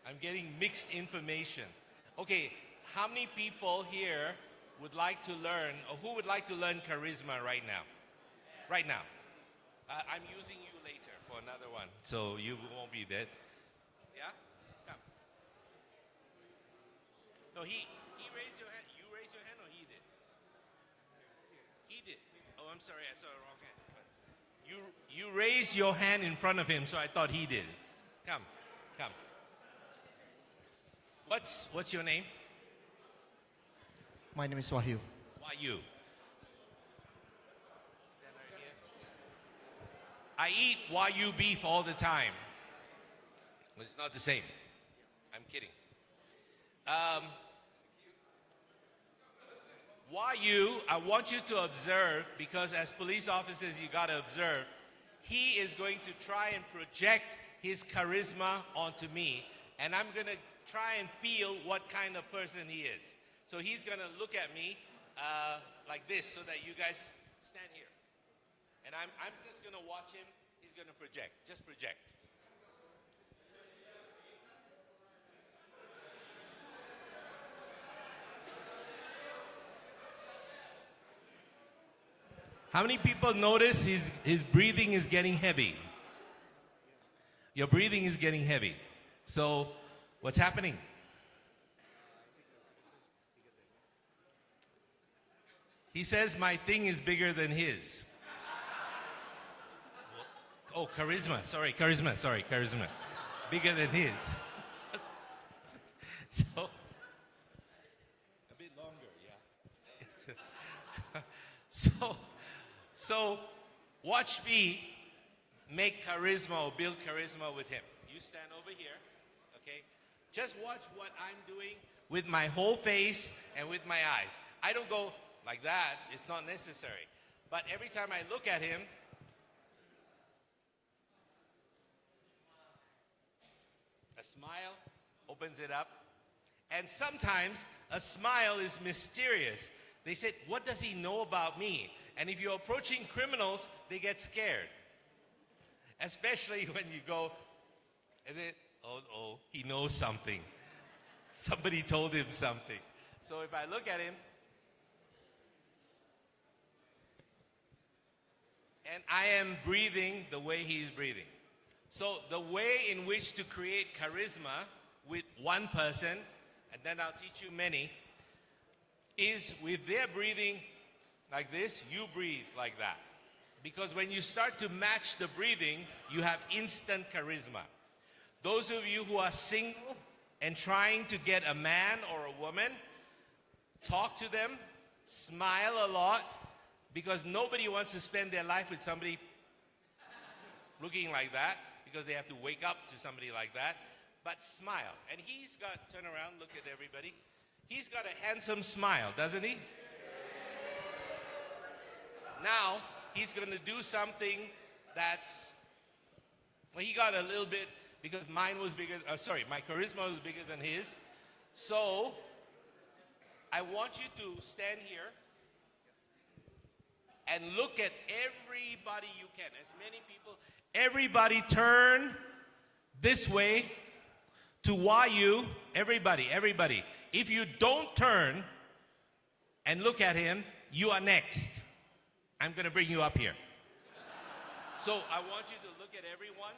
I'm getting mixed information. Okay, how many people here would like to learn, or who would like to learn charisma right now? Right now. I'm using you later for another one, so you won't be dead. Yeah? Come. No, he raised your hand. You raised your hand or he did? He did. Oh, I'm sorry, I saw the wrong hand. You raised your hand in front of him, so I thought he did. Come, come. What's your name? My name is Wahyu. Wahyu. I eat Wagyu beef all the time. But it's not the same. I'm kidding. Wagyu, I want you to observe, because as police officers you got to observe, he is going to try and project his charisma onto me, and I'm going to try and feel what kind of person he is. So he's going to look at me like this so that you guys stand here. And I'm just going to watch him. He's going to project. Just project. How many people notice his breathing is getting heavy? Your breathing is getting heavy. So what's happening? He says my thing is bigger than his. Oh, charisma. Sorry, charisma. Bigger than his. So, a bit longer, yeah. So, watch me make charisma or build charisma with him. You stand over here, okay? Just watch what I'm doing with my whole face and with my eyes. I don't go like that. It's not necessary. But every time I look at him, a smile opens it up. And sometimes a smile is mysterious. They said, what does he know about me? And if you're approaching criminals, they get scared. Especially when you go, and then, oh, he knows something. Somebody told him something. So if I look at him, and I am breathing the way he's breathing. So the way in which to create charisma with one person, and then I'll teach you many, is with their breathing like this, you breathe like that. Because when you start to match the breathing, you have instant charisma. Those of you who are single and trying to get a man or a woman, talk to them, smile a lot, because nobody wants to spend their life with somebody looking like that, because they have to wake up to somebody like that. But smile. And he's got, turn around, look at everybody. He's got a handsome smile, doesn't he? Now, he's going to do something that's, well, he got a little bit, because mine was bigger, my charisma was bigger than his. So, I want you to stand here and look at everybody you can, as many people. Everybody turn this way to Wahyu. Everybody. If you don't turn and look at him, you are next. I'm going to bring you up here. So I want you to look at everyone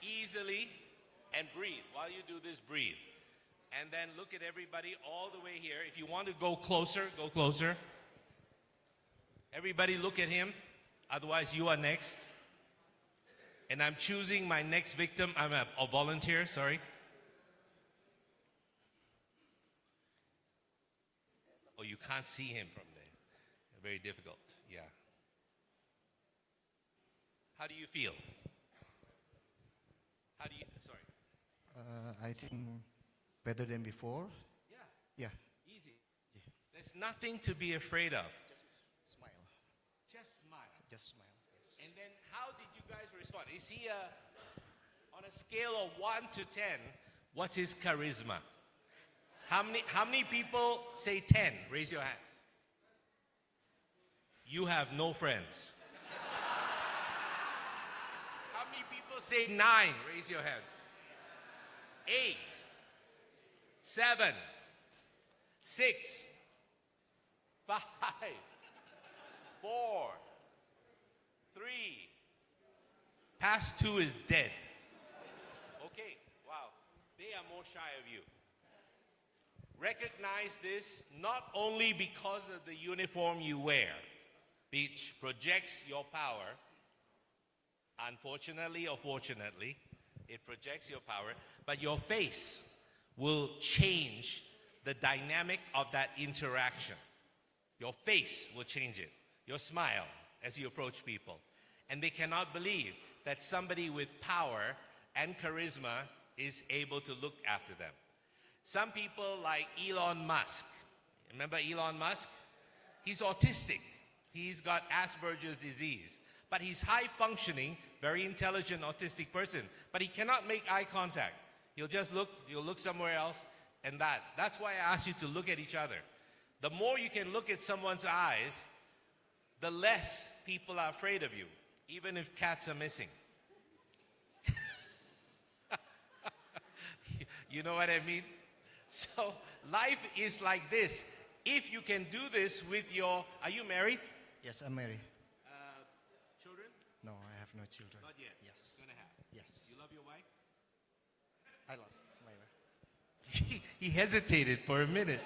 easily and breathe. While you do this, breathe. And then look at everybody all the way here. If you want to go closer, go closer. Everybody look at him. Otherwise, you are next. And I'm choosing my next victim. I'm a volunteer, sorry. Oh, you can't see him from there. Very difficult, yeah. How do you feel? Sorry. I think better than before. Yeah. Yeah. Easy. There's nothing to be afraid of. Just smile. Just smile. Just smile. And then how did you guys respond? Is he on a scale of 1 to 10, what's his charisma? How many people say 10? Raise your hands. You have no friends. How many people say 9? Raise your hands. 8, 7, 6, 5, 4, 3. Past 2 is dead. Okay, wow. They are more shy of you. Recognize this not only because of the uniform you wear, which projects your power. Unfortunately or fortunately, it projects your power, but your face will change the dynamic of that interaction. Your face will change it. Your smile as you approach people. And they cannot believe that somebody with power and charisma is able to look after them. Some people like Elon Musk. Remember Elon Musk? He's autistic. He's got Asperger's disease. But he's high-functioning, very intelligent, autistic person. But he cannot make eye contact. He'll just look, you'll look somewhere else, and that's why I asked you to look at each other. The more you can look at someone's eyes, the less people are afraid of you, even if cats are missing. You know what I mean? So life is like this. If you can do this with your, are you married? Yes, I'm married. Children? No, I have no children. Not yet. Yes. Gonna have. Yes. You love your wife? I love my wife. He hesitated for a minute.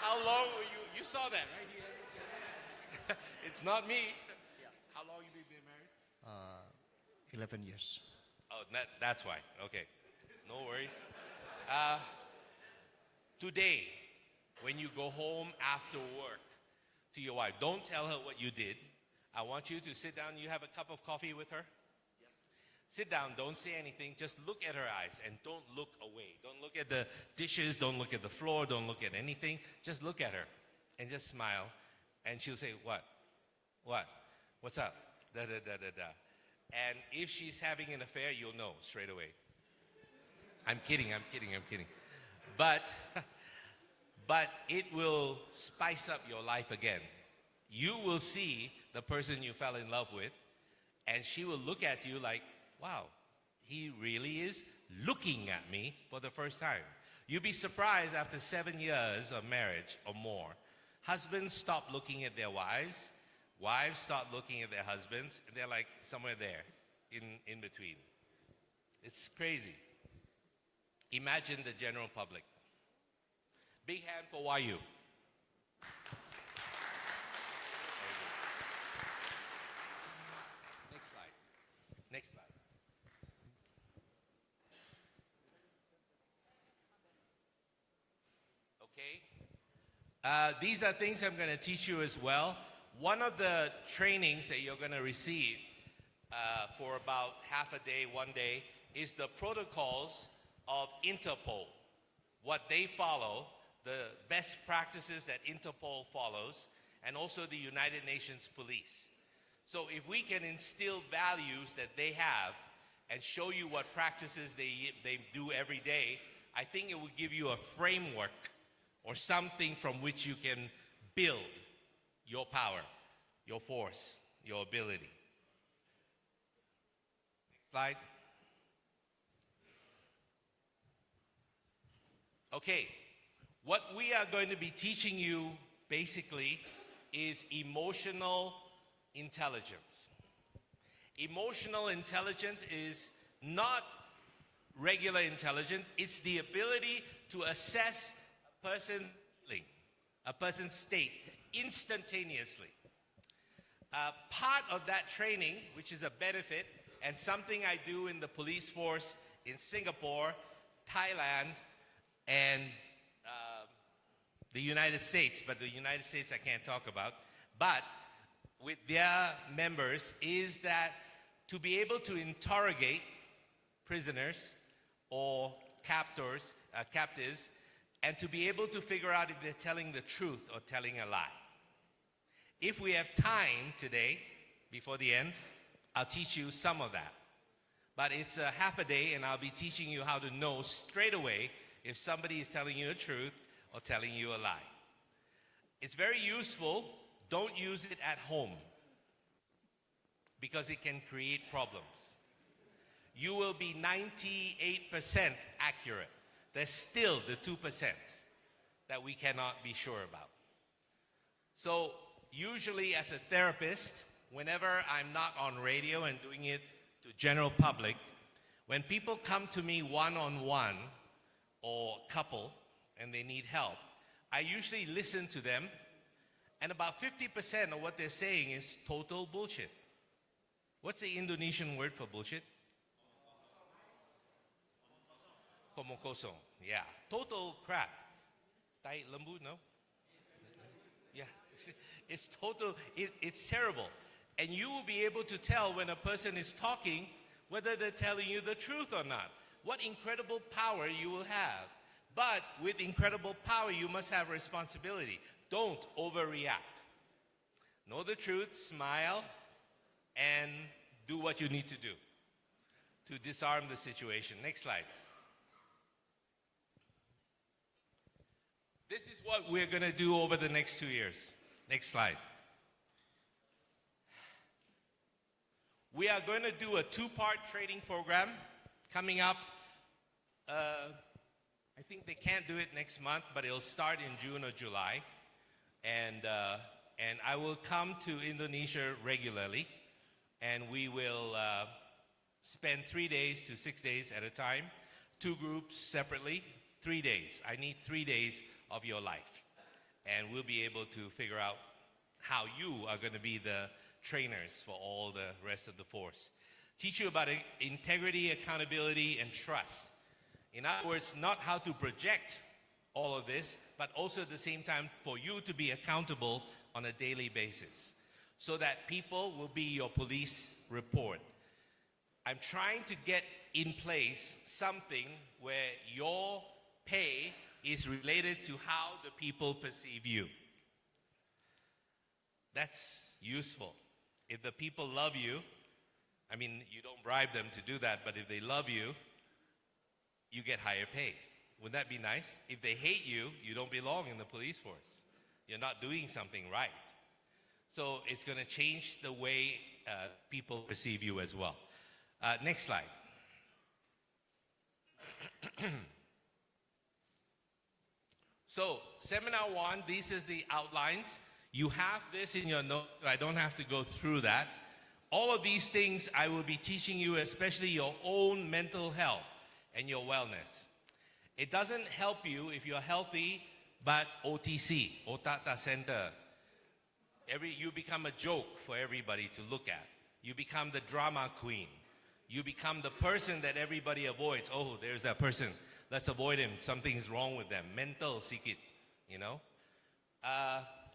How long were you saw that, right? He hesitated. It's not me. Yeah. How long have you been married? 11 years. Oh, that's why. Okay. No worries. Today, when you go home after work to your wife, don't tell her what you did. I want you to sit down. You have a cup of coffee with her? Yeah. Sit down. Don't say anything. Just look at her eyes and don't look away. Don't look at the dishes. Don't look at the floor. Don't look at anything. Just look at her and just smile. And she'll say, what? What? What's up? Da, da, da, da, da. And if she's having an affair, you'll know straight away. I'm kidding. But it will spice up your life again. You will see the person you fell in love with, and she will look at you like, wow, he really is looking at me for the first time. You'll be surprised after 7 years of marriage or more. Husbands stop looking at their wives. Wives start looking at their husbands, and they're like somewhere there, in between. It's crazy. Imagine the general public. Big hand for YU. Next slide. Next slide. Okay. These are things I'm going to teach you as well. One of the trainings that you're going to receive for about half a day, 1 day, is the protocols of Interpol. What they follow, the best practices that Interpol follows, and also the United Nations Police. So if we can instill values that they have and show you what practices they do every day, I think it will give you a framework or something from which you can build your power, your force, your ability. Next slide. Okay, what we are going to be teaching you basically is emotional intelligence. Emotional intelligence is not regular intelligence, it's the ability to assess a person's feeling, a person's state instantaneously. Part of that training, which is a benefit, and something I do in the police force in Singapore, Thailand, and the United States, but the United States I can't talk about, but with their members, is that to be able to interrogate prisoners or captives, and to be able to figure out if they're telling the truth or telling a lie. If we have time today, before the end, I'll teach you some of that. But it's a half a day, and I'll be teaching you how to know straight away if somebody is telling you the truth or telling you a lie. It's very useful. Don't use it at home because it can create problems. You will be 98% accurate. There's still the 2% that we cannot be sure about. So usually as a therapist, whenever I'm not on radio and doing it to general public, when people come to me one-on-one or couple and they need help, I usually listen to them, and about 50% of what they're saying is total bullshit. What's the Indonesian word for bullshit? Omong kosong. Yeah, total crap. Tai lembu, no? Yeah, it's total, it's terrible. And you will be able to tell when a person is talking whether they're telling you the truth or not. What incredible power you will have. But with incredible power, you must have responsibility. Don't overreact. Know the truth, smile, and do what you need to do to disarm the situation. Next slide. This is what we're going to do over the next 2 years. Next slide. We are going to do a 2-part training program coming up. I think they can't do it next month, but it'll start in June or July. And I will come to Indonesia regularly, and we will spend 3 days to 6 days at a time, 2 groups separately, 3 days. I need 3 days of your life. And we'll be able to figure out how you are going to be the trainers for all the rest of the force. Teach you about integrity, accountability, and trust. In other words, not how to project all of this, but also at the same time for you to be accountable on a daily basis so that people will be your police report. I'm trying to get in place something where your pay is related to how the people perceive you. That's useful. If the people love you, I mean, you don't bribe them to do that, but if they love you, you get higher pay. Wouldn't that be nice? If they hate you, you don't belong in the police force. You're not doing something right. So it's going to change the way people perceive you as well. Next slide. So, Seminar 1, this is the outlines. You have this in your notes. I don't have to go through that. All of these things I will be teaching you, especially your own mental health and your wellness. It doesn't help you if you're healthy, but OTC, Otata Center. You become a joke for everybody to look at. You become the drama queen. You become the person that everybody avoids. Oh, there's that person. Let's avoid him. Something's wrong with them. Mental sikit, you know.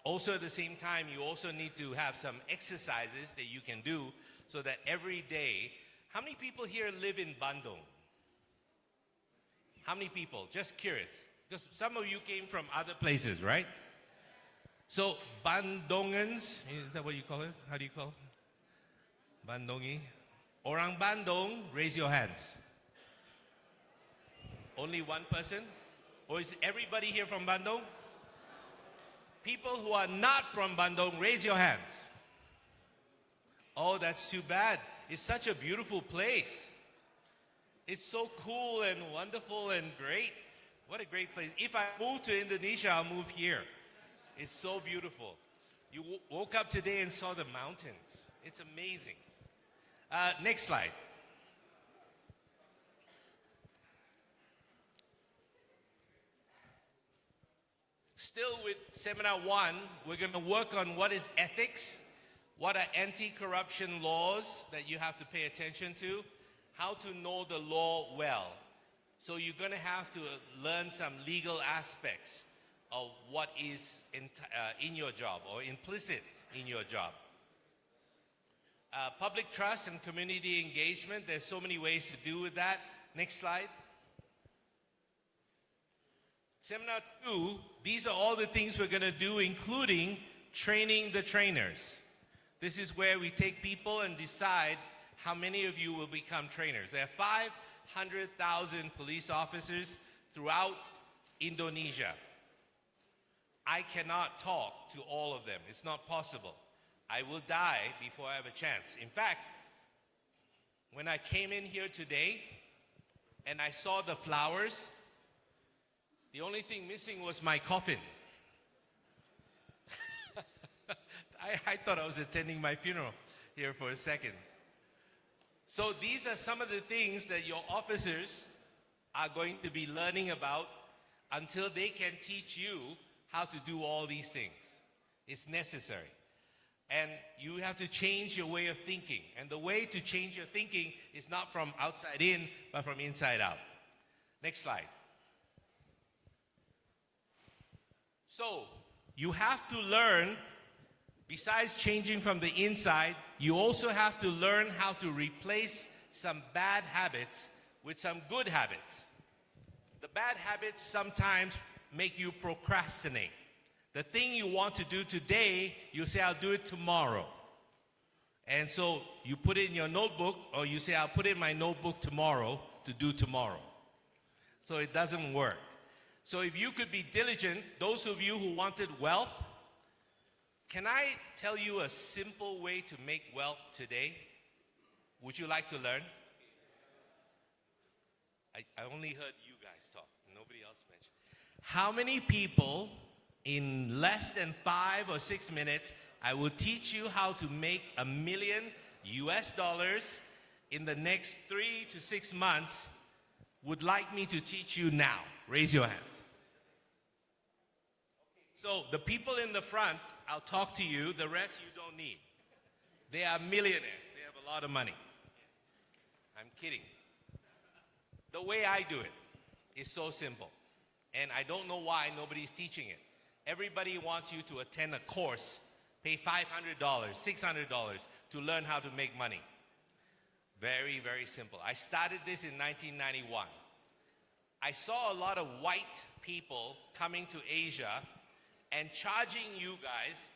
Also at the same time, you also need to have some exercises that you can do so that every day, how many people here live in Bandung? How many people? Just curious. Because some of you came from other places, right? So Bandungans, is that what you call it? How do you call it? Bandungi. Orang Bandung, raise your hands. Only one person? Or is everybody here from Bandung? People who are not from Bandung, raise your hands. Oh, that's too bad. It's such a beautiful place. It's so cool and wonderful and great. What a great place. If I move to Indonesia, I'll move here. It's so beautiful. You woke up today and saw the mountains. It's amazing. Next slide. Still with Seminar 1, we're going to work on what is ethics, what are anti-corruption laws that you have to pay attention to, how to know the law well. So you're going to have to learn some legal aspects of what is in your job or implicit in your job. Public trust and community engagement, there's so many ways to do with that. Next slide. Seminar 2, these are all the things we're going to do, including training the trainers. This is where we take people and decide how many of you will become trainers. There are 500,000 police officers throughout Indonesia. I cannot talk to all of them. It's not possible. I will die before I have a chance. In fact, when I came in here today and I saw the flowers, the only thing missing was my coffin. I thought I was attending my funeral here for a second. So these are some of the things that your officers are going to be learning about until they can teach you how to do all these things. It's necessary. And you have to change your way of thinking. And the way to change your thinking is not from outside in, but from inside out. Next slide. So, you have to learn, besides changing from the inside, you also have to learn how to replace some bad habits with some good habits. The bad habits sometimes make you procrastinate. The thing you want to do today, you say, I'll do it tomorrow. And so you put it in your notebook, or you say, I'll put it in my notebook tomorrow to do tomorrow. So it doesn't work. So if you could be diligent, those of you who wanted wealth, can I tell you a simple way to make wealth today? Would you like to learn? I only heard you guys talk. Nobody else mentioned. How many people in less than 5 or 6 minutes, I will teach you how to make $1 million in the next 3 to 6 months, would like me to teach you now? Raise your hands. So the people in the front, I'll talk to you. The rest you don't need. They are millionaires. They have a lot of money. I'm kidding. The way I do it is so simple. And I don't know why nobody's teaching it. Everybody wants you to attend a course, pay $500, $600 to learn how to make money. Very, very simple. I started this in 1991. I saw a lot of white people coming to Asia and charging you guys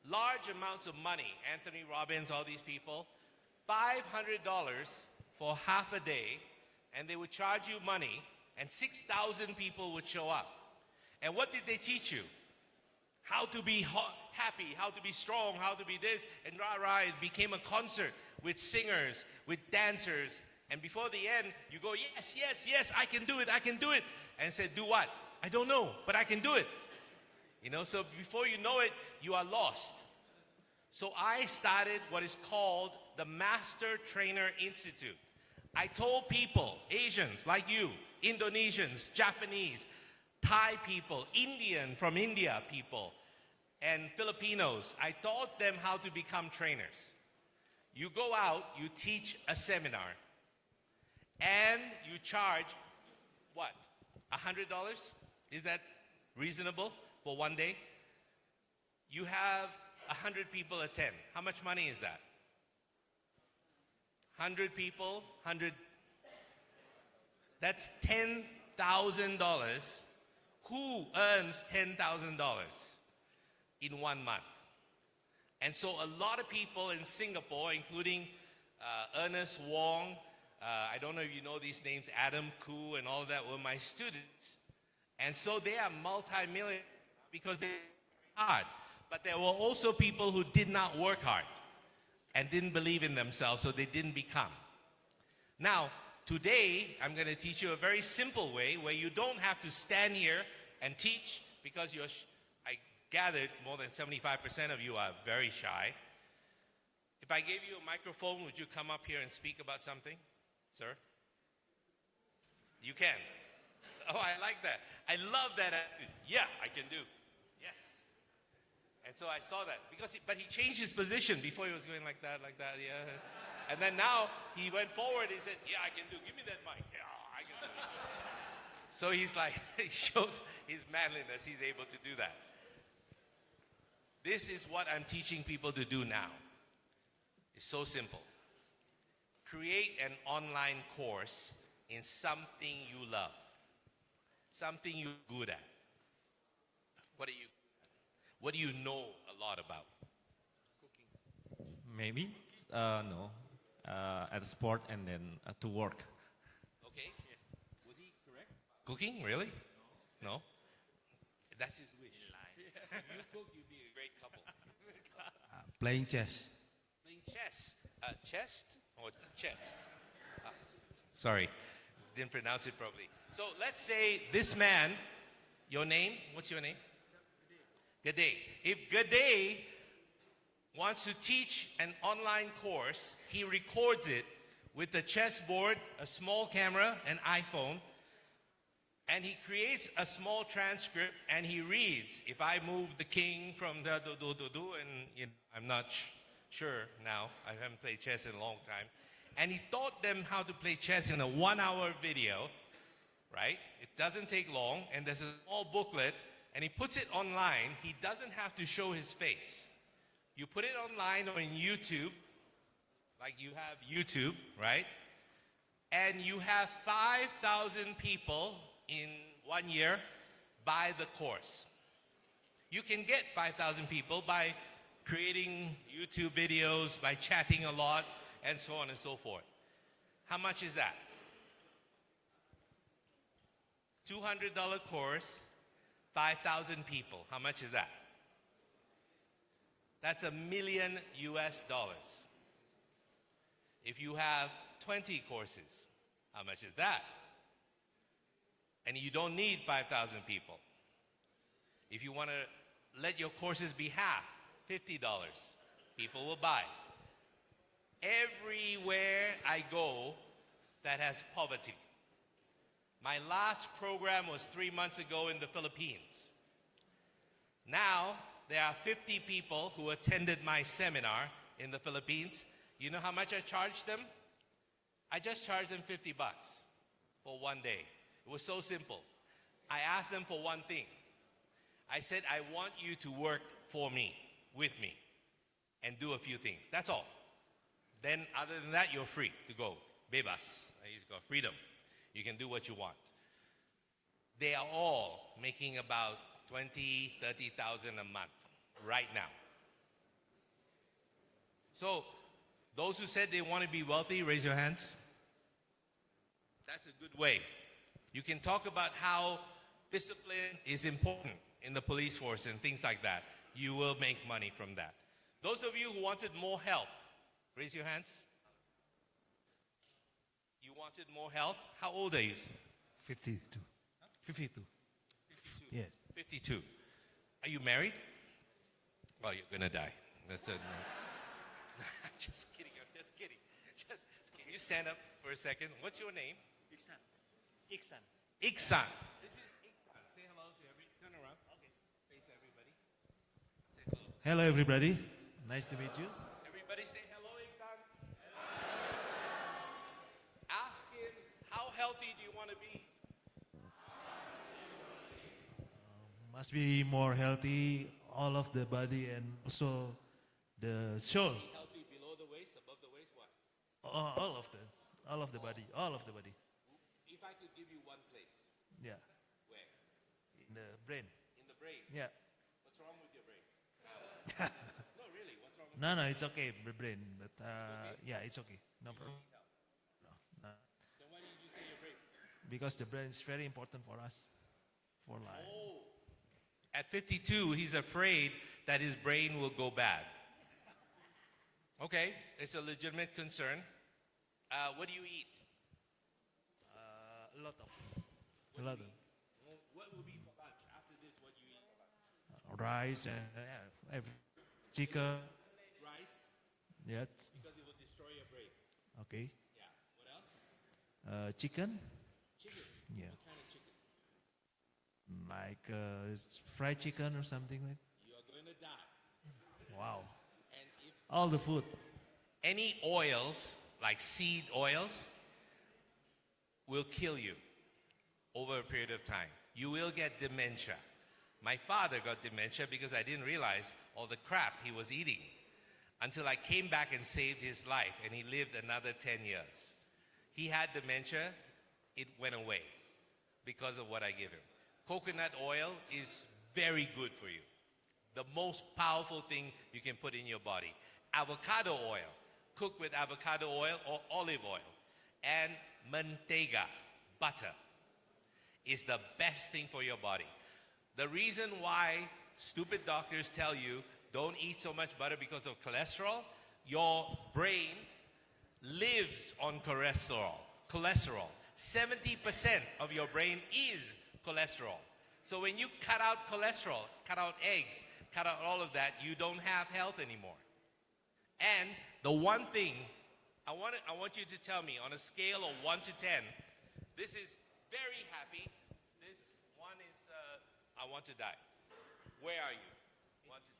large amounts of money. Anthony Robbins, all these people, $500 for half a day, and they would charge you money, and 6,000 people would show up. And what did they teach you? How to be happy, how to be strong, how to be this, and rah-rah. It became a concert with singers, with dancers, and before the end, you go, yes, yes, yes, I can do it, I can do it. And said, do what? I don't know, but I can do it. You know, so before you know it, you are lost. So I started what is called the Master Trainer Institute. I told people, Asians like you, Indonesians, Japanese, Thai people, Indian from India people, and Filipinos, I taught them how to become trainers. You go out, you teach a seminar, and you charge, what, $100? Is that reasonable for one day? You have 100 people attend. How much money is that? 100 people, 100. That's $10,000. Who earns $10,000 in 1 month? And so a lot of people in Singapore, including Ernest Wong, I don't know if you know these names, Adam Koo and all of that, were my students. And so they are multi-million because they work hard. But there were also people who did not work hard and didn't believe in themselves, so they didn't become. Now, today, I'm going to teach you a very simple way where you don't have to stand here and teach because I gathered more than 75% of you are very shy. If I gave you a microphone, would you come up here and speak about something, sir? You can. Oh, I like that. I love that attitude. Yeah, I can do. Yes. And so I saw that but he changed his position. Before he was going like that, yeah. And then now he went forward. He said, yeah, I can do. Give me that mic. Yeah, I can do it. So he's like, he showed his manliness. He's able to do that. This is what I'm teaching people to do now. It's so simple. Create an online course in something you love. Something you're good at. What do you know a lot about? Cooking. Maybe. No. At sport and then to work. Okay. Was he correct? Cooking, really? No. That's his wish. You cook, you'd be a great couple. Playing chess. Playing chess. Chest or chess? Sorry, didn't pronounce it properly. So let's say this man, your name, what's your name? Gade. If Gade wants to teach an online course, he records it with a chessboard, a small camera, an iPhone, and he creates a small transcript and he reads. If I move the king from the do, and I'm not sure now, I haven't played chess in a long time, and he taught them how to play chess in a 1-hour video, right? It doesn't take long, and there's a small booklet, and he puts it online. He doesn't have to show his face. You put it online or in YouTube, like you have YouTube, right? And you have 5,000 people in 1 year buy the course. You can get 5,000 people by creating YouTube videos, by chatting a lot, and so on and so forth. How much is that? $200 course, 5,000 people. How much is that? That's $1 million US. If you have 20 courses, how much is that? And you don't need 5,000 people. If you want to let your courses be half, $50, people will buy. Everywhere I go that has poverty. My last program was 3 months ago in the Philippines. Now, there are 50 people who attended my seminar in the Philippines. You know how much I charged them? I just charged them $50 for 1 day. It was so simple. I asked them for one thing. I said, I want you to work for me, with me, and do a few things. That's all. Then, other than that, you're free to go. Bebas. He's got freedom. You can do what you want. They are all making about 20, 30,000 a month right now. So, those who said they want to be wealthy, raise your hands. That's a good way. You can talk about how discipline is important in the police force and things like that. You will make money from that. Those of you who wanted more health, raise your hands. You wanted more health? How old are you? 52. 52. 52. Yes. 52. Are you married? Well, you're gonna die. That's it. Just kidding. I'm just kidding. Can you stand up for a second? What's your name? Iksan. Iksan. This is Iksan. Say hello to everybody. Turn around. Okay. Face everybody. Say hello. Hello, everybody. Nice to meet you. Everybody say hello, Iksan. Ask him, how healthy do you want to be? Must be more healthy, all of the body and also the soul. Healthy below the waist, above the waist, what? All of the body, all of the body. If I could give you one place, Yeah, where? in the brain. In the brain. Yeah. What's wrong with your brain? No, really, what's wrong with No, it's okay, the brain, but yeah, it's okay. No problem. No. Then why did you say your brain? Because the brain is very important for us, for life. Oh. At 52, he's afraid that his brain will go bad. Okay, it's a legitimate concern. What do you eat? A lot of. What will be for lunch? After this, what do you eat for lunch? Rice and chicken. Rice? Yes. Because it will destroy your brain. Okay. Yeah. What else? Chicken. Chicken. Yeah. What kind of chicken? Like fried chicken or something like. You are going to die. Wow. And if All the food. any oils, like seed oils, will kill you over a period of time. You will get dementia. My father got dementia because I didn't realize all the crap he was eating until I came back and saved his life, and he lived another 10 years. He had dementia. It went away because of what I give him. Coconut oil is very good for you. The most powerful thing you can put in your body. avocado oil, cooked with avocado oil or olive oil, and manteiga, butter, is the best thing for your body. The reason why stupid doctors tell you don't eat so much butter because of cholesterol, your brain lives on cholesterol. 70% of your brain is cholesterol. So when you cut out cholesterol, cut out eggs, cut out all of that, you don't have health anymore. And the one thing I want you to tell me on a scale of 1 to 10, this is very happy, this one is I want to die. Where are you? 1 to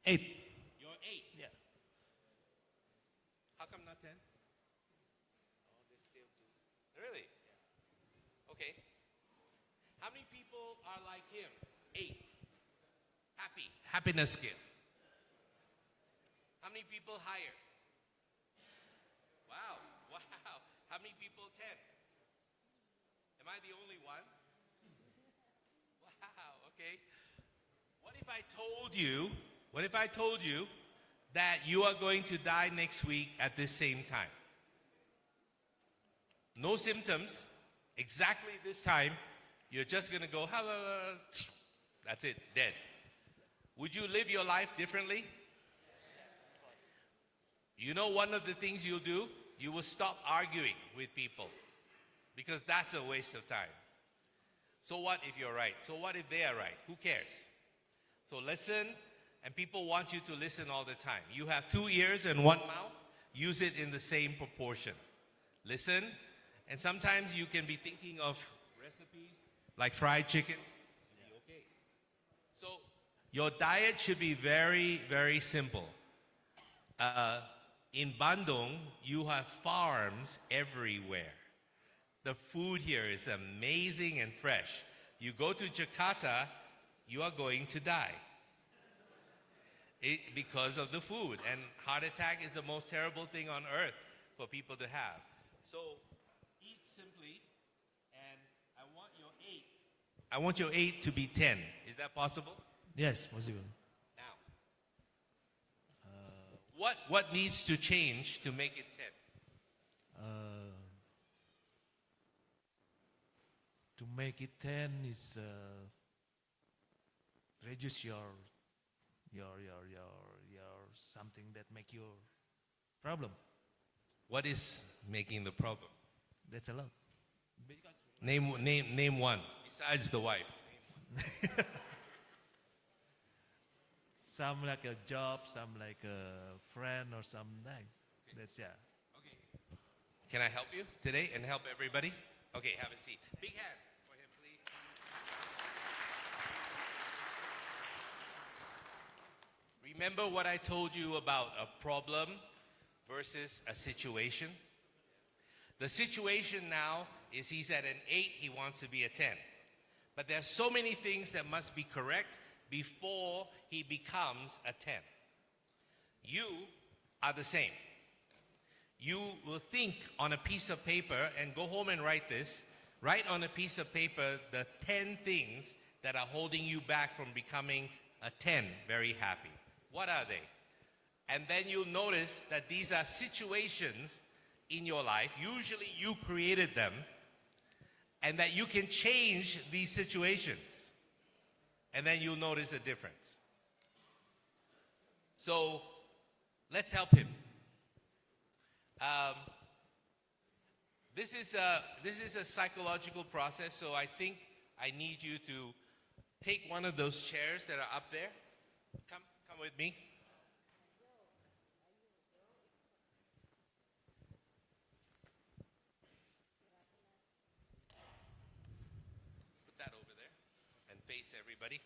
10. 8. You're 8. Yeah. How come not 10? Oh, there's still 2. Really? Okay. How many people are like him? 8. Happy. Happiness scale. How many people higher? Wow. Wow. How many people 10? Am I the only one? Wow. Okay. What if I told you that you are going to die next week at this same time? No symptoms, exactly this time, you're just going to go, hello, that's it, dead. Would you live your life differently? You know one of the things you'll do? You will stop arguing with people because that's a waste of time. So what if you're right? So what if they are right? Who cares? So listen, and people want you to listen all the time. You have 2 ears and 1 mouth. Use it in the same proportion. Listen, and sometimes you can be thinking of recipes like fried chicken. Okay. So your diet should be very, very simple. In Bandung, you have farms everywhere. The food here is amazing and fresh. You go to Jakarta, you are going to die because of the food. And heart attack is the most terrible thing on earth for people to have. So eat simply, and I want your 8 to be 10. Is that possible? Yes, possible. Now, what needs to change to make it 10? To make it 10 is reduce your something that make your problem. What is making the problem? That's a lot. Name one besides the wife. Some like a job, some like a friend or something. That's yeah. Okay. Can I help you today and help everybody? Okay, have a seat. Big hand for him, please. Remember what I told you about a problem versus a situation? The situation now is he's at an 8, he wants to be a 10. But there's so many things that must be correct before he becomes a 10. You are the same. You will think on a piece of paper and go home and write this. Write on a piece of paper the 10 things that are holding you back from becoming a 10 very happy. What are they? And then you'll notice that these are situations in your life. Usually you created them, and that you can change these situations. And then you'll notice a difference. So let's help him. This is a psychological process, so I think I need you to take one of those chairs that are up there. Come with me. Put that over there and face everybody.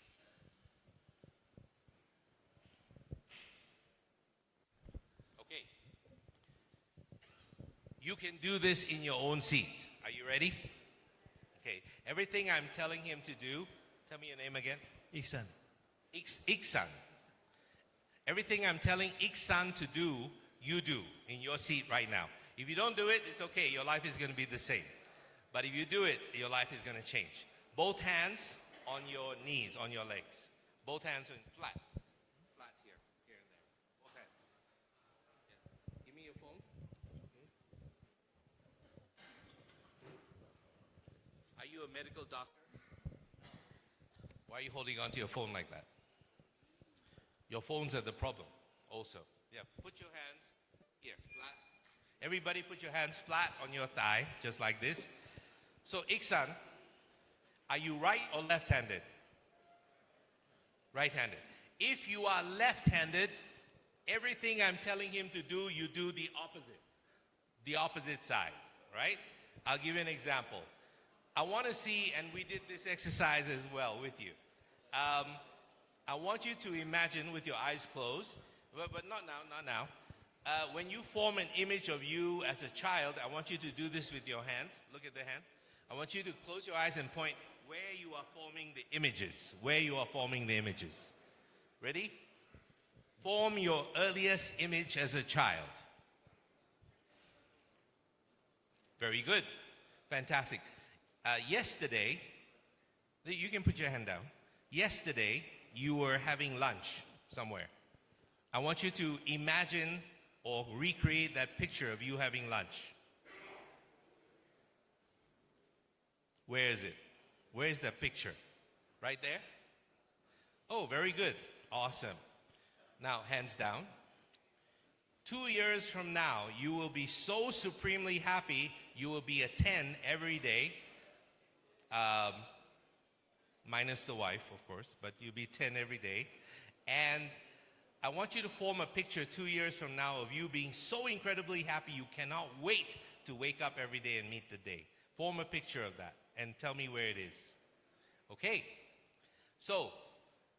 Okay. You can do this in your own seat. Are you ready? Okay. Everything I'm telling him to do, tell me your name again. Iksan. Iksan. Everything I'm telling Iksan to do, you do in your seat right now. If you don't do it, it's okay. Your life is going to be the same. But if you do it, your life is going to change. Both hands on your knees, on your legs. Both hands are flat. Flat here and there. Both hands. a medical doctor? Why are you holding on to your phone like that? Your phones are the problem also. Yeah, put your hands here, flat. Everybody put your hands flat on your thigh, just like this. So, Iksan, are you right or left-handed? Right-handed. If you are left-handed, everything I'm telling him to do, you do the opposite side, right? I'll give you an example. I want to see, and we did this exercise as well with you. I want you to imagine with your eyes closed, but not now. When you form an image of you as a child, I want you to do this with your hand. Look at the hand. I want you to close your eyes and point where you are forming the images. Ready? Form your earliest image as a child. Very good. Fantastic. Yesterday, you can put your hand down. Yesterday, you were having lunch somewhere. I want you to imagine or recreate that picture of you having lunch. Where is it? Where is that picture? Right there? Oh, very good. Awesome. Now, hands down. 2 years from now, you will be so supremely happy, you will be a 10 every day. Minus the wife, of course, but you'll be 10 every day. And I want you to form a picture 2 years from now of you being so incredibly happy you cannot wait to wake up every day and meet the day. Form a picture of that and tell me where it is. Okay. So,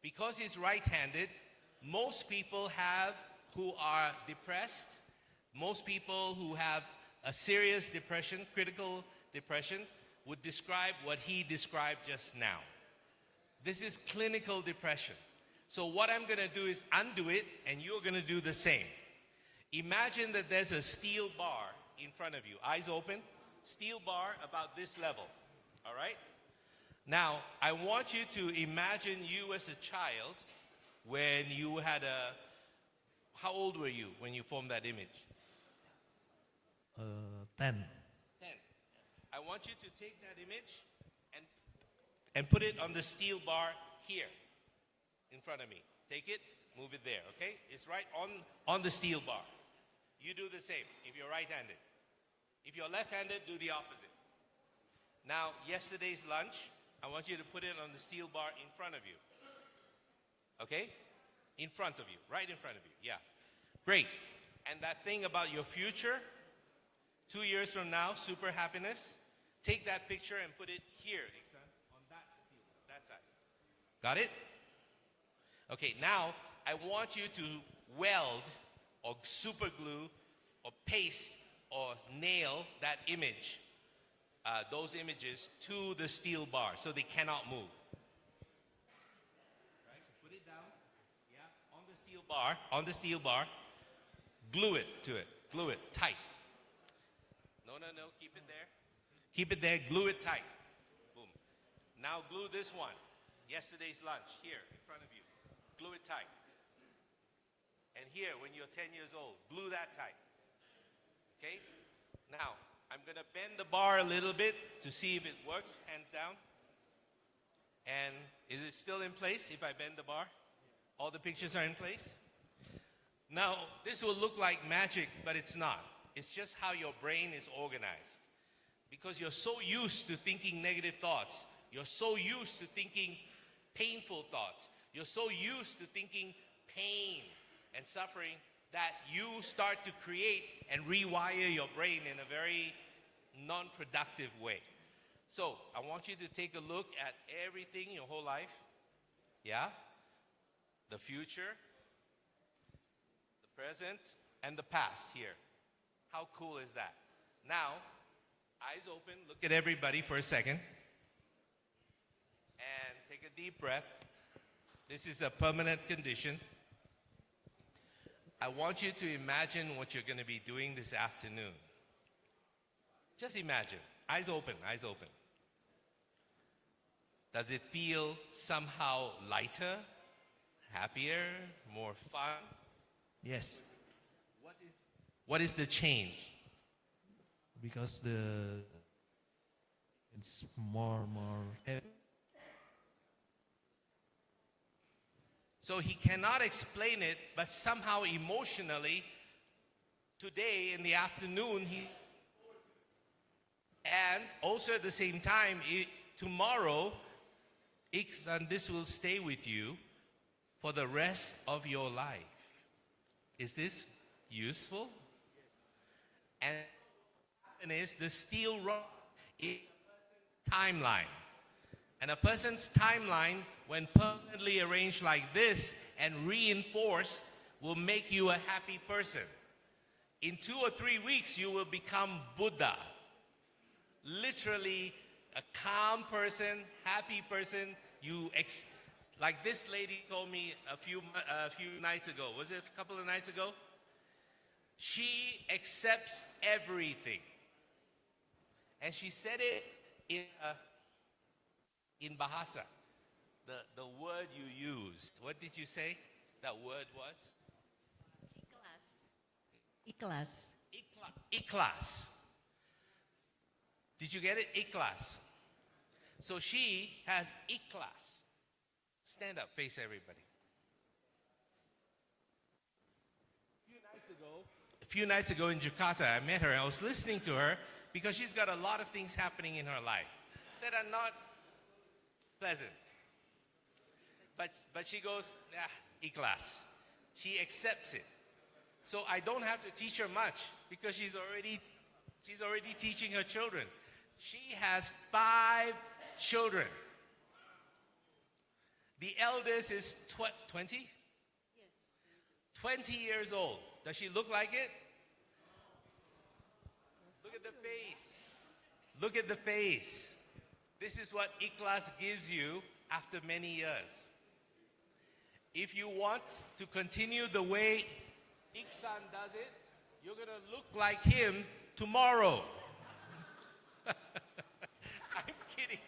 because he's right-handed, most people who are depressed, most people who have a serious depression, critical depression, would describe what he described just now. This is clinical depression. So what I'm going to do is undo it, and you're going to do the same. Imagine that there's a steel bar in front of you. Eyes open. Steel bar about this level. All right? Now, I want you to imagine you as a child when you had how old were you when you formed that image? 10. 10. I want you to take that image and put it on the steel bar here in front of me. Take it, move it there, okay? It's right on the steel bar. You do the same if you're right-handed. If you're left-handed, do the opposite. Now, yesterday's lunch, I want you to put it on the steel bar in front of you. Okay? In front of you, right in front of you, yeah. Great. And that thing about your future, 2 years from now, super happiness, take that picture and put it here, on that steel, that side. Got it? Okay, now I want you to weld or super glue or paste or nail that image, those images to the steel bar so they cannot move. Right, so put it down, yeah, on the steel bar, glue it to it, glue it tight. No, keep it there. Keep it there, glue it tight. Boom. Now glue this one, yesterday's lunch, here in front of you. Glue it tight. And here, when you're 10 years old, glue that tight. Okay? Now, I'm going to bend the bar a little bit to see if it works, hands down. And is it still in place if I bend the bar? All the pictures are in place? Now, this will look like magic, but it's not. It's just how your brain is organized. Because you're so used to thinking negative thoughts. You're so used to thinking painful thoughts. You're so used to thinking pain and suffering that you start to create and rewire your brain in a very non-productive way. So, I want you to take a look at everything your whole life. Yeah? The future, the present, and the past here. How cool is that? Now, eyes open, look at everybody for a second. And take a deep breath. This is a permanent condition. I want you to imagine what you're going to be doing this afternoon. Just imagine. Eyes open, eyes open. Does it feel somehow lighter, happier, more fun? Yes, What is the change? because It's more heavy. So he cannot explain it, but somehow emotionally, today in the afternoon, and also at the same time, tomorrow, Iksan, this will stay with you for the rest of your life. Is this useful? Yes. And is the steel rod is a timeline. And a person's timeline, when permanently arranged like this and reinforced, will make you a happy person. In 2 or 3 weeks, you will become Buddha. Literally a calm person, happy person. Like this lady told me a few nights ago. Was it a couple of nights ago? She accepts everything. And she said it in Bahasa. The word you used. What did you say that word was? Ikhlas. Ikhlas. Did you get it? Ikhlas. So she has ikhlas. Stand up, face everybody. A few nights ago in Jakarta, I met her. I was listening to her because she's got a lot of things happening in her life that are not pleasant. But she goes, ikhlas. She accepts it. So I don't have to teach her much because she's already teaching her children. She has 5 children. The eldest is 20? Yes. 20 years old. Does she look like it? Look at the face. Look at the face. This is what ikhlas gives you after many years. If you want to continue the way Iksan does it, you're going to look like him tomorrow. I'm kidding.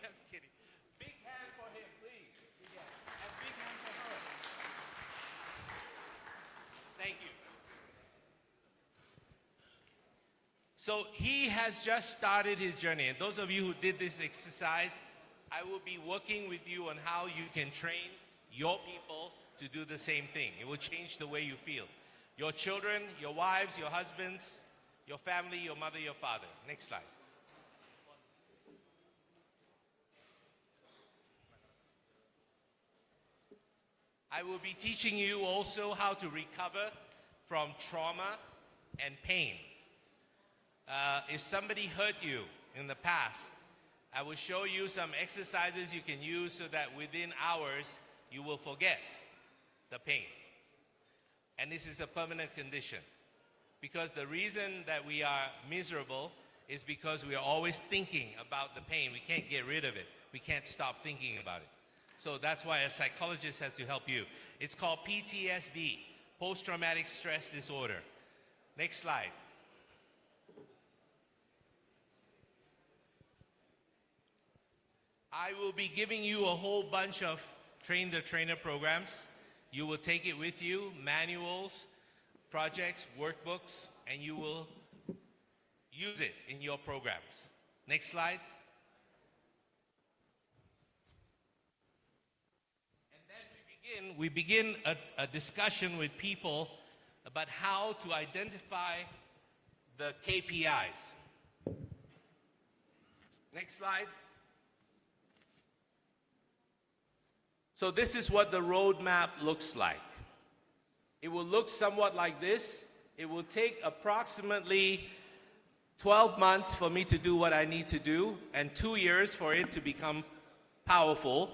Big hand for him, please. Big hand. And big hand for her. Thank you. So he has just started his journey. And those of you who did this exercise, I will be working with you on how you can train your people to do the same thing. It will change the way you feel. Your children, your wives, your husbands, your family, your mother, your father. Next slide. I will be teaching you also how to recover from trauma and pain. If somebody hurt you in the past, I will show you some exercises you can use so that within hours you will forget the pain. And this is a permanent condition. Because the reason that we are miserable is because we are always thinking about the pain. We can't get rid of it. We can't stop thinking about it. So that's why a psychologist has to help you. It's called PTSD, post-traumatic stress disorder. Next slide. I will be giving you a whole bunch of train-the-trainer programs. You will take it with you, manuals, projects, workbooks, and you will use it in your programs. Next slide. And then we begin a discussion with people about how to identify the KPIs. Next slide. So this is what the roadmap looks like. It will look somewhat like this. It will take approximately 12 months for me to do what I need to do, and 2 years for it to become powerful.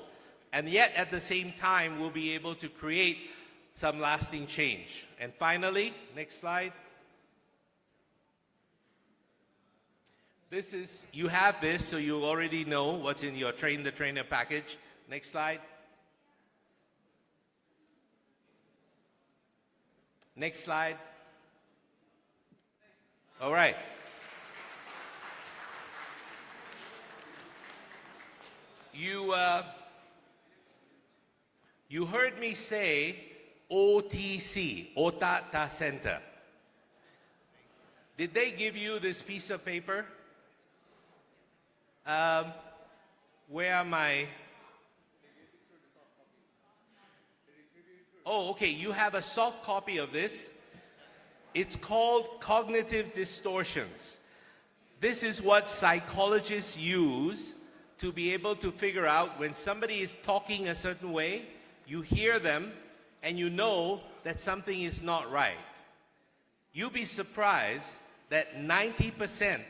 And yet, at the same time, we'll be able to create some lasting change. And finally, next slide. You have this, so you already know what's in your Train the Trainer package. Next slide. Next slide. All right. You heard me say OTC, Otata Center. Did they give you this piece of paper? Where am I? Oh, okay, you have a soft copy of this. It's called Cognitive Distortions. This is what psychologists use to be able to figure out when somebody is talking a certain way, you hear them, and you know that something is not right. You'll be surprised that 90%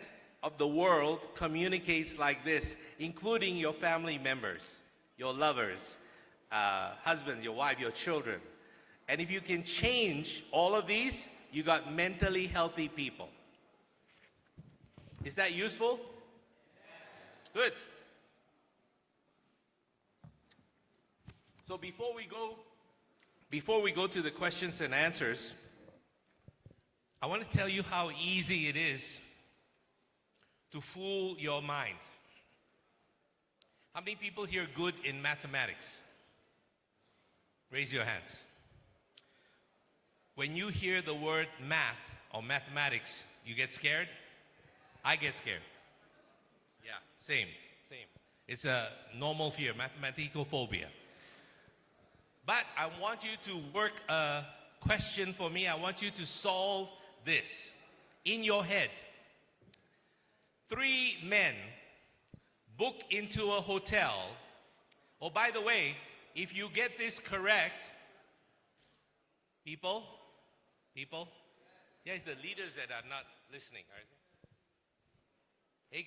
of the world communicates like this, including your family members, your lovers, husband, your wife, your children. And if you can change all of these, you got mentally healthy people. Is that useful? Good. So before we go to the questions and answers, I want to tell you how easy it is to fool your mind. How many people here are good in mathematics? Raise your hands. When you hear the word math or mathematics, you get scared? I get scared. Yeah, same. It's a normal fear, mathematical phobia. But I want you to work a question for me. I want you to solve this in your head. 3 men book into a hotel. Oh, by the way, if you get this correct, people, yes, the leaders that are not listening, are they?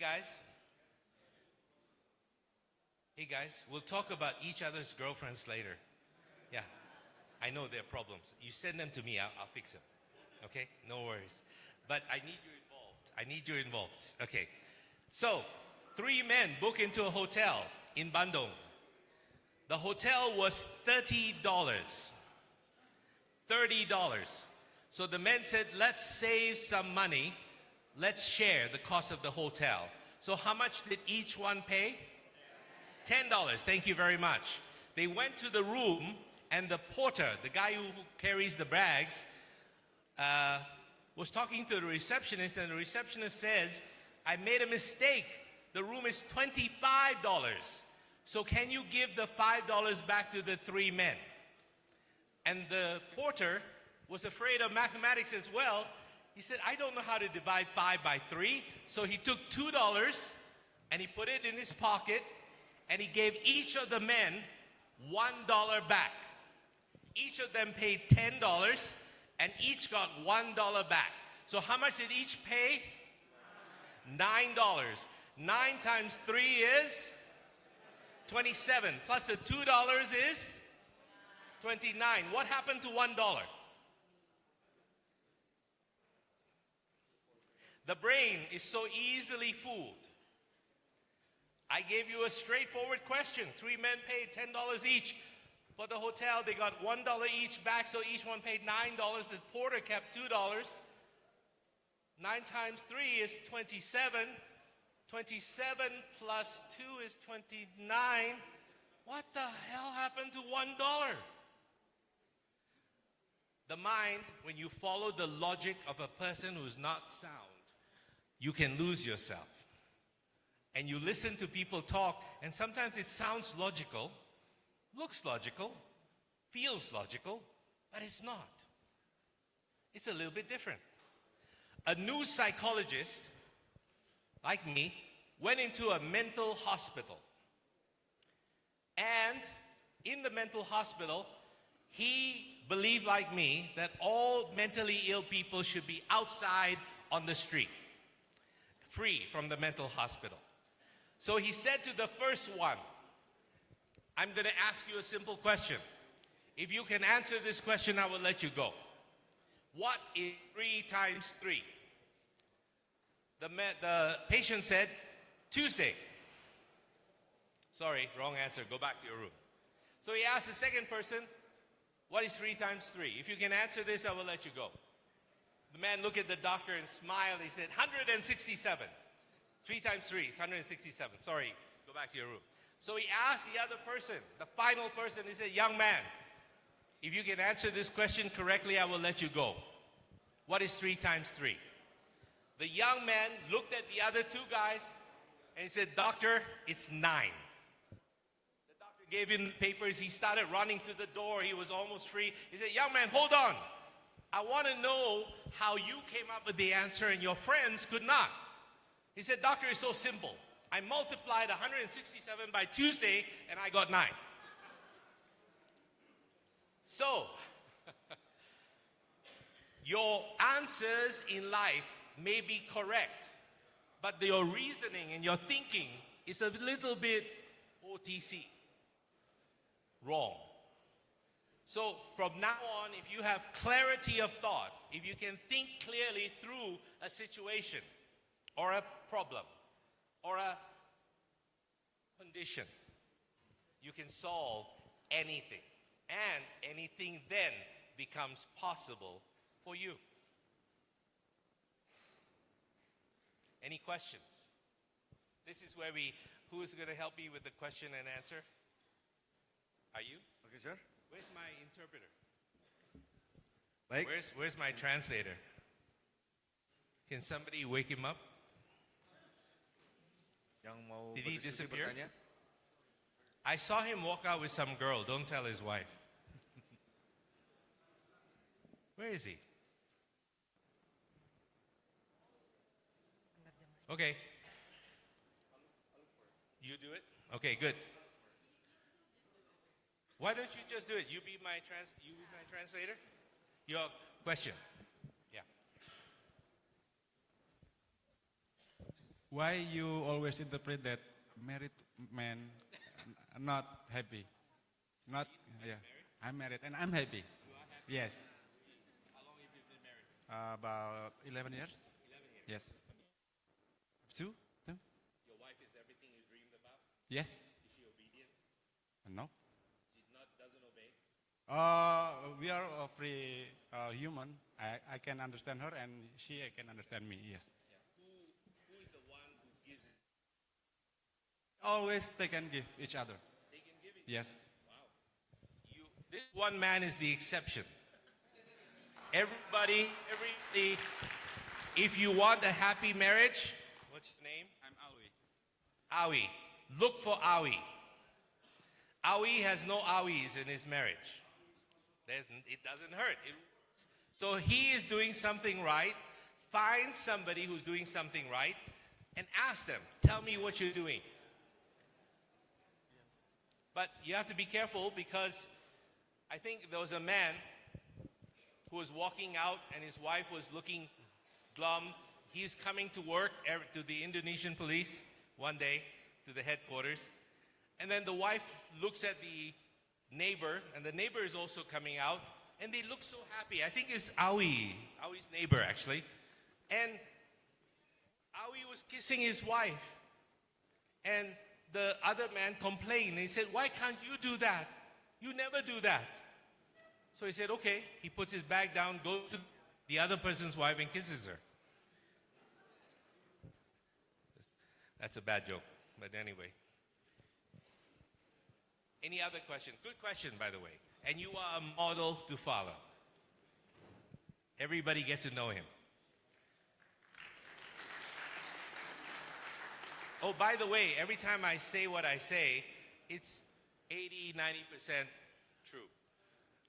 Hey guys, we'll talk about each other's girlfriends later. Yeah, I know there are problems. You send them to me, I'll fix them. Okay, no worries. But I need you involved. Okay, so 3 men book into a hotel in Bandung. The hotel was $30. So the men said, let's save some money. Let's share the cost of the hotel. So how much did each one pay? $10. Thank you very much. They went to the room, and the porter, the guy who carries the bags, was talking to the receptionist, and the receptionist says, I made a mistake. The room is $25. So can you give the $5 back to the 3 men? And the porter was afraid of mathematics as well. He said, I don't know how to divide 5 by 3. So he took $2 and he put it in his pocket, and he gave each of the men $1 back. Each of them paid $10 and each got $1 back. So how much did each pay? $9. 9 times 3 is 27. Plus the $2 is 29. What happened to $1? The brain is so easily fooled. I gave you a straightforward question. 3 men paid $10 each. For the hotel, they got $1 each back, so each one paid $9. The porter kept $2. 9 times 3 is 27. 27 plus 2 is 29. What the hell happened to $1? The mind, when you follow the logic of a person who's not sound, you can lose yourself. And you listen to people talk, and sometimes it sounds logical, looks logical, feels logical, but it's not. It's a little bit different. A new psychologist, like me, went into a mental hospital. And in the mental hospital, he believed, like me, that all mentally ill people should be outside on the street, free from the mental hospital. So he said to the first one, I'm going to ask you a simple question. If you can answer this question, I will let you go. What is 3 times 3? The patient said, Tuesday. Sorry, wrong answer. Go back to your room. So he asked the second person, what is 3 times 3? If you can answer this, I will let you go. The man looked at the doctor and smiled. He said, 167. 3 times 3 is 167. Sorry, go back to your room. So he asked the other person, the final person, he said, young man, if you can answer this question correctly, I will let you go. What is 3 times 3? The young man looked at the other 2 guys And he said, "Doctor, it's 9." The doctor gave him papers. He started running to the door. He was almost free. He said, "Young man, hold on. I want to know how you came up with the answer and your friends could not." He said, "Doctor, it's so simple. I multiplied 167 by Tuesday and I got 9. So, your answers in life may be correct, but your reasoning and your thinking is a little bit OTC, wrong. So from now on, if you have clarity of thought, if you can think clearly through a situation or a problem or a condition, you can solve anything. And anything then becomes possible for you. Any questions? This is where who is going to help me with the question and answer? Are you? Okay, sir. Where's my interpreter? Baik. Where's my translator? Can somebody wake him up? Yang mau Did he berdiskusi disappear? bertanya? I saw him walk out with some girl. Don't tell his wife. Where is he? Okay. You do it? Okay, good. Why don't you just do it? You be my translator? Your question. Yeah. Why you always interpret that married men not happy? Not, yeah. I'm married and I'm happy. You are happy? Yes. How long have you been married? About 11 years. 11 years. Yes. Two? Your wife is everything you dreamed about? Yes. Is she obedient? No. She doesn't obey? We are a free human. I can understand her and she can understand me. Yes. Yeah. Who is the one who gives it? Always they can give each other. They can give it? Yes. Wow. This one man is the exception. Everybody, if you want a happy marriage, what's your name? I'm Awi. Awi. Look for Awi. Awi has no Awis in his marriage. It doesn't hurt. So he is doing something right. Find somebody who's doing something right and ask them, tell me what you're doing. But you have to be careful because I think there was a man who was walking out and his wife was looking glum. He's coming to work to the Indonesian police one day, to the headquarters. And then the wife looks at the neighbor, and the neighbor is also coming out, and they look so happy. I think it's Awi's neighbor actually. And Awi was kissing his wife. And the other man complained. He said, "Why can't you do that? You never do that." So he said, okay. He puts his bag down, goes to the other person's wife and kisses her. That's a bad joke, but anyway. Any other question? Good question, by the way. And you are a model to follow. Everybody get to know him. Oh, by the way, every time I say what I say, it's 80, 90% true.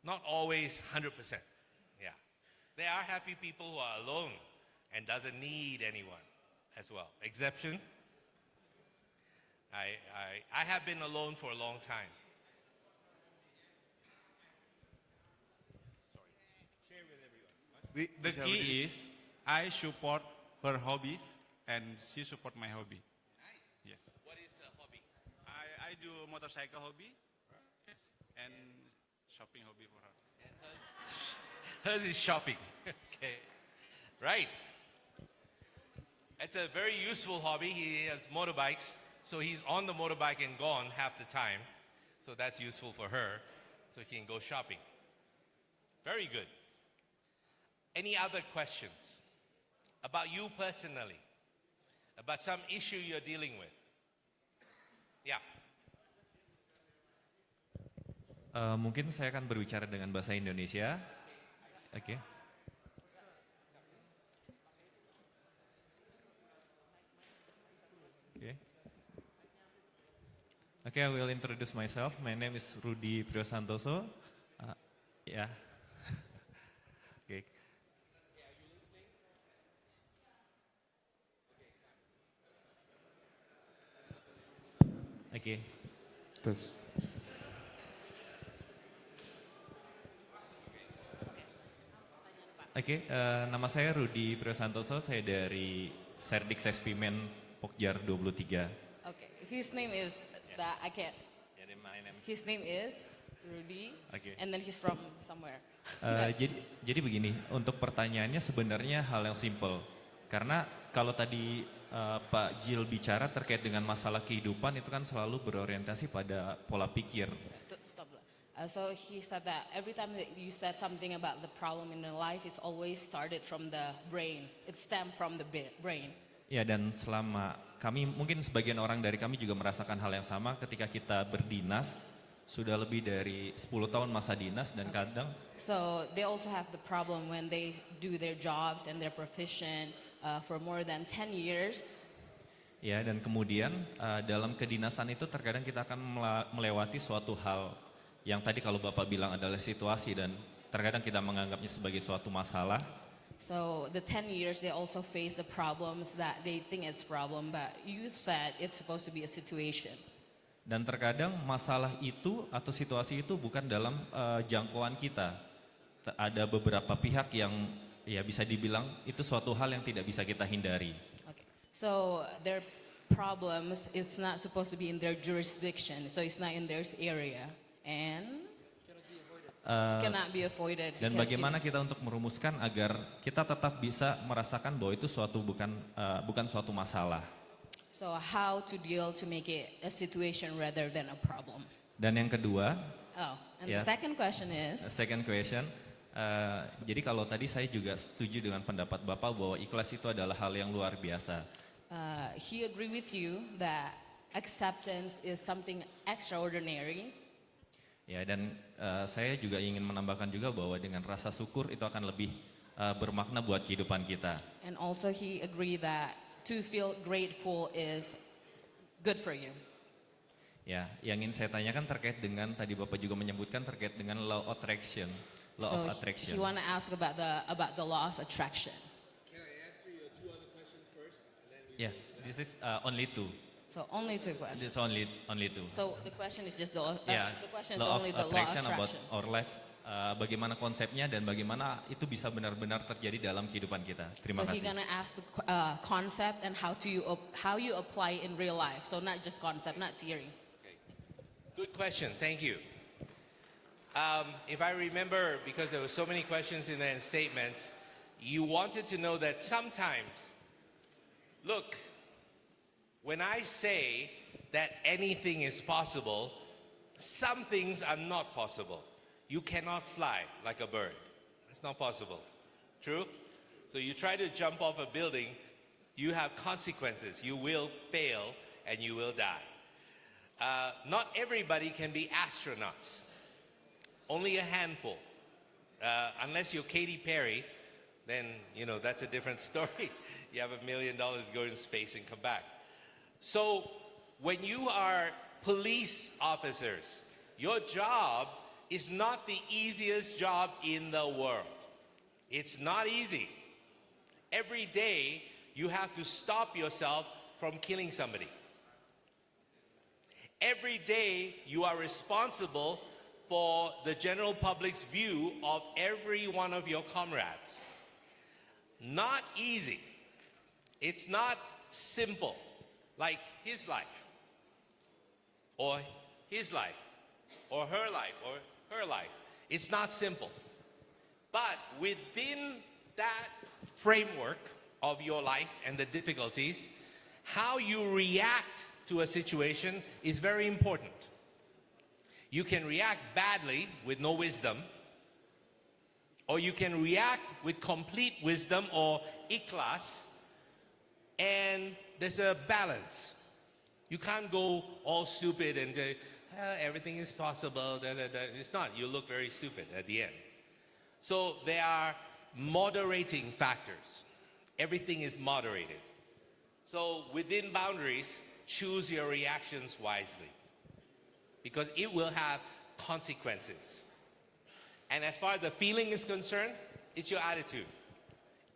Not always 100%. Yeah. There are happy people who are alone and doesn't need anyone as well. Exception? I have been alone for a long time. Sorry. Share with everyone. The key is I support her hobbies and she support my hobby. Nice. Yes. What is a hobby? I do motorcycle hobby. Yes. And shopping hobby for her. And hers is shopping. Okay. Right. It's a very useful hobby. He has motorbikes. So he's on the motorbike and gone half the time. So that's useful for her. So he can go shopping. Very good. Any other questions about you personally? About some issue you're dealing with? Yeah. Mungkin saya akan berbicara dengan bahasa Indonesia. Oke. Oke. Okay, I will introduce myself. My name is Rudy Priyosantoso. Yeah. Okay. Okay. Terus. Oke, nama saya Rudy Priyosantoso, saya dari Serdik Sespimen Pokjar 23. Okay, his name is that I can't. His name is Rudy, Okay. and then he's from somewhere. Jadi begini, untuk pertanyaannya sebenarnya hal yang simple. Karena kalau tadi Pak Jill bicara terkait dengan masalah kehidupan itu kan selalu berorientasi pada pola pikir. Stop. So he said that every time that you said something about the problem in the life, it's always started from the brain. It stemmed from the brain. Ya, dan selama kami, mungkin sebagian orang dari kami juga merasakan hal yang sama ketika kita berdinas, sudah lebih dari 10 tahun masa dinas dan kadang. So they also have the problem when they do their jobs and their profession for more than 10 years. Ya, dan kemudian dalam kedinasan itu terkadang kita akan melewati suatu hal yang tadi kalau Bapak bilang adalah situasi dan terkadang kita menganggapnya sebagai suatu masalah. So the 10 years they also face the problems that they think it's problem, but you said it's supposed to be a situation. Dan terkadang masalah itu atau situasi itu bukan dalam jangkauan kita. Ada beberapa pihak yang ya bisa dibilang itu suatu hal yang tidak bisa kita hindari. Okay. So their problems, it's not supposed to be in their jurisdiction, so it's not in their area. And cannot be avoided. Dan bagaimana kita untuk merumuskan agar kita tetap bisa merasakan bahwa itu bukan suatu masalah. So how to deal to make it a situation rather than a problem. Dan yang kedua, The second question is. Second question, jadi kalau tadi saya juga setuju dengan pendapat Bapak bahwa ikhlas itu adalah hal yang luar biasa. He agree with you that acceptance is something extraordinary. Ya, dan saya juga ingin menambahkan juga bahwa dengan rasa syukur itu akan lebih bermakna buat kehidupan kita. And also he agree that to feel grateful is good for you. Ya, yang ingin saya tanyakan terkait dengan tadi Bapak juga menyebutkan terkait dengan law of attraction. So he want to ask about the law of attraction. Can I answer your two other questions first? Yeah, this is only two. So only two questions. It's only two. So the question is just the question is law only of the law of attraction about attraction. our life. Bagaimana konsepnya dan bagaimana itu bisa benar-benar terjadi dalam kehidupan kita. Terima So kasih. he's gonna ask the concept and how you apply in real life. So not just concept, not theory. Okay. Good question. Thank you. If I remember, because there were so many questions in there and statements, you wanted to know that sometimes, look, when I say that anything is possible, some things are not possible. You cannot fly like a bird. It's not possible. True? So you try to jump off a building, you have consequences. You will fail and you will die. Not everybody can be astronauts. Only a handful. Unless you're Katy Perry, then, that's a different story. You have $1 million to go in space and come back. So when you are police officers, your job is not the easiest job in the world. It's not easy. Every day you have to stop yourself from killing somebody. Every day you are responsible for the general public's view of every one of your comrades. Not easy. It's not simple. Like his life, or his life, or her life, or her life. It's not simple. But within that framework of your life and the difficulties, how you react to a situation is very important. You can react badly with no wisdom, or you can react with complete wisdom or ikhlas, and there's a balance. You can't go all stupid and say, everything is possible. It's not. You look very stupid at the end. So there are moderating factors. Everything is moderated. So within boundaries, choose your reactions wisely. because it will have consequences. And as far as the feeling is concerned, it's your attitude.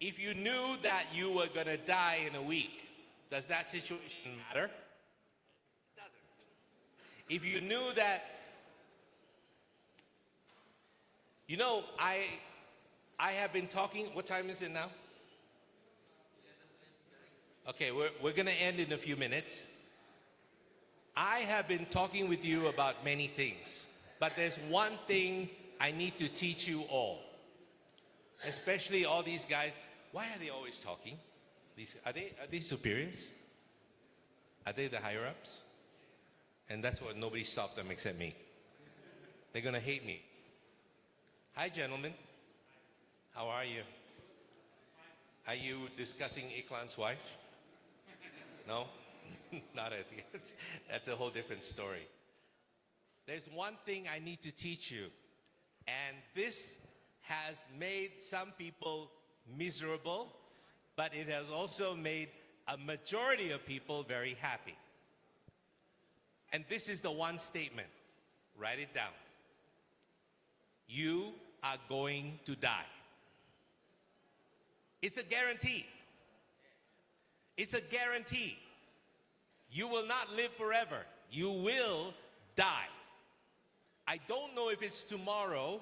If you knew that you were going to die in a week, does that situation matter? It doesn't. If you knew that, you know, I have been talking, what time is it now? Okay, we're going to end in a few minutes. I have been talking with you about many things, but there's one thing I need to teach you all, especially all these guys. Why are they always talking? Are they superiors? Are they the higher-ups? And that's what nobody stopped them except me. They're going to hate me. Hi, gentlemen. How are you? Are you discussing Iklan's wife? No? Not at the end. That's a whole different story. There's one thing I need to teach you, and this has made some people miserable, but it has also made a majority of people very happy. And this is the one statement. Write it down. You are going to die. It's a guarantee. It's a guarantee. You will not live forever. You will die. I don't know if it's tomorrow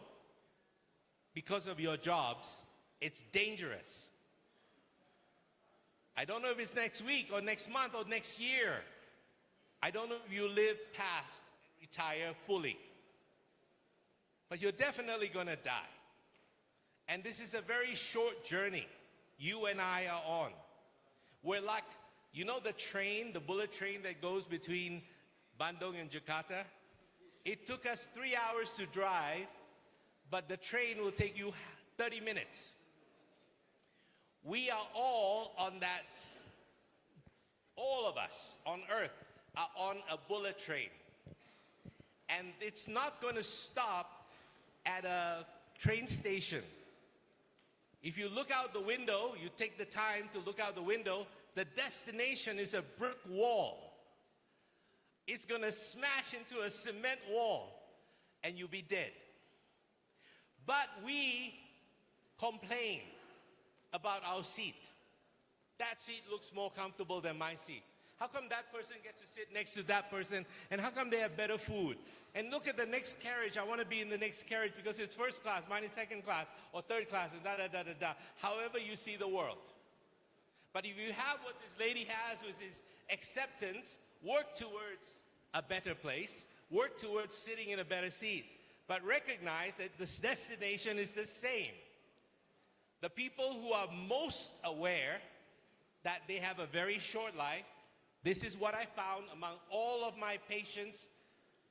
because of your jobs. It's dangerous. I don't know if it's next week or next month or next year. I don't know if you live past and retire fully. But you're definitely going to die. And this is a very short journey you and I are on. We're like, you know the train, the bullet train that goes between Bandung and Jakarta? It took us 3 hours to drive, but the train will take you 30 minutes. We are all on that, all of us on earth are on a bullet train. And it's not going to stop at a train station. If you look out the window, you take the time to look out the window, the destination is a brick wall. It's going to smash into a cement wall and you'll be dead. But we complain about our seat. That seat looks more comfortable than my seat. How come that person gets to sit next to that person? And how come they have better food? And look at the next carriage. I want to be in the next carriage because it's first class, mine is second class, or third class, and da-da-da-da-da. However you see the world. But if you have what this lady has, which is acceptance, work towards a better place, work towards sitting in a better seat. But recognize that this destination is the same. The people who are most aware that they have a very short life, this is what I found among all of my patients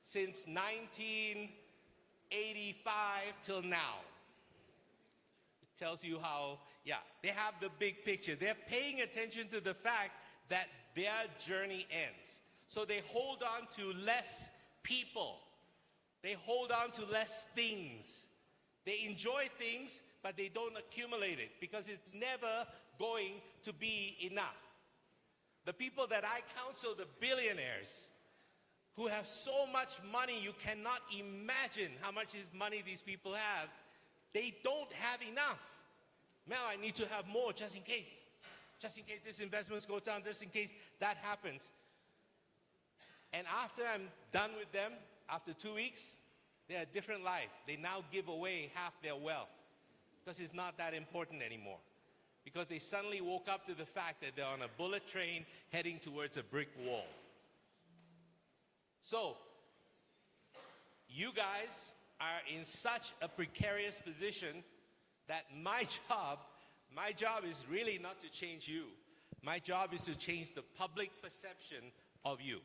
since 1985 till now. It tells you how, yeah, they have the big picture. They're paying attention to the fact that their journey ends. So they hold on to less people. They hold on to less things. They enjoy things, but they don't accumulate it because it's never going to be enough. The people that I counsel, the billionaires, who have so much money, you cannot imagine how much money these people have. They don't have enough. Mel, I need to have more just in case. Just in case this investment goes down, just in case that happens. And after I'm done with them, after 2 weeks, they're a different life. They now give away half their wealth because it's not that important anymore. Because they suddenly woke up to the fact that they're on a bullet train heading towards a brick wall. So, you guys are in such a precarious position that my job is really not to change you. My job is to change the public perception of you.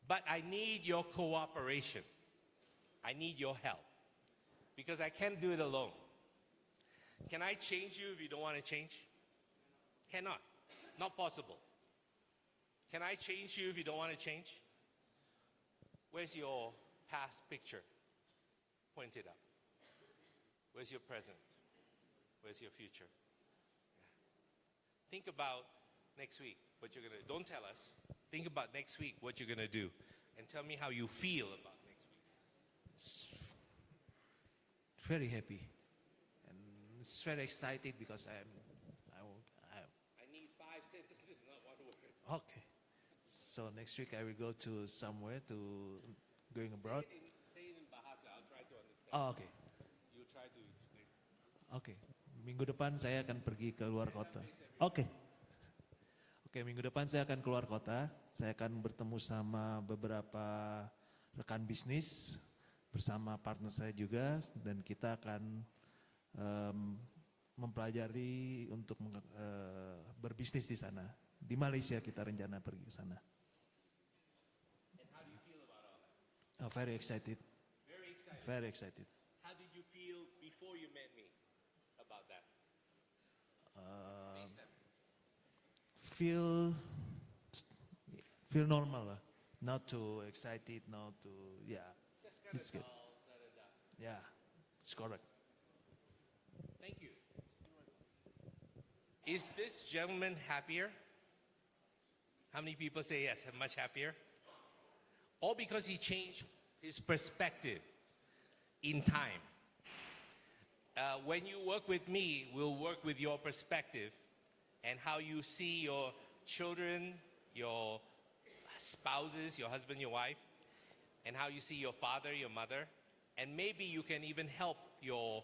But I need your cooperation. I need your help. Because I can't do it alone. Can I change you if you don't want to change? Cannot. Not possible. Can I change you if you don't want to change? Where's your past picture? Point it up. Where's your present? Where's your future? Yeah. Think about next week what you're going to do. Don't tell us. Think about next week what you're going to do. and tell me how you feel about next week. It's very happy, and it's very excited because I need 5 sentences, not 1 word. okay. So next week I will go to somewhere to going abroad. Say it in Bahasa, I'll try to understand. Oh, okay. You try to explain. Oke, minggu depan saya akan pergi ke luar kota. Oke. Oke, minggu depan saya akan keluar kota. Saya akan bertemu sama beberapa rekan bisnis bersama partner saya juga, dan kita akan mempelajari untuk berbisnis di sana. Di Malaysia kita rencana pergi ke sana. And how do you feel about all that? Oh, very excited. Very excited. Very excited. How did you feel before you met me about that? Face them. Feel normal lah. Not too excited, not too, yeah. Just kind It's of good. dull, da-da-da. Yeah, it's correct. Thank you. Is this gentleman happier? How many people say yes, I'm much happier? All because he changed his perspective in time. When you work with me, we'll work with your perspective and how you see your children, your spouses, your husband, your wife, and how you see your father, your mother, and maybe you can even help your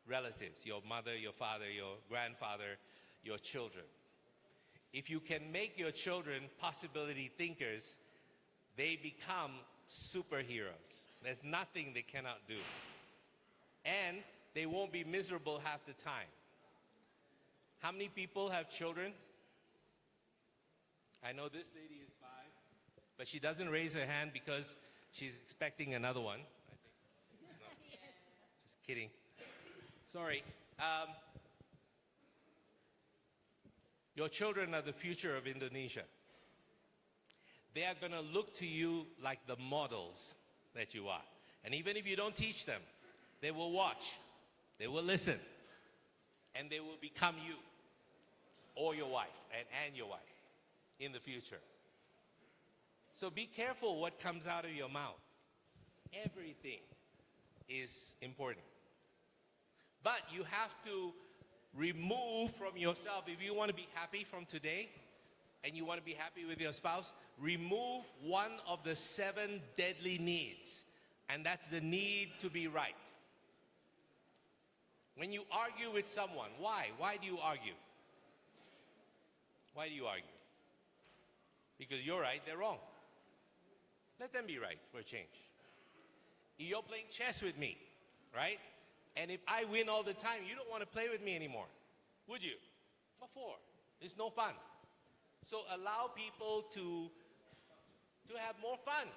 relatives, your mother, your father, your grandfather, your children. If you can make your children possibility thinkers, they become superheroes. There's nothing they cannot do. And they won't be miserable half the time. How many people have children? I know this lady is 5, but she doesn't raise her hand because she's expecting another one. I think. No, just kidding. Sorry. Your children are the future of Indonesia. They are going to look to you like the models that you are. And even if you don't teach them, they will watch, they will listen, and they will become you or your wife and your wife in the future. So be careful what comes out of your mouth. Everything is important. But you have to remove from yourself, if you want to be happy from today, and you want to be happy with your spouse, remove one of the 7 deadly needs, and that's the need to be right. When you argue with someone, why? Why do you argue? Why do you argue? Because you're right, they're wrong. Let them be right for a change. You're playing chess with me, right? And if I win all the time, you don't want to play with me anymore, would you? What for? It's no fun. So allow people to have more fun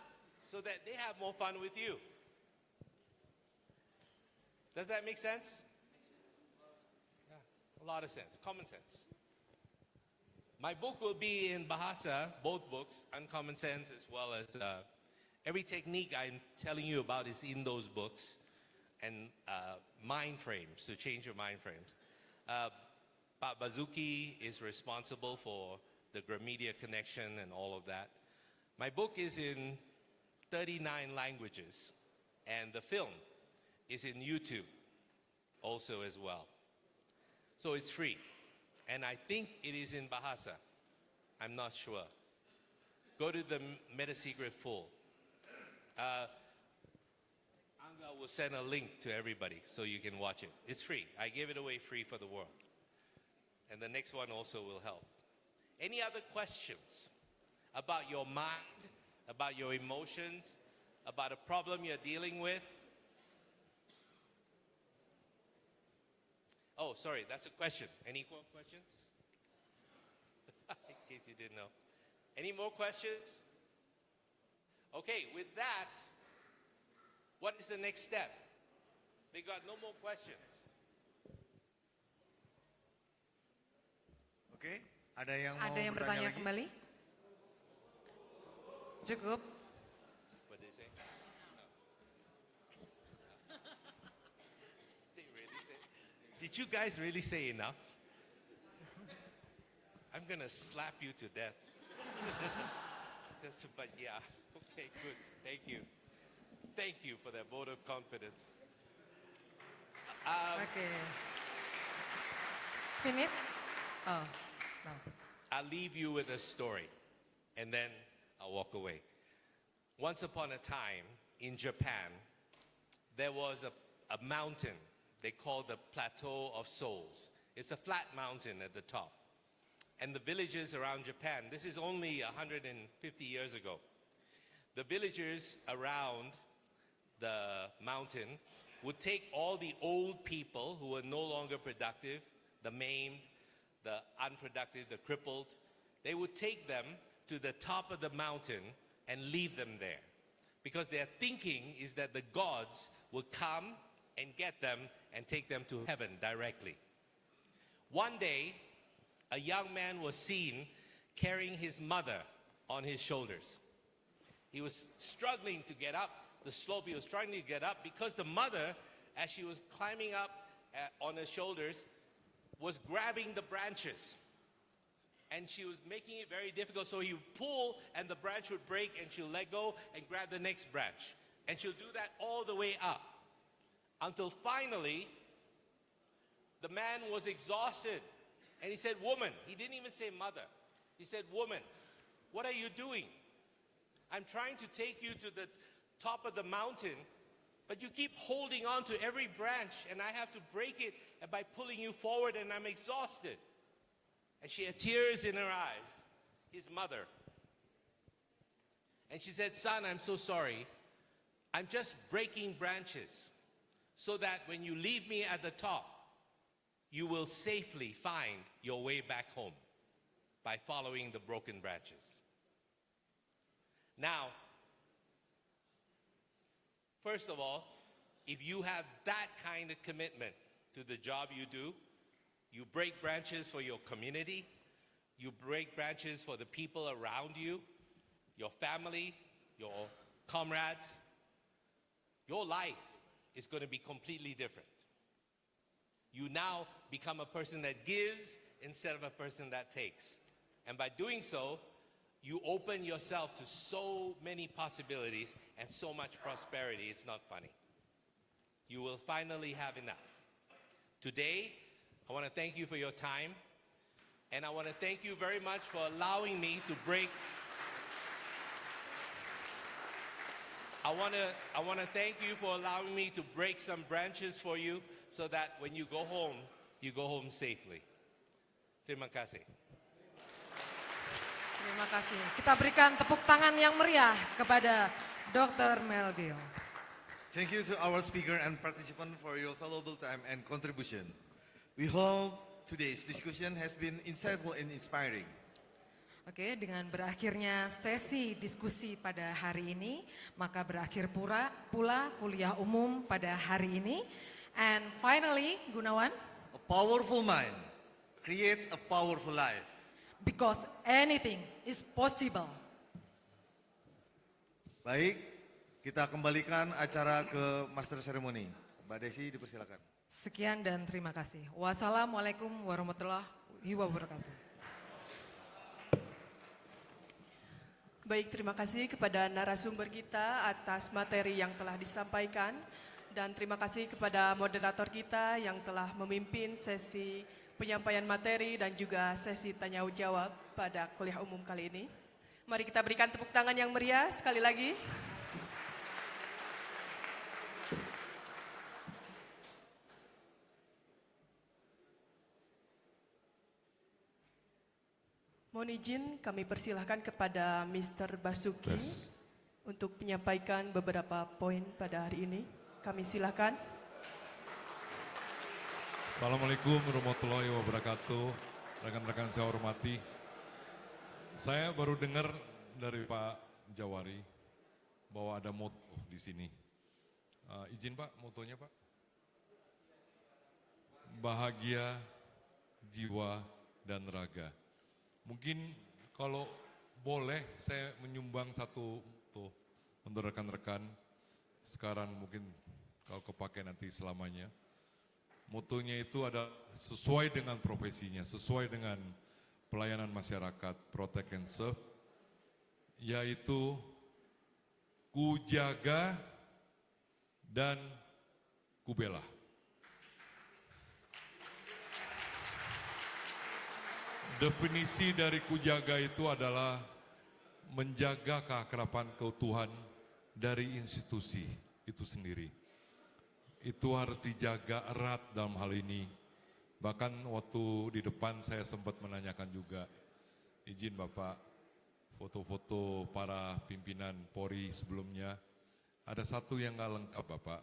so that they have more fun with you. Does that make sense? Yeah, a lot of sense, common sense. My book will be in Bahasa, both books, Uncommon Sense as well as every technique I'm telling you about is in those books, and mind frames, to change your mind frames. Pak Bazuki is responsible for the Gramedia connection and all of that. My book is in 39 languages, and the film is in YouTube also as well. So it's free. And I think it is in Bahasa. I'm not sure. Go to the Meta Secret Full. Angga will send a link to everybody so you can watch it. It's free. I gave it away free for the world. And the next one also will help. Any other questions about your mind, about your emotions, about a problem you're dealing with? Oh, sorry, that's a question. Any more questions? In case you didn't know. Any more questions? Okay, with that, what is the next step? They got no more questions. Oke, ada yang mau Ada yang bertanya bertanya lagi? kembali? Cukup. What did they say? No. They really say? Did you guys really say enough? I'm gonna slap you to death. Just, but yeah, okay. Okay, good. Thank you. Thank you for that vote of confidence. Okay. Finish? Oh, no. I'll leave you with a story, and then I'll walk away. Once upon a time in Japan, there was a mountain they call the Plateau of Souls. It's a flat mountain at the top. And the villagers around Japan, this is only 150 years ago, the villagers around the mountain would take all the old people who were no longer productive, the maimed, the unproductive, the crippled, they would take them to the top of the mountain and leave them there. Because their thinking is that the gods would come and get them and take them to heaven directly. One day, a young man was seen carrying his mother on his shoulders. He was struggling to get up the slope. He was trying to get up because the mother, as she was climbing up on her shoulders, was grabbing the branches. And she was making it very difficult. So he would pull and the branch would break and she'll let go and grab the next branch. And she'll do that all the way up. Until finally, the man was exhausted. And he said, "Woman," he didn't even say mother. He said, "Woman, what are you doing? I'm trying to take you to the top of the mountain, but you keep holding on to every branch and I have to break it by pulling you forward and I'm exhausted." And she had tears in her eyes, his mother. And she said, "Son, I'm so sorry. I'm just breaking branches so that when you leave me at the top, you will safely find your way back home by following the broken branches." Now, first of all, if you have that kind of commitment to the job you do, you break branches for your community, you break branches for the people around you, your family, your comrades, your life is going to be completely different. You now become a person that gives instead of a person that takes. And by doing so, you open yourself to so many possibilities and so much prosperity, it's not funny. You will finally have enough. Today, I want to thank you for your time, and I want to thank you very much for allowing me to break. I want to thank you for allowing me to break some branches for you so that when you go home safely. Terima kasih. Terima kasih. Kita berikan tepuk tangan yang meriah kepada Dr. MEL GILL. Thank you to our speaker and participant for your valuable time and contribution. We hope today's discussion has been insightful and inspiring. Oke, dengan berakhirnya sesi diskusi pada hari ini, maka berakhir pula kuliah umum pada hari ini. And finally, Gunawan, a powerful mind creates a powerful life. Because anything is possible. Baik, kita kembalikan acara ke Master Ceremony. Mbak Desi dipersilakan. Sekian dan terima kasih. Wassalamualaikum warahmatullahi wabarakatuh. Baik, terima kasih kepada narasumber kita atas materi yang telah disampaikan. Dan terima kasih kepada moderator kita yang telah memimpin sesi penyampaian materi dan juga sesi tanya jawab pada kuliah umum kali ini. Mari kita berikan tepuk tangan yang meriah sekali lagi. Mohon izin kami persilahkan kepada Mr. Basuki untuk menyampaikan beberapa poin pada hari ini. Kami silakan. Assalamualaikum warahmatullahi wabarakatuh. Rekan-rekan saya hormati. Saya baru dengar dari Pak Jawari bahwa ada moto di sini. Izin Pak, motonya Pak. Bahagia, jiwa, dan raga. Mungkin kalau boleh saya menyumbang satu tuh untuk rekan-rekan. Sekarang mungkin kalau kepake nanti selamanya. Motonya itu ada sesuai dengan profesinya, sesuai dengan pelayanan masyarakat, protect and serve, yaitu kujaga, dan kubela. Definisi dari kujaga itu adalah menjaga keakraban keutuhan dari institusi itu sendiri. Itu harus dijaga erat dalam hal ini. Bahkan waktu di depan saya sempat menanyakan juga, izin Bapak, foto-foto para pimpinan Polri sebelumnya, ada satu yang nggak lengkap Bapak,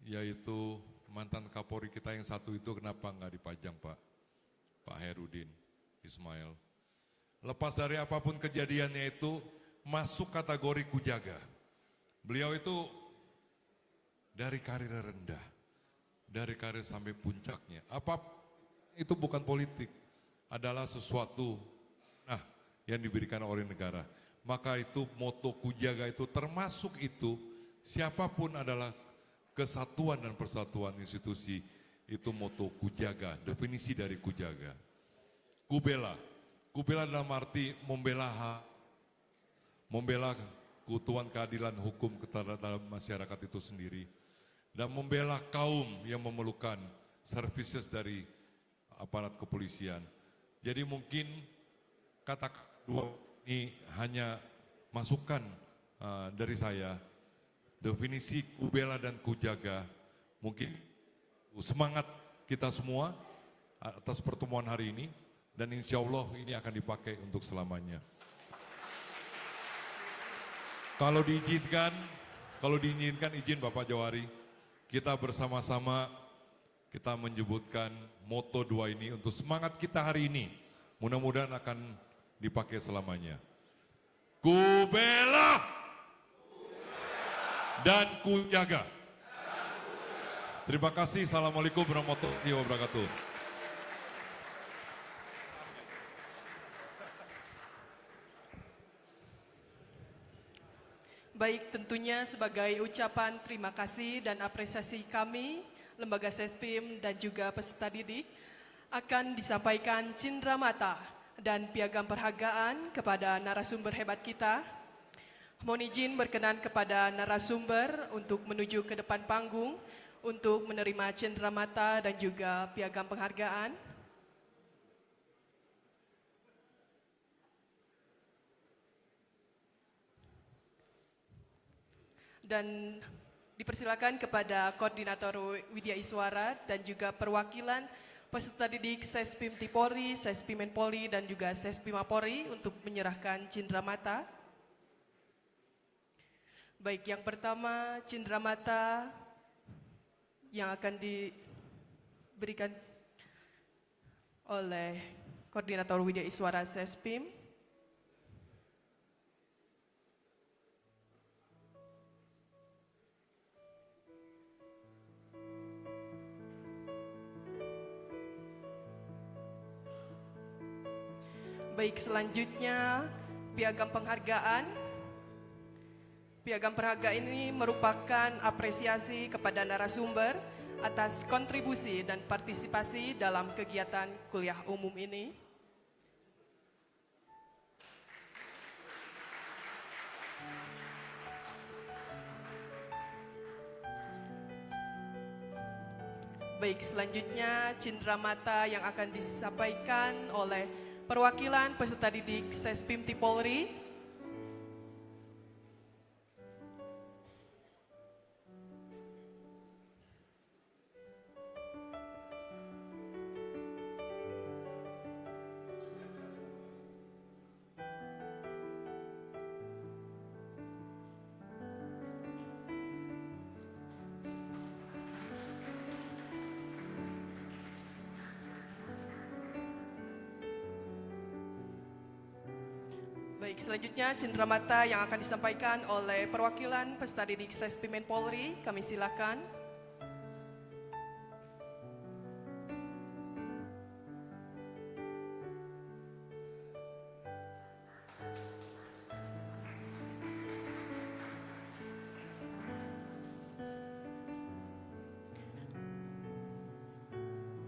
yaitu mantan Kapolri kita yang satu itu kenapa nggak dipajang Pak? Pak Herudin Ismail. Lepas dari apapun kejadiannya itu, masuk kategori kujaga. Beliau itu dari karir rendah, dari karir sampai puncaknya. Apa itu bukan politik, adalah sesuatu yang diberikan oleh negara. Maka itu moto kujaga itu termasuk itu, siapapun adalah kesatuan dan persatuan institusi, itu moto kujaga, definisi dari kujaga. Kubela dalam arti membela keutuhan keadilan hukum dalam masyarakat itu sendiri, dan membela kaum yang memerlukan services dari aparat kepolisian. Jadi mungkin kata dua ini hanya masukan dari saya, definisi kubela dan kujaga, mungkin semangat kita semua atas pertemuan hari ini, dan insya Allah ini akan dipakai untuk selamanya. Kalau diizinkan izin Bapak Jawari, kita bersama-sama kita menyebutkan moto 2 ini untuk semangat kita hari ini. Mudah-mudahan akan dipakai selamanya. Kubela dan kujaga. Terima kasih. Assalamualaikum warahmatullahi wabarakatuh. Baik, tentunya sebagai ucapan terima kasih dan apresiasi kami, Lembaga Sespim dan juga peserta didik, akan disampaikan cindramata dan piagam penghargaan kepada narasumber hebat kita. Mohon izin berkenan kepada narasumber untuk menuju ke depan panggung untuk menerima cindramata dan juga piagam penghargaan. Dan dipersilakan kepada Koordinator Widya Iswara dan juga perwakilan peserta didik Sespim Tipori, Sespim Menpoli dan juga Sespim Mapori untuk menyerahkan cindramata. Baik, yang pertama cindramata yang akan diberikan oleh Koordinator Widya Iswara Sespim. Baik, selanjutnya piagam penghargaan. Piagam penghargaan ini merupakan apresiasi kepada narasumber atas kontribusi dan partisipasi dalam kegiatan kuliah umum ini. Baik, selanjutnya cindramata yang akan disampaikan oleh perwakilan peserta didik Sespim Tipolri. Baik, selanjutnya cindramata yang akan disampaikan oleh perwakilan peserta didik Sespim Menpolri, kami silakan.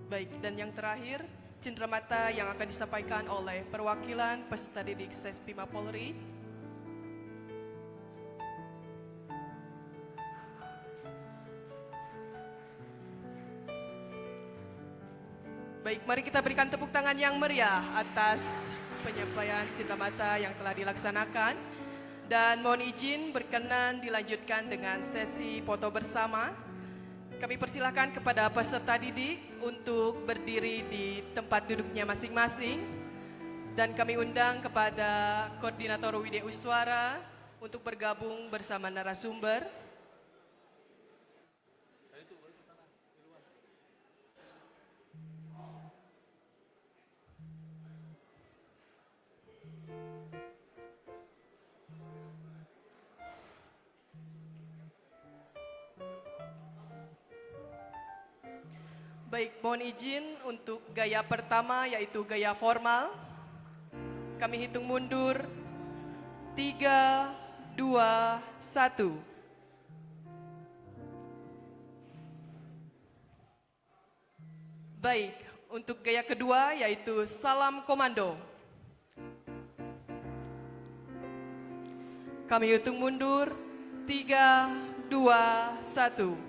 Baik, dan yang terakhir, cindramata yang akan disampaikan oleh perwakilan peserta didik Sespim Mapolri. Baik, mari kita berikan tepuk tangan yang meriah atas penyampaian cenderamata yang telah dilaksanakan. Dan mohon izin berkenan dilanjutkan dengan sesi foto bersama. Kami persilahkan kepada peserta didik untuk berdiri di tempat duduknya masing-masing. Dan kami undang kepada Koordinator Widya Uswara untuk bergabung bersama narasumber. Baik, mohon izin untuk gaya pertama yaitu gaya formal. Kami hitung mundur. 3, 2, 1. Baik, untuk gaya kedua yaitu salam komando. Kami hitung mundur. 3, 2, 1.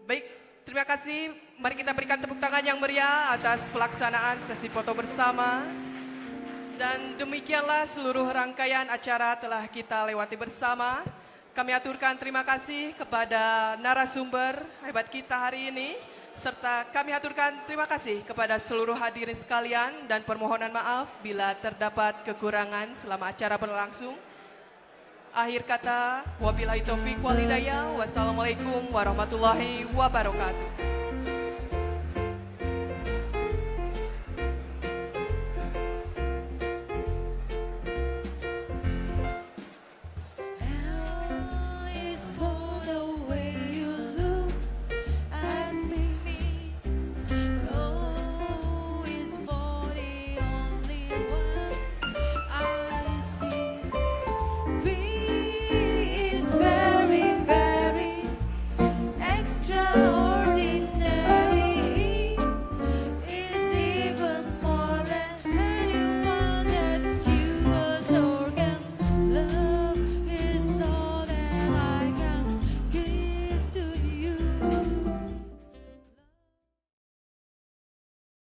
Baik, terima kasih. Mari kita berikan tepuk tangan yang meriah atas pelaksanaan sesi foto bersama. Dan demikianlah seluruh rangkaian acara telah kita lewati bersama. Kami aturkan terima kasih kepada narasumber hebat kita hari ini. Serta kami aturkan terima kasih kepada seluruh hadirin sekalian. Dan permohonan maaf bila terdapat kekurangan selama acara berlangsung. Akhir kata, wabillahi taufiq wal hidayah. Wassalamualaikum warahmatullahi wabarakatuh.